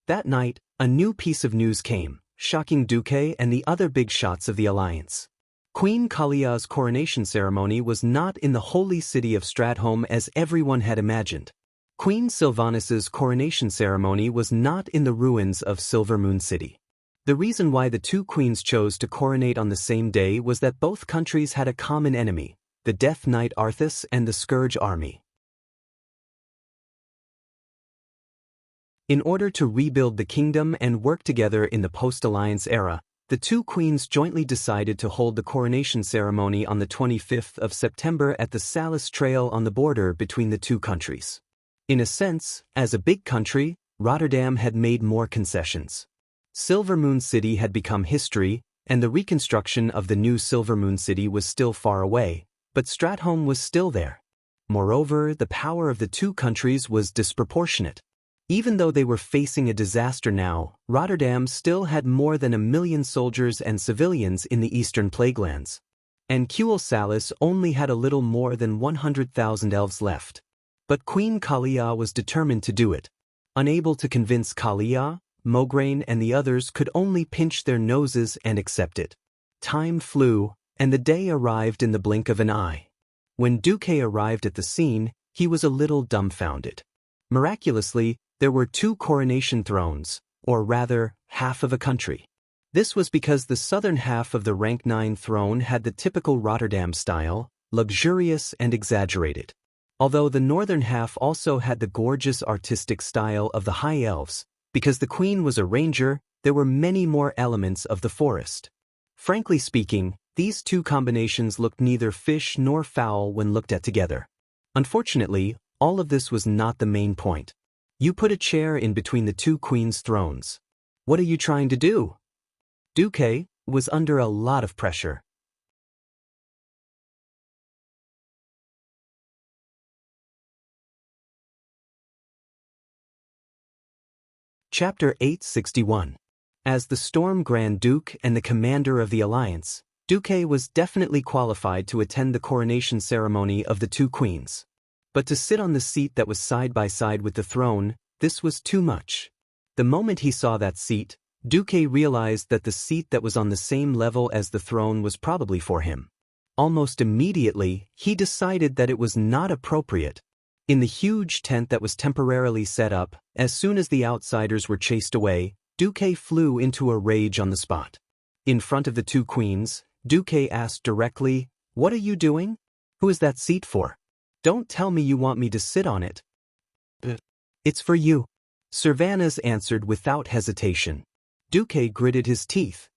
That night, a new piece of news came, shocking Duque and the other big shots of the alliance. Queen Kalia's coronation ceremony was not in the holy city of Stratholme as everyone had imagined. Queen Sylvanas' coronation ceremony was not in the ruins of Silver Moon City. The reason why the two queens chose to coronate on the same day was that both countries had a common enemy, the Death Knight Arthas and the Scourge army. In order to rebuild the kingdom and work together in the post-alliance era, the two queens jointly decided to hold the coronation ceremony on the 25th of September at the Salis Trail on the border between the two countries. In a sense, as a big country, Rotterdam had made more concessions. Silver Moon City had become history, and the reconstruction of the new Silver Moon City was still far away, but Stratholme was still there. Moreover, the power of the two countries was disproportionate. Even though they were facing a disaster now, Rotterdam still had more than 1 million soldiers and civilians in the eastern plaguelands. And Kuel Salis only had a little more than 100,000 elves left. But Queen Kalia was determined to do it. Unable to convince Kalia, Mograine and the others could only pinch their noses and accept it. Time flew, and the day arrived in the blink of an eye. When Duque arrived at the scene, he was a little dumbfounded. Miraculously, there were 2 coronation thrones, or rather, half of a country. This was because the southern half of the rank 9 throne had the typical Rotterdam style, luxurious and exaggerated. Although the northern half also had the gorgeous artistic style of the High Elves, because the queen was a ranger, there were many more elements of the forest. Frankly speaking, these 2 combinations looked neither fish nor fowl when looked at together. Unfortunately, all of this was not the main point. You put a chair in between the 2 queens' thrones. What are you trying to do? Duque was under a lot of pressure. Chapter 861. As the Storm Grand Duke and the commander of the Alliance, Duque was definitely qualified to attend the coronation ceremony of the 2 queens. But to sit on the seat that was side by side with the throne, this was too much. The moment he saw that seat, Duque realized that the seat that was on the same level as the throne was probably for him. Almost immediately, he decided that it was not appropriate. In the huge tent that was temporarily set up, as soon as the outsiders were chased away, Duque flew into a rage on the spot. In front of the 2 queens, Duque asked directly, "What are you doing? Who is that seat for? Don't tell me you want me to sit on it." "It's for you," Sylvanas answered without hesitation. Duque gritted his teeth.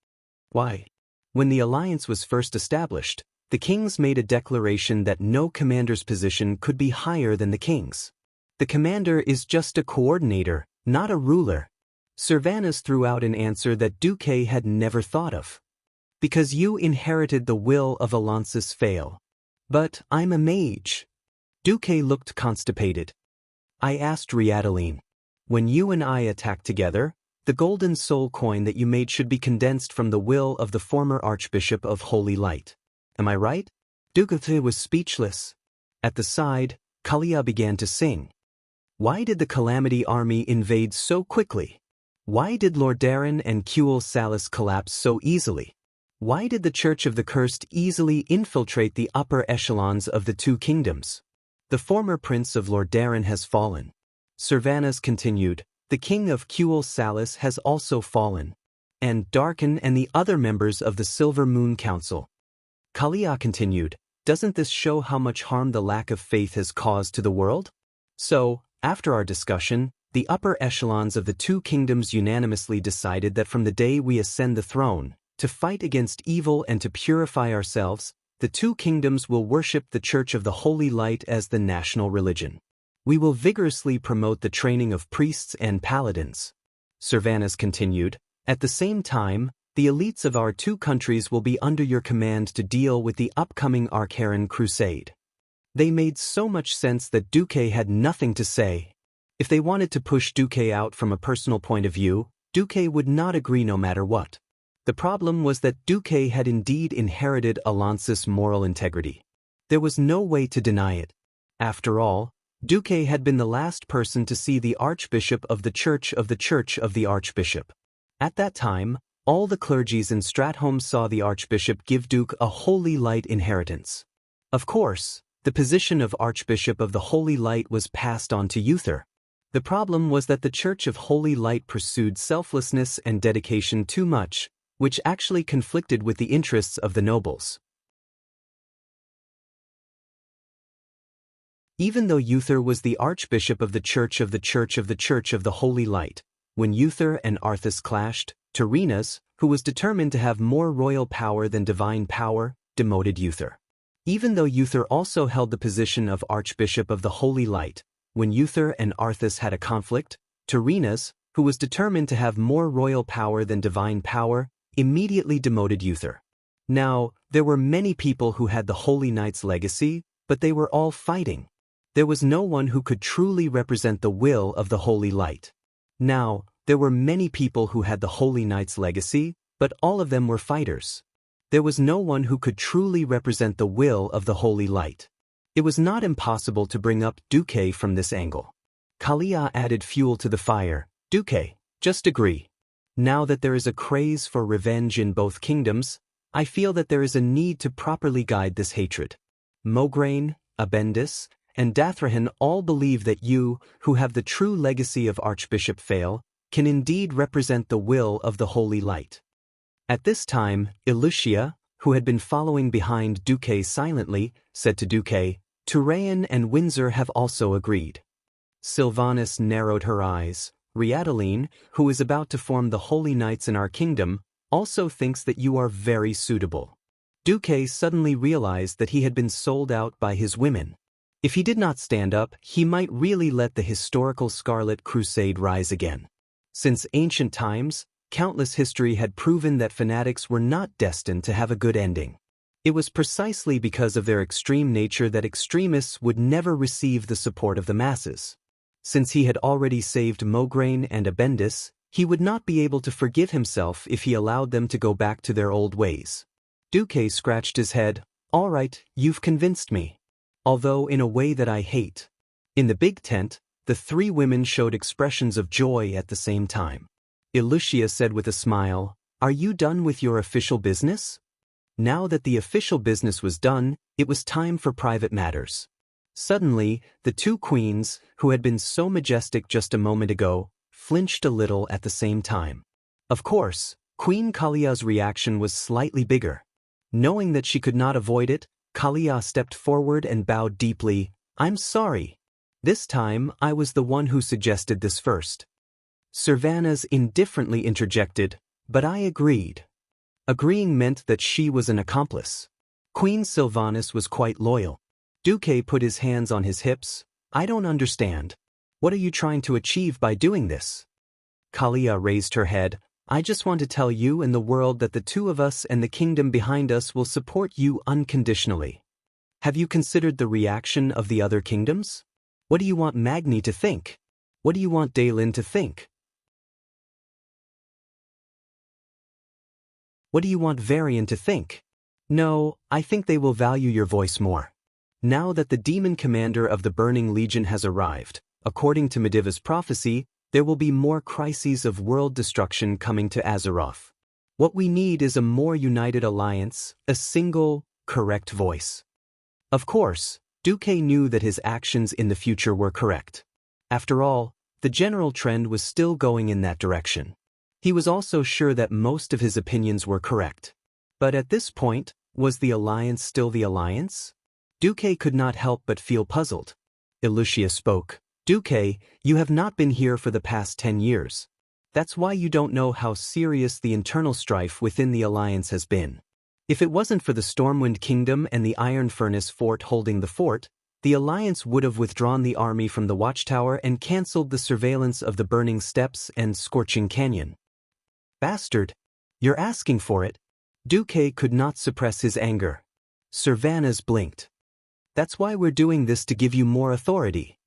Why? When the alliance was first established, the kings made a declaration that no commander's position could be higher than the king's. The commander is just a coordinator, not a ruler. Sylvanas threw out an answer that Duque had never thought of. Because you inherited the will of Alonsis Fail. But I'm a mage. Duque looked constipated. I asked Riadaline. When you and I attacked together, the golden soul coin that you made should be condensed from the will of the former Archbishop of Holy Light. Am I right? Duque was speechless. At the side, Kalia began to sing. Why did the Calamity army invade so quickly? Why did Lordaeron and Kuel Salis collapse so easily? Why did the Church of the Cursed easily infiltrate the upper echelons of the 2 kingdoms? The former prince of Lordaeron has fallen. Sylvanas continued, the king of Kuel Salis has also fallen. And Darkin and the other members of the Silver Moon Council. Kalia continued, doesn't this show how much harm the lack of faith has caused to the world? So, after our discussion, the upper echelons of the two kingdoms unanimously decided that from the day we ascend the throne, to fight against evil and to purify ourselves, the two kingdoms will worship the Church of the Holy Light as the national religion. We will vigorously promote the training of priests and paladins. Servanas continued, at the same time, the elites of our two countries will be under your command to deal with the upcoming Archaran crusade. They made so much sense that Duque had nothing to say. If they wanted to push Duque out from a personal point of view, Duque would not agree no matter what. The problem was that Duque had indeed inherited Alonsis' moral integrity. There was no way to deny it. After all, Duque had been the last person to see the Archbishop of the Church of the Archbishop. At that time, all the clergies in Stratholme saw the Archbishop give Duke a Holy Light inheritance. Of course, the position of Archbishop of the Holy Light was passed on to Uther. The problem was that the Church of Holy Light pursued selflessness and dedication too much, which actually conflicted with the interests of the nobles. Even though Uther was the Archbishop of the Church of the Holy Light, when Uther and Arthas clashed, Tyrrhenus, who was determined to have more royal power than divine power, demoted Uther. Even though Uther also held the position of Archbishop of the Holy Light, when Uther and Arthas had a conflict, Tyrrhenus, who was determined to have more royal power than divine power, immediately demoted Uther. Now, there were many people who had the Holy Knight's legacy, but they were all fighting. There was no one who could truly represent the will of the Holy Light. Now, there were many people who had the Holy Knight's legacy, but all of them were fighters. There was no one who could truly represent the will of the Holy Light. It was not impossible to bring up Duque from this angle. Kalia added fuel to the fire. Duque, just agree. Now that there is a craze for revenge in both kingdoms, I feel that there is a need to properly guide this hatred. Mograine, Abendis, and Dathrahan all believe that you, who have the true legacy of Archbishop Fail, can indeed represent the will of the Holy Light. At this time, Ilucia, who had been following behind Duque silently, said to Duque, Turayan and Windsor have also agreed. Sylvanus narrowed her eyes. Riadeline, who is about to form the Holy Knights in our kingdom, also thinks that you are very suitable. Duque suddenly realized that he had been sold out by his women. If he did not stand up, he might really let the historical Scarlet Crusade rise again. Since ancient times, countless history had proven that fanatics were not destined to have a good ending. It was precisely because of their extreme nature that extremists would never receive the support of the masses. Since he had already saved Mograine and Abendis, he would not be able to forgive himself if he allowed them to go back to their old ways. Duque scratched his head. All right, you've convinced me. Although in a way that I hate. In the big tent, the three women showed expressions of joy at the same time. Ilucia said with a smile, Are you done with your official business? Now that the official business was done, it was time for private matters. Suddenly, the two queens, who had been so majestic just a moment ago, flinched a little at the same time. Of course, Queen Kalia's reaction was slightly bigger. Knowing that she could not avoid it, Kalia stepped forward and bowed deeply. I'm sorry. This time, I was the one who suggested this first. Servanas indifferently interjected, but I agreed. Agreeing meant that she was an accomplice. Queen Sylvanus was quite loyal. Duque put his hands on his hips. I don't understand. What are you trying to achieve by doing this? Kalia raised her head. I just want to tell you and the world that the two of us and the kingdom behind us will support you unconditionally. Have you considered the reaction of the other kingdoms? What do you want Magni to think? What do you want Daelin to think? What do you want Varian to think? No, I think they will value your voice more. Now that the demon commander of the Burning Legion has arrived, according to Mediva's prophecy, there will be more crises of world destruction coming to Azeroth. What we need is a more united alliance, a single, correct voice. Of course, Duque knew that his actions in the future were correct. After all, the general trend was still going in that direction. He was also sure that most of his opinions were correct. But at this point, was the alliance still the alliance? Duque could not help but feel puzzled. Ilucia spoke. Duque, you have not been here for the past 10 years. That's why you don't know how serious the internal strife within the alliance has been. If it wasn't for the Stormwind Kingdom and the Iron Furnace Fort holding the fort, the alliance would have withdrawn the army from the watchtower and cancelled the surveillance of the Burning Steppes and Scorching Canyon. Bastard! You're asking for it. Duque could not suppress his anger. Servanas blinked. That's why we're doing this, to give you more authority.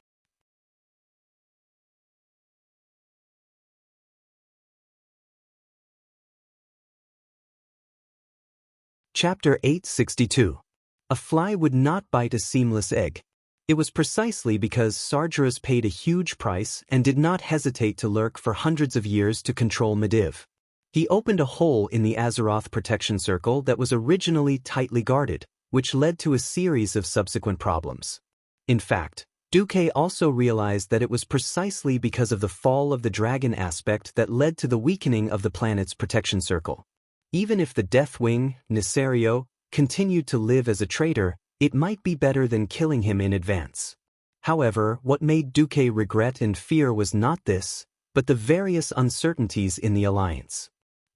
Chapter 862. A fly would not bite a seamless egg. It was precisely because Sargeras paid a huge price and did not hesitate to lurk for hundreds of years to control Medivh. He opened a hole in the Azeroth protection circle that was originally tightly guarded, which led to a series of subsequent problems. In fact, Duque also realized that it was precisely because of the fall of the dragon aspect that led to the weakening of the planet's protection circle. Even if the Deathwing, Nisario, continued to live as a traitor, it might be better than killing him in advance. However, what made Duque regret and fear was not this, but the various uncertainties in the alliance.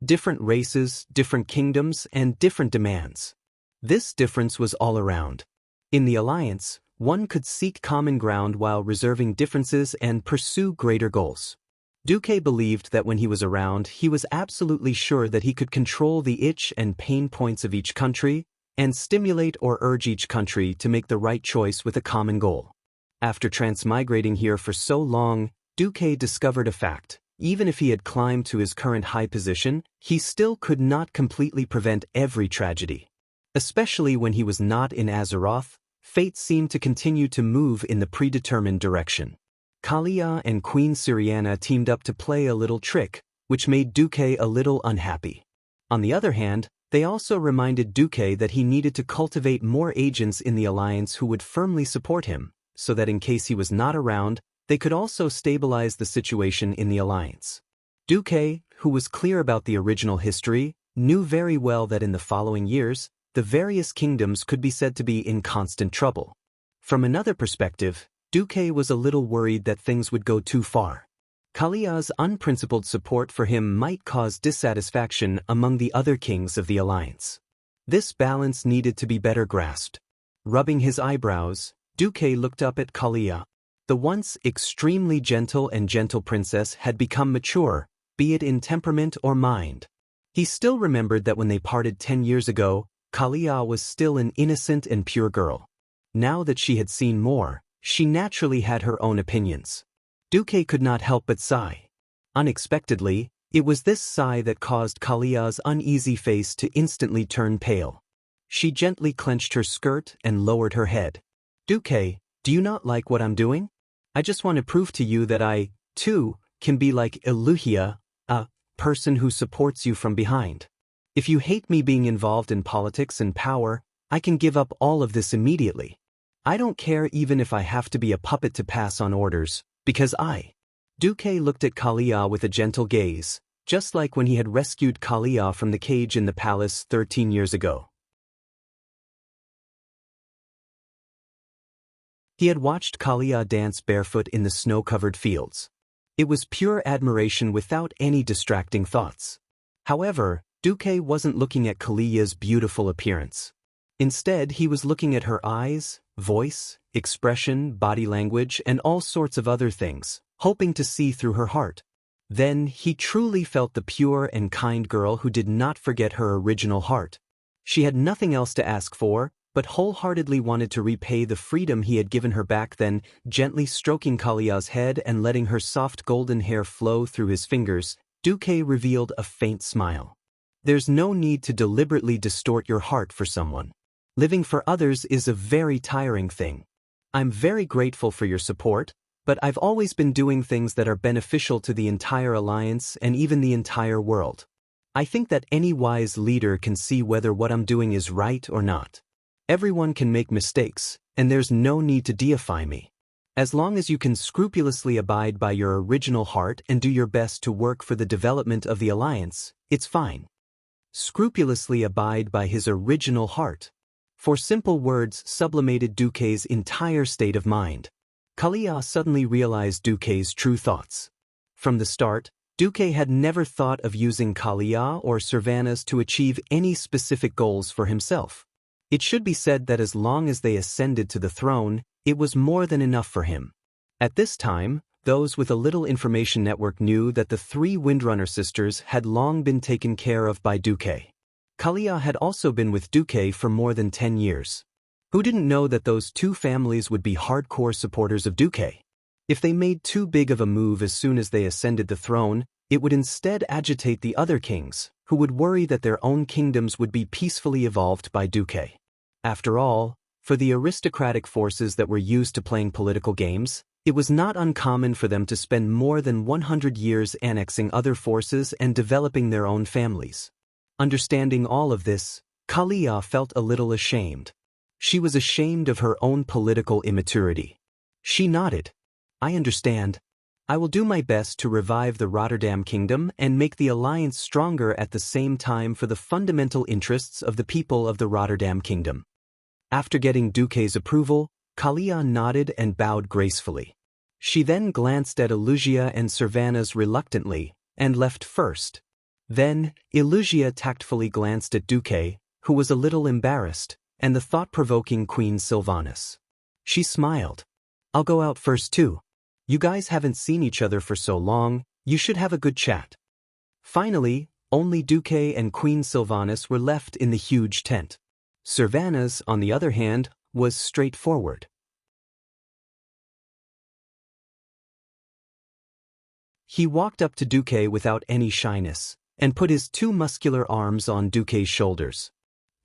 Different races, different kingdoms, and different demands. This difference was all around. In the alliance, one could seek common ground while reserving differences and pursue greater goals. Duque believed that when he was around, he was absolutely sure that he could control the itch and pain points of each country, and stimulate or urge each country to make the right choice with a common goal. After transmigrating here for so long, Duque discovered a fact. Even if he had climbed to his current high position, he still could not completely prevent every tragedy. Especially when he was not in Azeroth, fate seemed to continue to move in the predetermined direction. Kalia and Queen Syriana teamed up to play a little trick, which made Duque a little unhappy. On the other hand, they also reminded Duque that he needed to cultivate more agents in the alliance who would firmly support him, so that in case he was not around, they could also stabilize the situation in the alliance. Duque, who was clear about the original history, knew very well that in the following years, the various kingdoms could be said to be in constant trouble. From another perspective, Duque was a little worried that things would go too far. Kalia's unprincipled support for him might cause dissatisfaction among the other kings of the alliance. This balance needed to be better grasped. Rubbing his eyebrows, Duque looked up at Kalia. The once extremely gentle princess had become mature, be it in temperament or mind. He still remembered that when they parted 10 years ago, Kalia was still an innocent and pure girl. Now that she had seen more, she naturally had her own opinions. Duque could not help but sigh. Unexpectedly, it was this sigh that caused Kalia's uneasy face to instantly turn pale. She gently clenched her skirt and lowered her head. Duque, do you not like what I'm doing? I just want to prove to you that I, too, can be like Eluhia, a person who supports you from behind. If you hate me being involved in politics and power, I can give up all of this immediately. I don't care even if I have to be a puppet to pass on orders, because Duque looked at Kalia with a gentle gaze, just like when he had rescued Kalia from the cage in the palace 13 years ago. He had watched Kalia dance barefoot in the snow-covered fields. It was pure admiration without any distracting thoughts. However, Duque wasn't looking at Kalia's beautiful appearance. Instead, he was looking at her eyes, voice, expression, body language, and all sorts of other things, hoping to see through her heart. Then, he truly felt the pure and kind girl who did not forget her original heart. She had nothing else to ask for, but wholeheartedly wanted to repay the freedom he had given her back then, gently stroking Kalia's head and letting her soft golden hair flow through his fingers, Duque revealed a faint smile. There's no need to deliberately distort your heart for someone. Living for others is a very tiring thing. I'm very grateful for your support, but I've always been doing things that are beneficial to the entire alliance and even the entire world. I think that any wise leader can see whether what I'm doing is right or not. Everyone can make mistakes, and there's no need to deify me. As long as you can scrupulously abide by your original heart and do your best to work for the development of the alliance, it's fine. Scrupulously abide by his original heart. For simple words sublimated Duque's entire state of mind. Kalia suddenly realized Duque's true thoughts. From the start, Duque had never thought of using Kalia or Servanas to achieve any specific goals for himself. It should be said that as long as they ascended to the throne, it was more than enough for him. At this time, those with a little information network knew that the three Windrunner sisters had long been taken care of by Duque. Kalia had also been with Duque for more than 10 years. Who didn't know that those two families would be hardcore supporters of Duque? If they made too big of a move as soon as they ascended the throne, it would instead agitate the other kings, who would worry that their own kingdoms would be peacefully evolved by Duque. After all, for the aristocratic forces that were used to playing political games, it was not uncommon for them to spend more than 100 years annexing other forces and developing their own families. Understanding all of this, Kalia felt a little ashamed. She was ashamed of her own political immaturity. She nodded. I understand. I will do my best to revive the Rotterdam Kingdom and make the alliance stronger at the same time for the fundamental interests of the people of the Rotterdam Kingdom. After getting Duque's approval, Kalia nodded and bowed gracefully. She then glanced at Ilusia and Servanas reluctantly, and left first. Then, Ilusia tactfully glanced at Duque, who was a little embarrassed, and the thought-provoking Queen Sylvanas. She smiled. I'll go out first too. You guys haven't seen each other for so long, you should have a good chat. Finally, only Duque and Queen Sylvanas were left in the huge tent. Servanas, on the other hand, was straightforward. He walked up to Duque without any shyness, and put his two muscular arms on Duque's shoulders.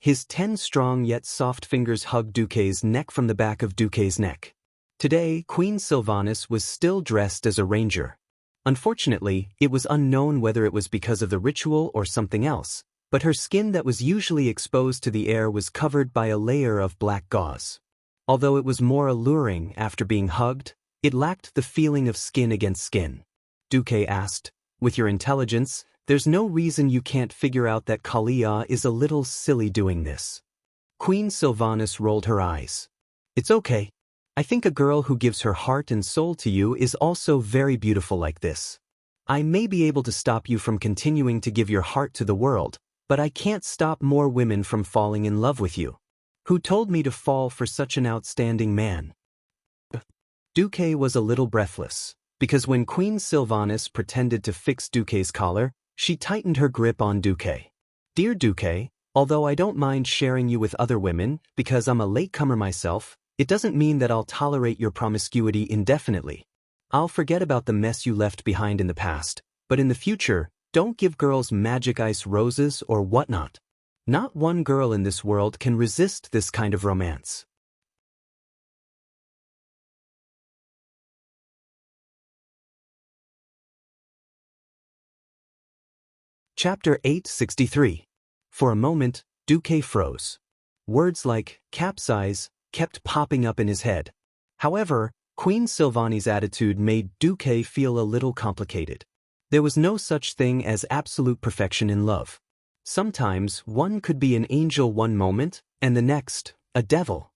His 10 strong yet soft fingers hugged Duque's neck from the back of Duque's neck. Today, Queen Sylvanas was still dressed as a ranger. Unfortunately, it was unknown whether it was because of the ritual or something else, but her skin that was usually exposed to the air was covered by a layer of black gauze. Although it was more alluring after being hugged, it lacked the feeling of skin against skin. Duque asked, with your intelligence, there's no reason you can't figure out that Kalia is a little silly doing this. Queen Sylvanas rolled her eyes. It's okay. I think a girl who gives her heart and soul to you is also very beautiful like this. I may be able to stop you from continuing to give your heart to the world, but I can't stop more women from falling in love with you. Who told me to fall for such an outstanding man? Duque was a little breathless, because when Queen Sylvanas pretended to fix Duque's collar, she tightened her grip on Duque. Dear Duque, although I don't mind sharing you with other women, because I'm a latecomer myself, it doesn't mean that I'll tolerate your promiscuity indefinitely. I'll forget about the mess you left behind in the past, but in the future, don't give girls magic ice roses or whatnot. Not one girl in this world can resist this kind of romance. Chapter 863. For a moment, Duque froze. Words like capsize kept popping up in his head. However, Queen Sylvanas' attitude made Duque feel a little complicated. There was no such thing as absolute perfection in love. Sometimes one could be an angel one moment, and the next, a devil.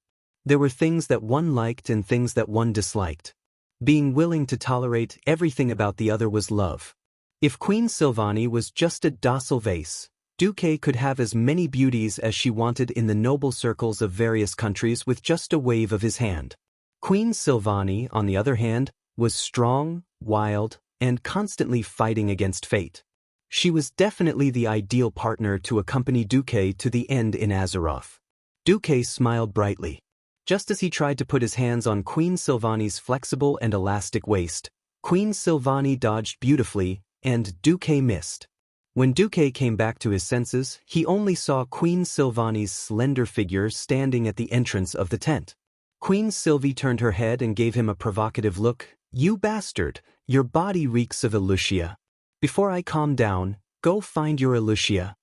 There were things that one liked and things that one disliked. Being willing to tolerate everything about the other was love. If Queen Sylvanas was just a docile vase, Duque could have as many beauties as she wanted in the noble circles of various countries with just a wave of his hand. Queen Sylvanas, on the other hand, was strong, wild, and constantly fighting against fate. She was definitely the ideal partner to accompany Duque to the end in Azeroth. Duque smiled brightly. Just as he tried to put his hands on Queen Sylvanas' flexible and elastic waist, Queen Sylvanas dodged beautifully, and Duque missed. When Duque came back to his senses, he only saw Queen Sylvanas' slender figure standing at the entrance of the tent. Queen Sylvie turned her head and gave him a provocative look. You bastard, your body reeks of Ilusia. Before I calm down, go find your Ilusia.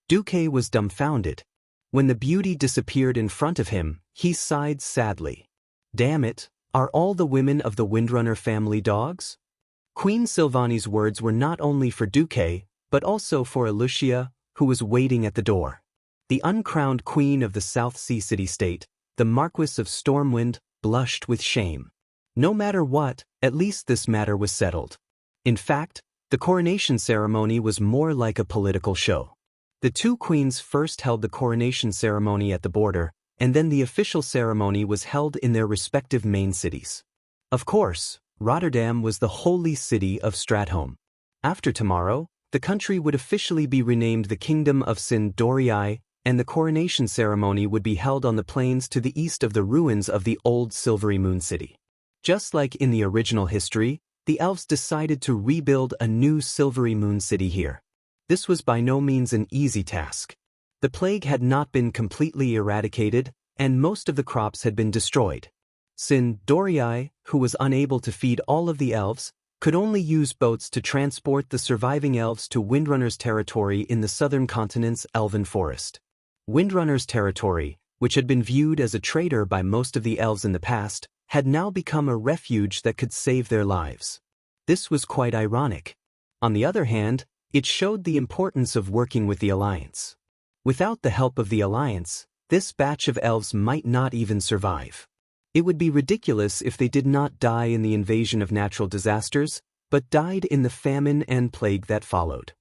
Duque was dumbfounded. When the beauty disappeared in front of him, he sighed sadly. Damn it, are all the women of the Windrunner family dogs? Queen Sylvanas' words were not only for Duque, but also for Ilusia, who was waiting at the door. The uncrowned queen of the South Sea city-state, the Marquess of Stormwind, blushed with shame. No matter what, at least this matter was settled. In fact, the coronation ceremony was more like a political show. The two queens first held the coronation ceremony at the border, and then the official ceremony was held in their respective main cities. Of course, Rotterdam was the holy city of Stratholme. After tomorrow, the country would officially be renamed the Kingdom of Sin-Dorii, and the coronation ceremony would be held on the plains to the east of the ruins of the old Silvery Moon City. Just like in the original history, the elves decided to rebuild a new Silvery Moon City here. This was by no means an easy task. The plague had not been completely eradicated, and most of the crops had been destroyed. Sin-Dorii, who was unable to feed all of the elves, could only use boats to transport the surviving elves to Windrunner's territory in the southern continent's elven forest. Windrunner's territory, which had been viewed as a traitor by most of the elves in the past, had now become a refuge that could save their lives. This was quite ironic. On the other hand, it showed the importance of working with the Alliance. Without the help of the Alliance, this batch of elves might not even survive. It would be ridiculous if they did not die in the invasion of natural disasters, but died in the famine and plague that followed.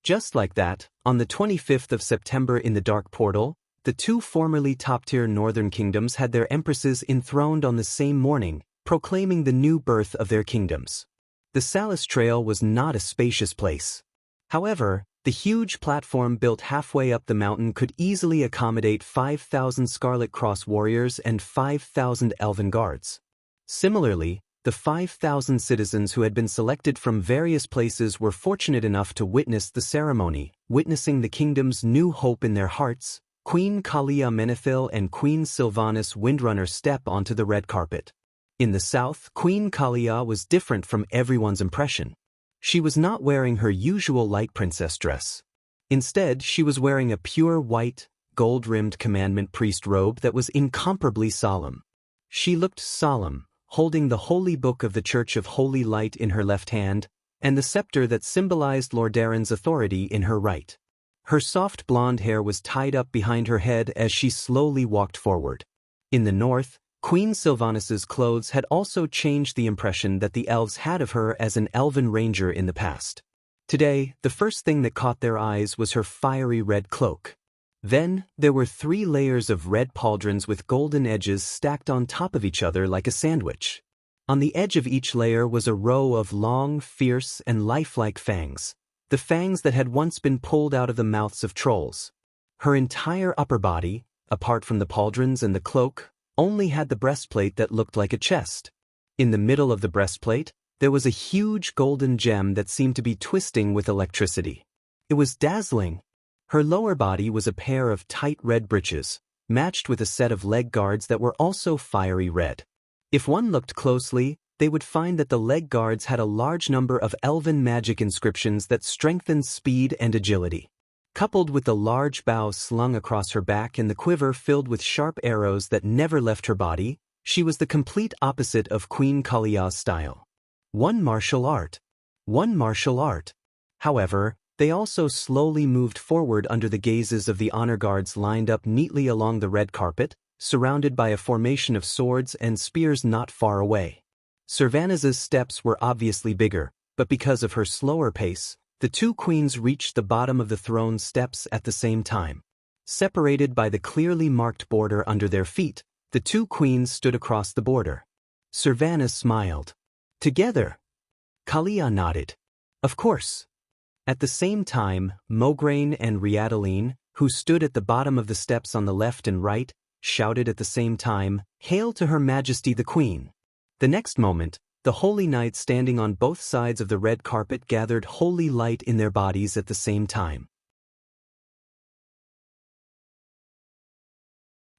Just like that, on the 25th of September in the Dark Portal, the two formerly top-tier northern kingdoms had their empresses enthroned on the same morning, proclaiming the new birth of their kingdoms. The Salis Trail was not a spacious place. However, the huge platform built halfway up the mountain could easily accommodate 5,000 Scarlet Cross warriors and 5,000 elven guards. Similarly, the 5,000 citizens who had been selected from various places were fortunate enough to witness the ceremony, witnessing the kingdom's new hope in their hearts. Queen Kalia Menethil and Queen Sylvanas Windrunner step onto the red carpet. In the south, Queen Kalia was different from everyone's impression. She was not wearing her usual light princess dress. Instead, she was wearing a pure white, gold-rimmed commandment priest robe that was incomparably solemn. She looked solemn, holding the holy book of the Church of Holy Light in her left hand, and the scepter that symbolized Lord Darren's authority in her right. Her soft blonde hair was tied up behind her head as she slowly walked forward. In the north, Queen Sylvanas's clothes had also changed the impression that the elves had of her as an elven ranger in the past. Today, the first thing that caught their eyes was her fiery red cloak. Then, there were 3 layers of red pauldrons with golden edges stacked on top of each other like a sandwich. On the edge of each layer was a row of long, fierce, and lifelike fangs, the fangs that had once been pulled out of the mouths of trolls. Her entire upper body, apart from the pauldrons and the cloak, only had the breastplate that looked like a chest. In the middle of the breastplate, there was a huge golden gem that seemed to be twisting with electricity. It was dazzling. Her lower body was a pair of tight red breeches, matched with a set of leg guards that were also fiery red. If one looked closely, they would find that the leg guards had a large number of elven magic inscriptions that strengthened speed and agility. Coupled with the large bow slung across her back and the quiver filled with sharp arrows that never left her body, she was the complete opposite of Queen Kalia's style. One martial art. However, they also slowly moved forward under the gazes of the honor guards lined up neatly along the red carpet, surrounded by a formation of swords and spears not far away. Sylvanas's steps were obviously bigger, but because of her slower pace, the two queens reached the bottom of the throne steps at the same time. Separated by the clearly marked border under their feet, the two queens stood across the border. Sylvanas smiled. Together. Kalia nodded. Of course. At the same time, Mograine and Riadaline, who stood at the bottom of the steps on the left and right, shouted at the same time, "Hail to Her Majesty the Queen." The next moment, the holy knights standing on both sides of the red carpet gathered holy light in their bodies at the same time.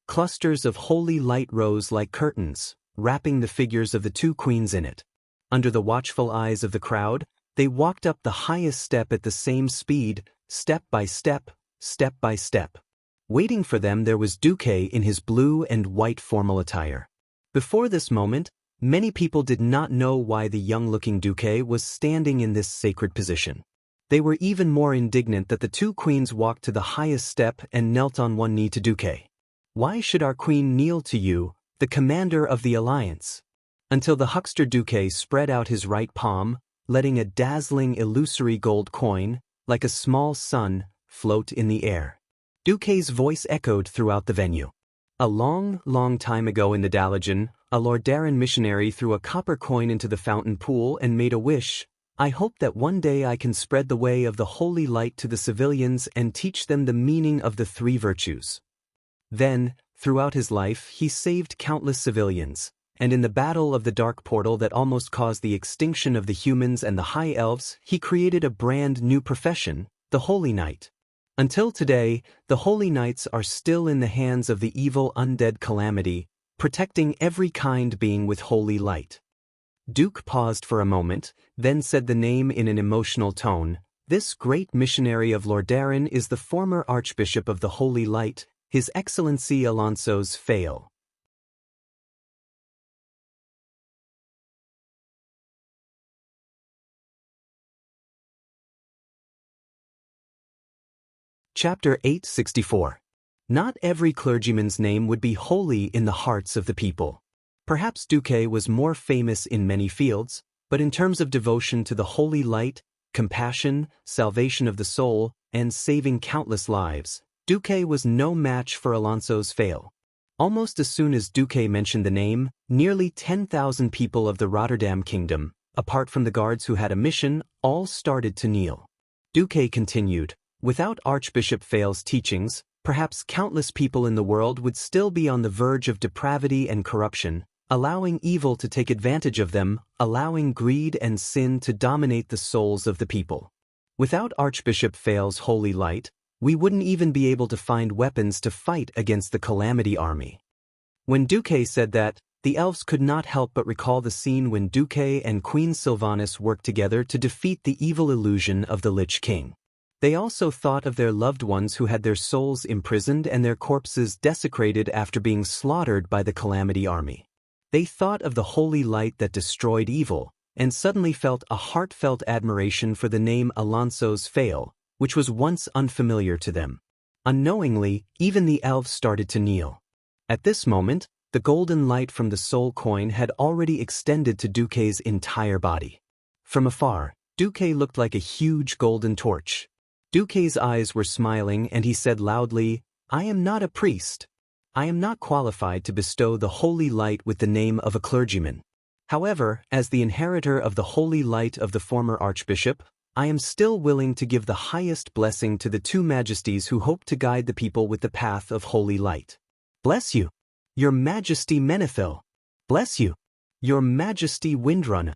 Clusters of holy light rose like curtains, wrapping the figures of the two queens in it. Under the watchful eyes of the crowd, they walked up the highest step at the same speed, step by step, step by step. Waiting for them there was Duque in his blue and white formal attire. Before this moment, many people did not know why the young-looking Duque was standing in this sacred position. They were even more indignant that the two queens walked to the highest step and knelt on one knee to Duque. Why should our queen kneel to you, the commander of the alliance? Until the huckster Duque spread out his right palm, letting a dazzling illusory gold coin, like a small sun, float in the air. Duque's voice echoed throughout the venue. A long time ago in the Daoist, a Lordaeran missionary threw a copper coin into the fountain pool and made a wish. I hope that one day I can spread the way of the holy light to the civilians and teach them the meaning of the three virtues. Then, throughout his life, he saved countless civilians, and in the battle of the dark portal that almost caused the extinction of the humans and the high elves, he created a brand new profession, the Holy Knight. Until today, the Holy Knights are still in the hands of the evil undead calamity, protecting every kind being with holy light. Duke paused for a moment, then said the name in an emotional tone. This great missionary of Lordaeran is the former Archbishop of the Holy Light, His Excellency Alonso's Fail. Chapter 864. Not every clergyman's name would be holy in the hearts of the people. Perhaps Duque was more famous in many fields, but in terms of devotion to the holy light, compassion, salvation of the soul, and saving countless lives, Duque was no match for Alonso's Fail. Almost as soon as Duque mentioned the name, nearly 10,000 people of the Rotterdam kingdom, apart from the guards who had a mission, all started to kneel. Duque continued, without Archbishop Fail's teachings, perhaps countless people in the world would still be on the verge of depravity and corruption, allowing evil to take advantage of them, allowing greed and sin to dominate the souls of the people. Without Archbishop Fail's holy light, we wouldn't even be able to find weapons to fight against the Calamity army. When Duque said that, the elves could not help but recall the scene when Duque and Queen Sylvanas worked together to defeat the evil illusion of the Lich King. They also thought of their loved ones who had their souls imprisoned and their corpses desecrated after being slaughtered by the Calamity army. They thought of the holy light that destroyed evil, and suddenly felt a heartfelt admiration for the name Alonso's Fail, which was once unfamiliar to them. Unknowingly, even the elves started to kneel. At this moment, the golden light from the soul coin had already extended to Duque's entire body. From afar, Duque looked like a huge golden torch. Duque's eyes were smiling and he said loudly, I am not a priest. I am not qualified to bestow the holy light with the name of a clergyman. However, as the inheritor of the holy light of the former archbishop, I am still willing to give the highest blessing to the two majesties who hope to guide the people with the path of holy light. Bless you, Your Majesty Menethil. Bless you, Your Majesty Windrun.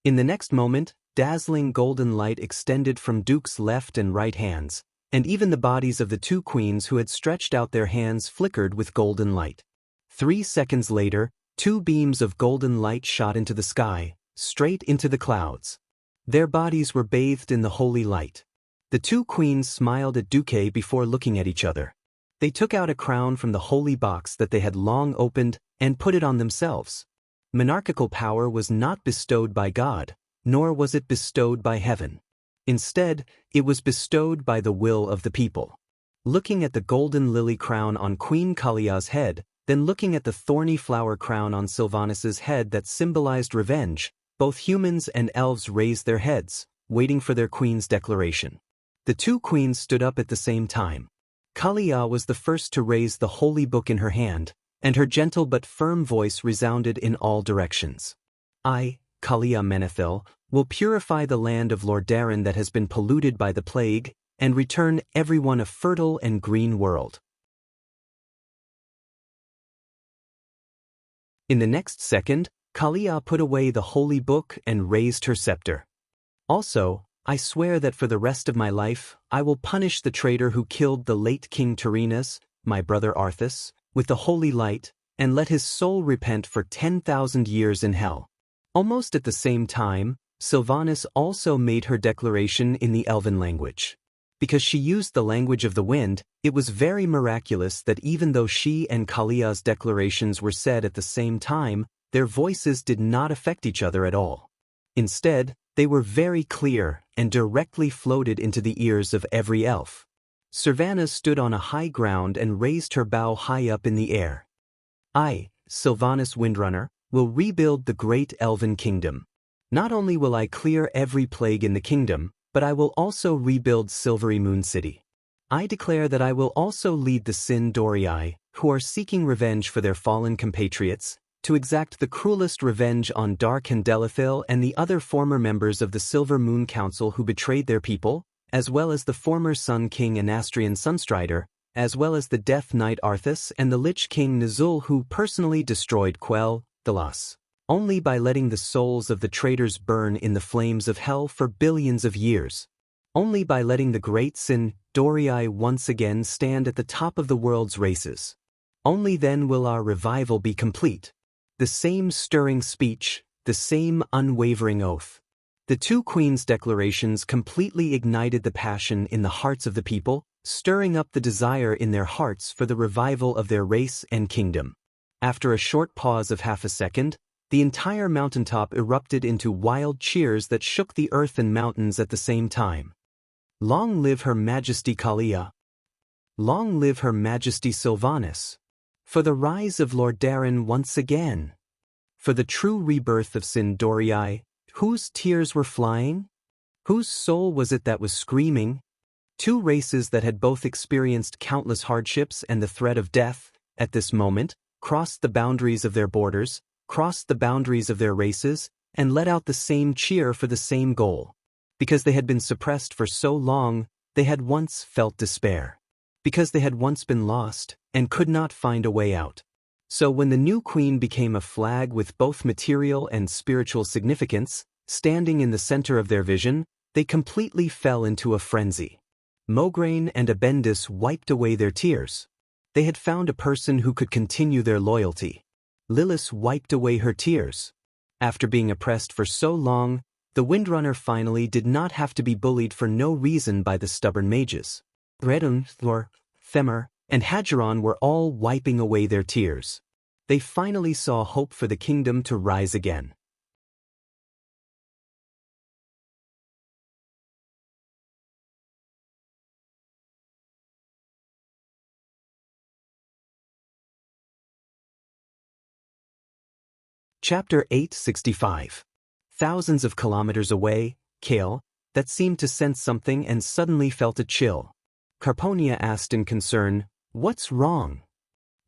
In the next moment, dazzling golden light extended from Duke's left and right hands, and even the bodies of the two queens who had stretched out their hands flickered with golden light. 3 seconds later, 2 beams of golden light shot into the sky, straight into the clouds. Their bodies were bathed in the holy light. The two queens smiled at Duque before looking at each other. They took out a crown from the holy box that they had long opened and put it on themselves. Monarchical power was not bestowed by God, nor was it bestowed by heaven. Instead, it was bestowed by the will of the people. Looking at the golden lily crown on Queen Kalia's head, then looking at the thorny flower crown on Sylvanas's head that symbolized revenge, both humans and elves raised their heads, waiting for their queen's declaration. The two queens stood up at the same time. Kalia was the first to raise the holy book in her hand, and her gentle but firm voice resounded in all directions. I, Kalia Menethil, will purify the land of Lordaeran that has been polluted by the plague, and return everyone a fertile and green world. In the next second, Kalia put away the holy book and raised her scepter. Also, I swear that for the rest of my life, I will punish the traitor who killed the late King Tyrrhenus, my brother Arthas, with the holy light, and let his soul repent for 10,000 years in hell. Almost at the same time, Sylvanas also made her declaration in the Elven language. Because she used the language of the wind, it was very miraculous that even though she and Kalia's declarations were said at the same time, their voices did not affect each other at all. Instead, they were very clear and directly floated into the ears of every elf. Sylvana stood on a high ground and raised her bow high up in the air. I, Sylvanas Windrunner, will rebuild the great elven kingdom. Not only will I clear every plague in the kingdom, but I will also rebuild Silvery Moon City. I declare that I will also lead the Sin Dorii, who are seeking revenge for their fallen compatriots, to exact the cruelest revenge on Dark Delethil and the other former members of the Silver Moon Council who betrayed their people, as well as the former Sun King Anastrian Sunstrider, as well as the Death Knight Arthas and the Lich King Nazul who personally destroyed Quell, the Loss. Only by letting the souls of the traitors burn in the flames of hell for billions of years. Only by letting the great Sin Dorii once again stand at the top of the world's races. Only then will our revival be complete. The same stirring speech, the same unwavering oath. The two queens' declarations completely ignited the passion in the hearts of the people, stirring up the desire in their hearts for the revival of their race and kingdom. After a short pause of half a second, the entire mountaintop erupted into wild cheers that shook the earth and mountains at the same time. Long live Her Majesty Kalia! Long live Her Majesty Sylvanas! For the rise of Lord Darren once again! For the true rebirth of Sin Dorii, whose tears were flying? Whose soul was it that was screaming? Two races that had both experienced countless hardships and the threat of death, at this moment, crossed the boundaries of their borders, crossed the boundaries of their races, and let out the same cheer for the same goal. Because they had been suppressed for so long, they had once felt despair. Because they had once been lost, and could not find a way out. So when the new queen became a flag with both material and spiritual significance, standing in the center of their vision, they completely fell into a frenzy. Mograine and Abendis wiped away their tears. They had found a person who could continue their loyalty. Lilith wiped away her tears. After being oppressed for so long, the Windrunner finally did not have to be bullied for no reason by the stubborn mages. Redun, Thor, Themar, and Hadgeron were all wiping away their tears. They finally saw hope for the kingdom to rise again. Chapter 865. Thousands of kilometers away, Kale, that seemed to sense something and suddenly felt a chill. Carponia asked in concern, "What's wrong?"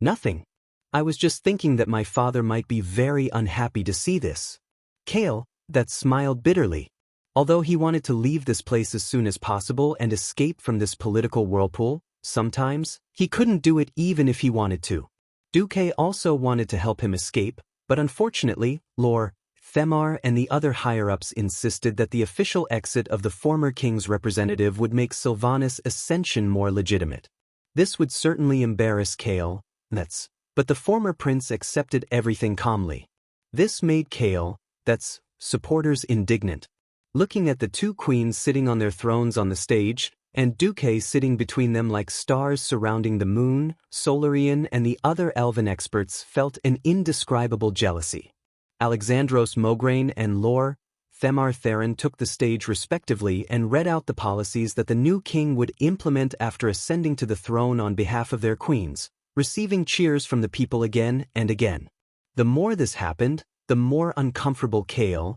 "Nothing. I was just thinking that my father might be very unhappy to see this." Kale, that smiled bitterly. Although he wanted to leave this place as soon as possible and escape from this political whirlpool, sometimes, he couldn't do it even if he wanted to. Duque also wanted to help him escape, but unfortunately, Lor, Themar and the other higher-ups insisted that the official exit of the former king's representative would make Sylvanas' ascension more legitimate. This would certainly embarrass Kale, but the former prince accepted everything calmly. This made Kale, supporters indignant. Looking at the two queens sitting on their thrones on the stage, and Duque sitting between them like stars surrounding the moon, Solarian and the other elven experts felt an indescribable jealousy. Alexandros Mograine and Lor, Themar Theron took the stage respectively and read out the policies that the new king would implement after ascending to the throne on behalf of their queens, receiving cheers from the people again and again. The more this happened, the more uncomfortable Kale,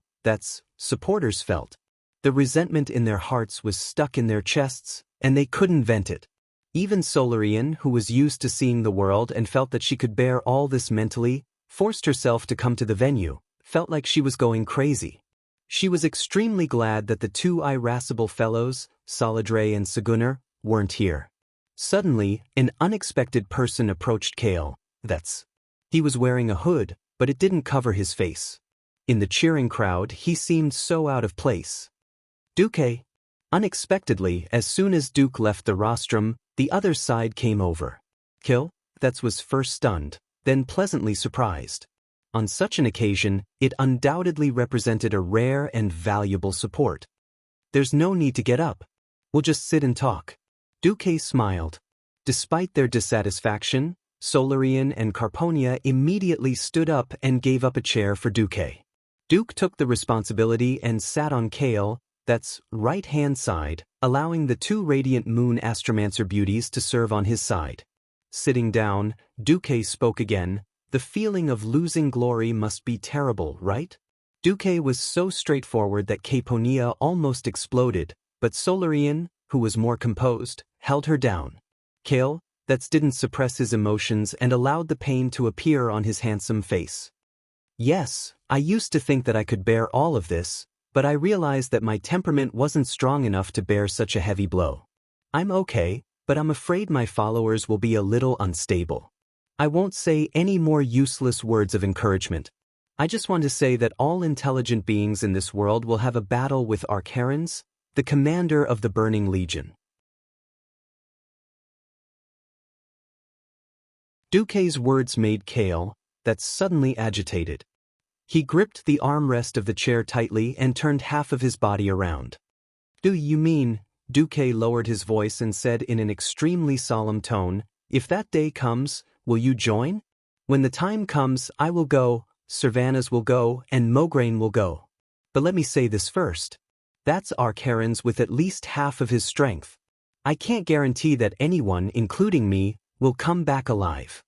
supporters felt. The resentment in their hearts was stuck in their chests, and they couldn't vent it. Even Solarian, who was used to seeing the world and felt that she could bear all this mentally, forced herself to come to the venue, felt like she was going crazy. She was extremely glad that the two irascible fellows, Saladre and Segunar, weren't here. Suddenly, an unexpected person approached Kale, He was wearing a hood, but it didn't cover his face. In the cheering crowd, he seemed so out of place. Duque. Unexpectedly, as soon as Duke left the rostrum, the other side came over. Kil, was first stunned, then pleasantly surprised. On such an occasion, it undoubtedly represented a rare and valuable support. "There's no need to get up. We'll just sit and talk." Duque smiled. Despite their dissatisfaction, Solarian and Carponia immediately stood up and gave up a chair for Duque. Duke took the responsibility and sat on Kale, that's right-hand side, allowing the two radiant moon astromancer beauties to serve on his side. Sitting down, Duque spoke again. The feeling of losing glory must be terrible, right? Duque was so straightforward that Caponia almost exploded, but Solarian, who was more composed, held her down. Kale, that didn't suppress his emotions and allowed the pain to appear on his handsome face. Yes, I used to think that I could bear all of this, but I realized that my temperament wasn't strong enough to bear such a heavy blow. I'm okay, but I'm afraid my followers will be a little unstable. I won't say any more useless words of encouragement. I just want to say that all intelligent beings in this world will have a battle with Archerans, the commander of the Burning Legion. Duque's words made Kale, that suddenly agitated. He gripped the armrest of the chair tightly and turned half of his body around. Do you mean, Duque lowered his voice and said in an extremely solemn tone, if that day comes, will you join? When the time comes, I will go, Servanas will go, and Mograine will go. But let me say this first. That's Archerans with at least half of his strength. I can't guarantee that anyone, including me, will come back alive.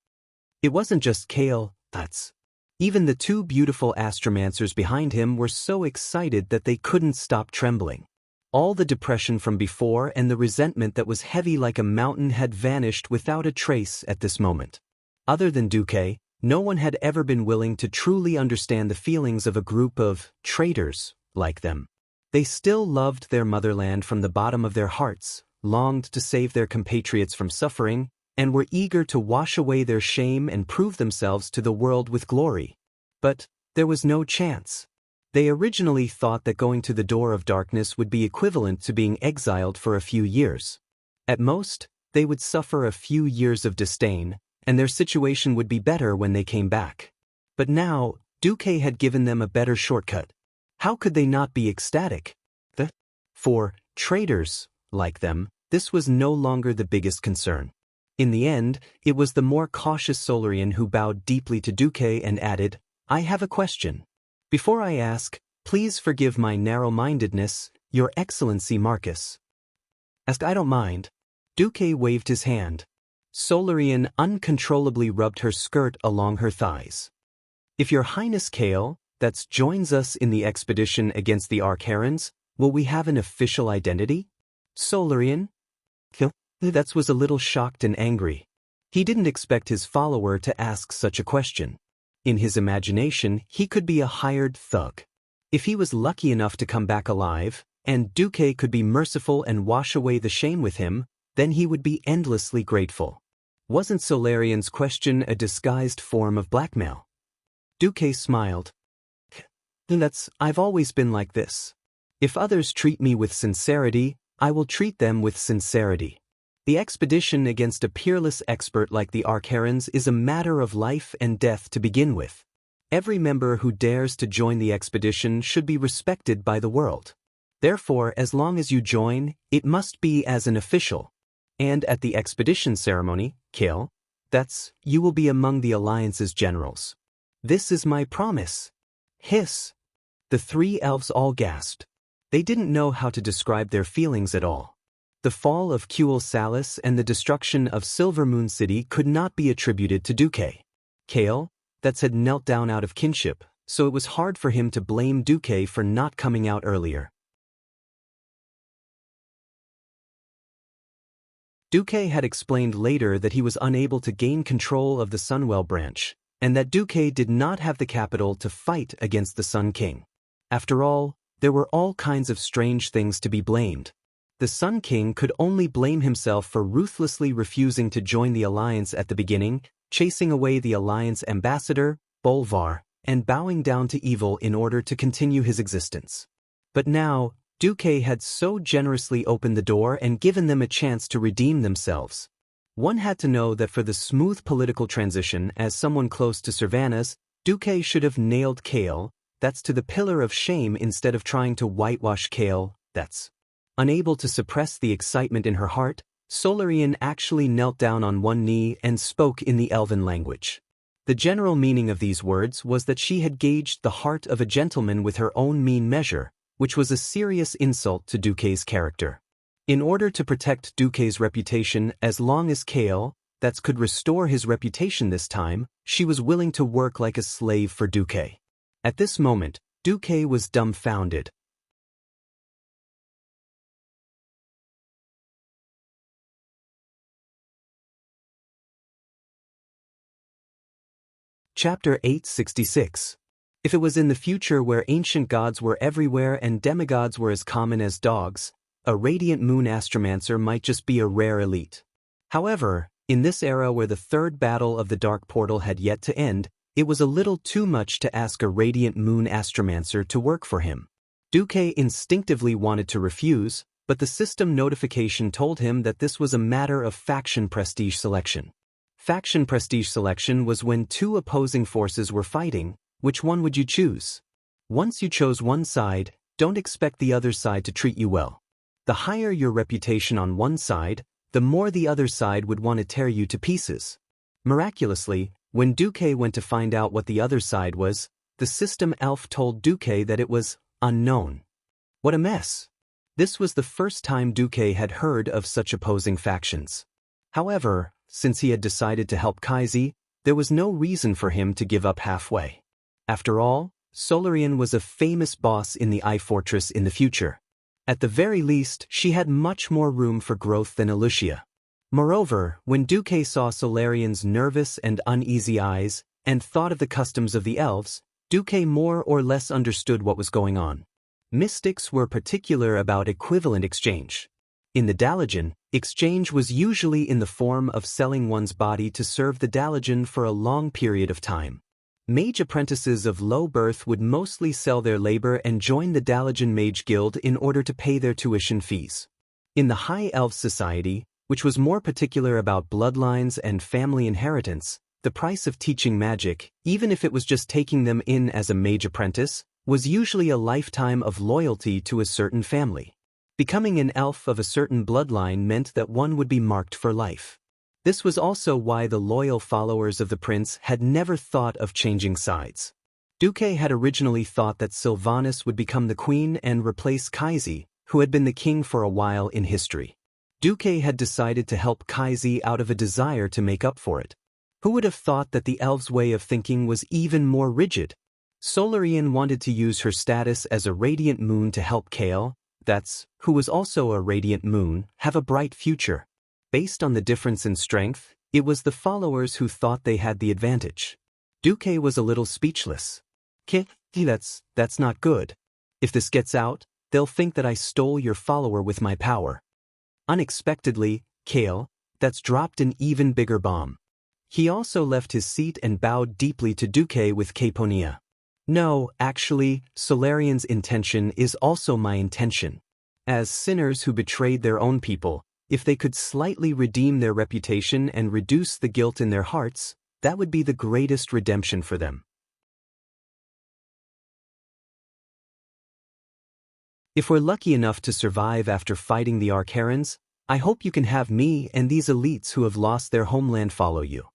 It wasn't just Kale, that's. Even the two beautiful astromancers behind him were so excited that they couldn't stop trembling. All the depression from before and the resentment that was heavy like a mountain had vanished without a trace at this moment. Other than Duque, no one had ever been willing to truly understand the feelings of a group of traitors like them. They still loved their motherland from the bottom of their hearts, longed to save their compatriots from suffering, and were eager to wash away their shame and prove themselves to the world with glory. But there was no chance. They originally thought that going to the door of darkness would be equivalent to being exiled for a few years. At most, they would suffer a few years of disdain, and their situation would be better when they came back. But now, Duque had given them a better shortcut. How could they not be ecstatic? For traitors like them, this was no longer the biggest concern. In the end, it was the more cautious Solarian who bowed deeply to Duque and added, I have a question. Before I ask, please forgive my narrow-mindedness, Your Excellency Marcus. I don't mind. Duque waved his hand. Solarian uncontrollably rubbed her skirt along her thighs. If Your Highness Kale, that joins us in the expedition against the Archerans, will we have an official identity? Solarian? That was a little shocked and angry. He didn't expect his follower to ask such a question. In his imagination, he could be a hired thug. If he was lucky enough to come back alive, and Duque could be merciful and wash away the shame with him, then he would be endlessly grateful. Wasn't Solarian's question a disguised form of blackmail? Duque smiled. I've always been like this. If others treat me with sincerity, I will treat them with sincerity. The expedition against a peerless expert like the Archerans is a matter of life and death to begin with. Every member who dares to join the expedition should be respected by the world. Therefore, as long as you join, it must be as an official. And at the expedition ceremony, Kale, you will be among the Alliance's generals. This is my promise. Hiss. The three elves all gasped. They didn't know how to describe their feelings at all. The fall of Cuel Salis and the destruction of Silver Moon City could not be attributed to Duque. Kale, had knelt down out of kinship, so it was hard for him to blame Duque for not coming out earlier. Duque had explained later that he was unable to gain control of the Sunwell branch, and that Duque did not have the capital to fight against the Sun King. After all, there were all kinds of strange things to be blamed. The Sun King could only blame himself for ruthlessly refusing to join the Alliance at the beginning, chasing away the Alliance ambassador, Bolvar, and bowing down to evil in order to continue his existence. But now, Duque had so generously opened the door and given them a chance to redeem themselves. One had to know that for the smooth political transition, as someone close to Servanas, Duque should have nailed Kale, to the pillar of shame instead of trying to whitewash Kale, Unable to suppress the excitement in her heart, Solarian actually knelt down on one knee and spoke in the Elven language. The general meaning of these words was that she had gauged the heart of a gentleman with her own mean measure, which was a serious insult to Duque's character. In order to protect Duque's reputation as long as Kale, that could restore his reputation this time, she was willing to work like a slave for Duque. At this moment, Duque was dumbfounded. Chapter 866. If it was in the future where ancient gods were everywhere and demigods were as common as dogs, a radiant moon astromancer might just be a rare elite. However, in this era where the third battle of the Dark Portal had yet to end, it was a little too much to ask a radiant moon astromancer to work for him. Duque instinctively wanted to refuse, but the system notification told him that this was a matter of faction prestige selection. Faction prestige selection was when two opposing forces were fighting. Which one would you choose? Once you chose one side, don't expect the other side to treat you well. The higher your reputation on one side, the more the other side would want to tear you to pieces. Miraculously, when Duque went to find out what the other side was, the system elf told Duque that it was unknown. What a mess! This was the first time Duque had heard of such opposing factions. However, since he had decided to help Kaisi, there was no reason for him to give up halfway. After all, Solarian was a famous boss in the Eye Fortress in the future. At the very least, she had much more room for growth than Alucia. Moreover, when Duque saw Solarian's nervous and uneasy eyes, and thought of the customs of the elves, Duque more or less understood what was going on. Mystics were particular about equivalent exchange. In the Dalajan, exchange was usually in the form of selling one's body to serve the Dalajan for a long period of time. Mage apprentices of low birth would mostly sell their labor and join the Dalajan Mage Guild in order to pay their tuition fees. In the High Elf Society, which was more particular about bloodlines and family inheritance, the price of teaching magic, even if it was just taking them in as a mage apprentice, was usually a lifetime of loyalty to a certain family. Becoming an elf of a certain bloodline meant that one would be marked for life. This was also why the loyal followers of the prince had never thought of changing sides. Duque had originally thought that Sylvanas would become the queen and replace Kaisi, who had been the king for a while in history. Duque had decided to help Kaisi out of a desire to make up for it. Who would have thought that the elves' way of thinking was even more rigid? Solarian wanted to use her status as a radiant moon to help Kale, who was also a radiant moon, have a bright future. Based on the difference in strength, it was the followers who thought they had the advantage. Duque was a little speechless. That's not good. If this gets out, they'll think that I stole your follower with my power. Unexpectedly, Kale, dropped an even bigger bomb. He also left his seat and bowed deeply to Duque with Caponia. No, actually, Solarian's intention is also my intention. As sinners who betrayed their own people, if they could slightly redeem their reputation and reduce the guilt in their hearts, that would be the greatest redemption for them. If we're lucky enough to survive after fighting the Archerons, I hope you can have me and these elites who have lost their homeland follow you.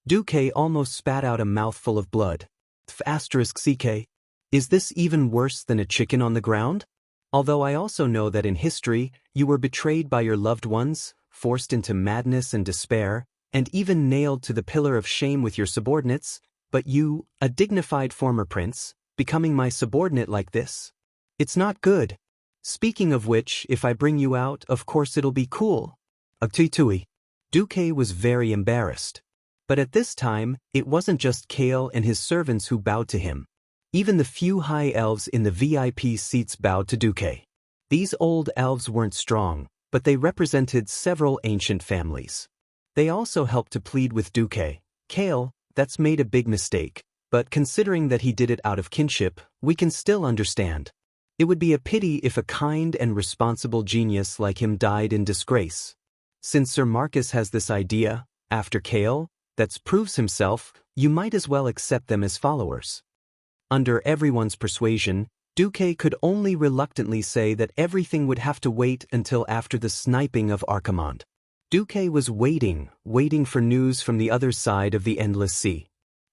Duque almost spat out a mouthful of blood. *CK. Is this even worse than a chicken on the ground? Although I also know that in history, you were betrayed by your loved ones, forced into madness and despair, and even nailed to the pillar of shame with your subordinates, but you, a dignified former prince, becoming my subordinate like this? It's not good. Speaking of which, if I bring you out, of course it'll be cool. Agtitui. Duque was very embarrassed. But at this time, it wasn't just Kale and his servants who bowed to him. Even the few high elves in the VIP seats bowed to Duque. These old elves weren't strong, but they represented several ancient families. They also helped to plead with Duque. Kale, that's made a big mistake, but considering that he did it out of kinship, we can still understand. It would be a pity if a kind and responsible genius like him died in disgrace. Since Sir Marcus has this idea, after Kale, that proves himself, you might as well accept them as followers. Under everyone's persuasion, Duque could only reluctantly say that everything would have to wait until after the sniping of Archimonde. Duque was waiting for news from the other side of the endless sea.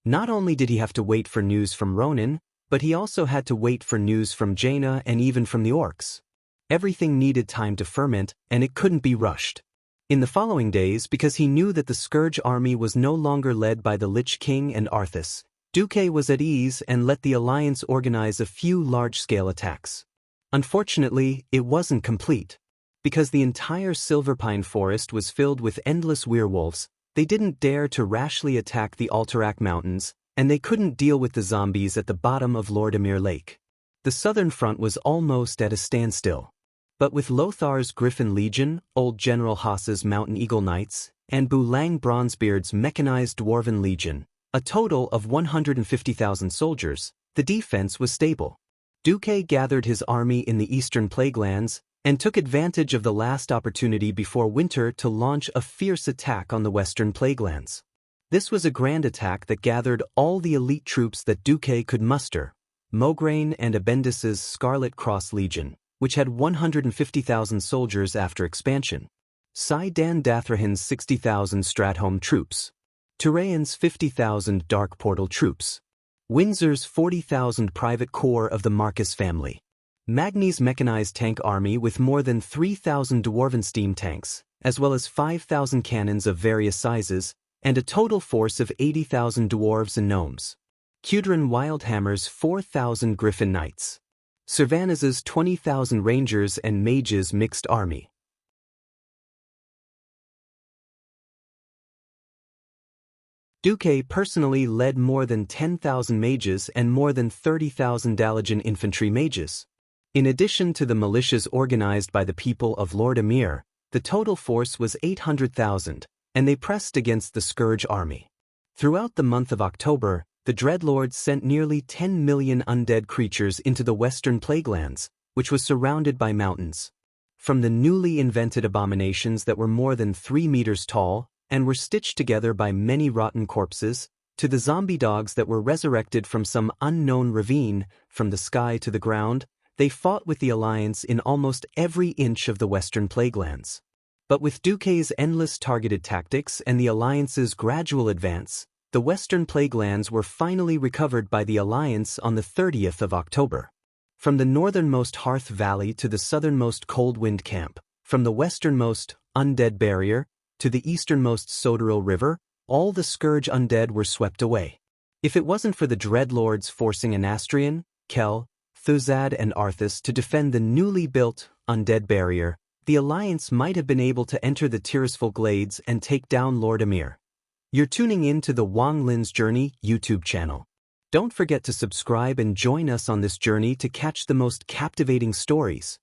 Not only did he have to wait for news from Ronin, but he also had to wait for news from Jaina and even from the orcs. Everything needed time to ferment, and it couldn't be rushed. In the following days, because he knew that the Scourge army was no longer led by the Lich King and Arthas, Duque was at ease and let the Alliance organize a few large-scale attacks. Unfortunately, it wasn't complete. Because the entire Silverpine forest was filled with endless werewolves, they didn't dare to rashly attack the Alterac Mountains, and they couldn't deal with the zombies at the bottom of Lordamere Lake. The southern front was almost at a standstill. But with Lothar's Griffin Legion, Old General Haas's Mountain Eagle Knights, and Bulang Bronzebeard's Mechanized Dwarven Legion, a total of 150,000 soldiers, the defense was stable. Duque gathered his army in the eastern Plaguelands and took advantage of the last opportunity before winter to launch a fierce attack on the western Plaguelands. This was a grand attack that gathered all the elite troops that Duque could muster, Mograine and Abendis's Scarlet Cross Legion, which had 150,000 soldiers after expansion, Saidan Dathrahan's 60,000 Stratholme troops, Turayan's 50,000 Dark Portal troops, Windsor's 40,000 private corps of the Marcus family, Magni's mechanized tank army with more than 3,000 Dwarven steam tanks, as well as 5,000 cannons of various sizes, and a total force of 80,000 dwarves and gnomes, Cudrin Wildhammer's 4,000 Griffin Knights, Cervanas's 20,000 rangers and mages mixed army. Duque personally led more than 10,000 mages and more than 30,000 Dalajan infantry mages. In addition to the militias organized by the people of Lordamere, the total force was 800,000, and they pressed against the Scourge army. Throughout the month of October, the Dreadlords sent nearly 10 million undead creatures into the western Plaguelands, which was surrounded by mountains. From the newly invented abominations that were more than 3 meters tall and were stitched together by many rotten corpses, to the zombie dogs that were resurrected from some unknown ravine, from the sky to the ground, they fought with the Alliance in almost every inch of the western Plaguelands. But with Duque's endless targeted tactics and the Alliance's gradual advance, the western Plaguelands were finally recovered by the Alliance on the 30th of October. From the northernmost Hearth Valley to the southernmost Coldwind Camp, from the westernmost Undead Barrier to the easternmost Soderil River, all the Scourge undead were swept away. If it wasn't for the Dreadlords forcing Anastrian, Kel, Thuzad and Arthas to defend the newly built Undead Barrier, the Alliance might have been able to enter the Tirisful Glades and take down Lordamere. You're tuning in to the Wang Lin's Journey YouTube channel. Don't forget to subscribe and join us on this journey to catch the most captivating stories.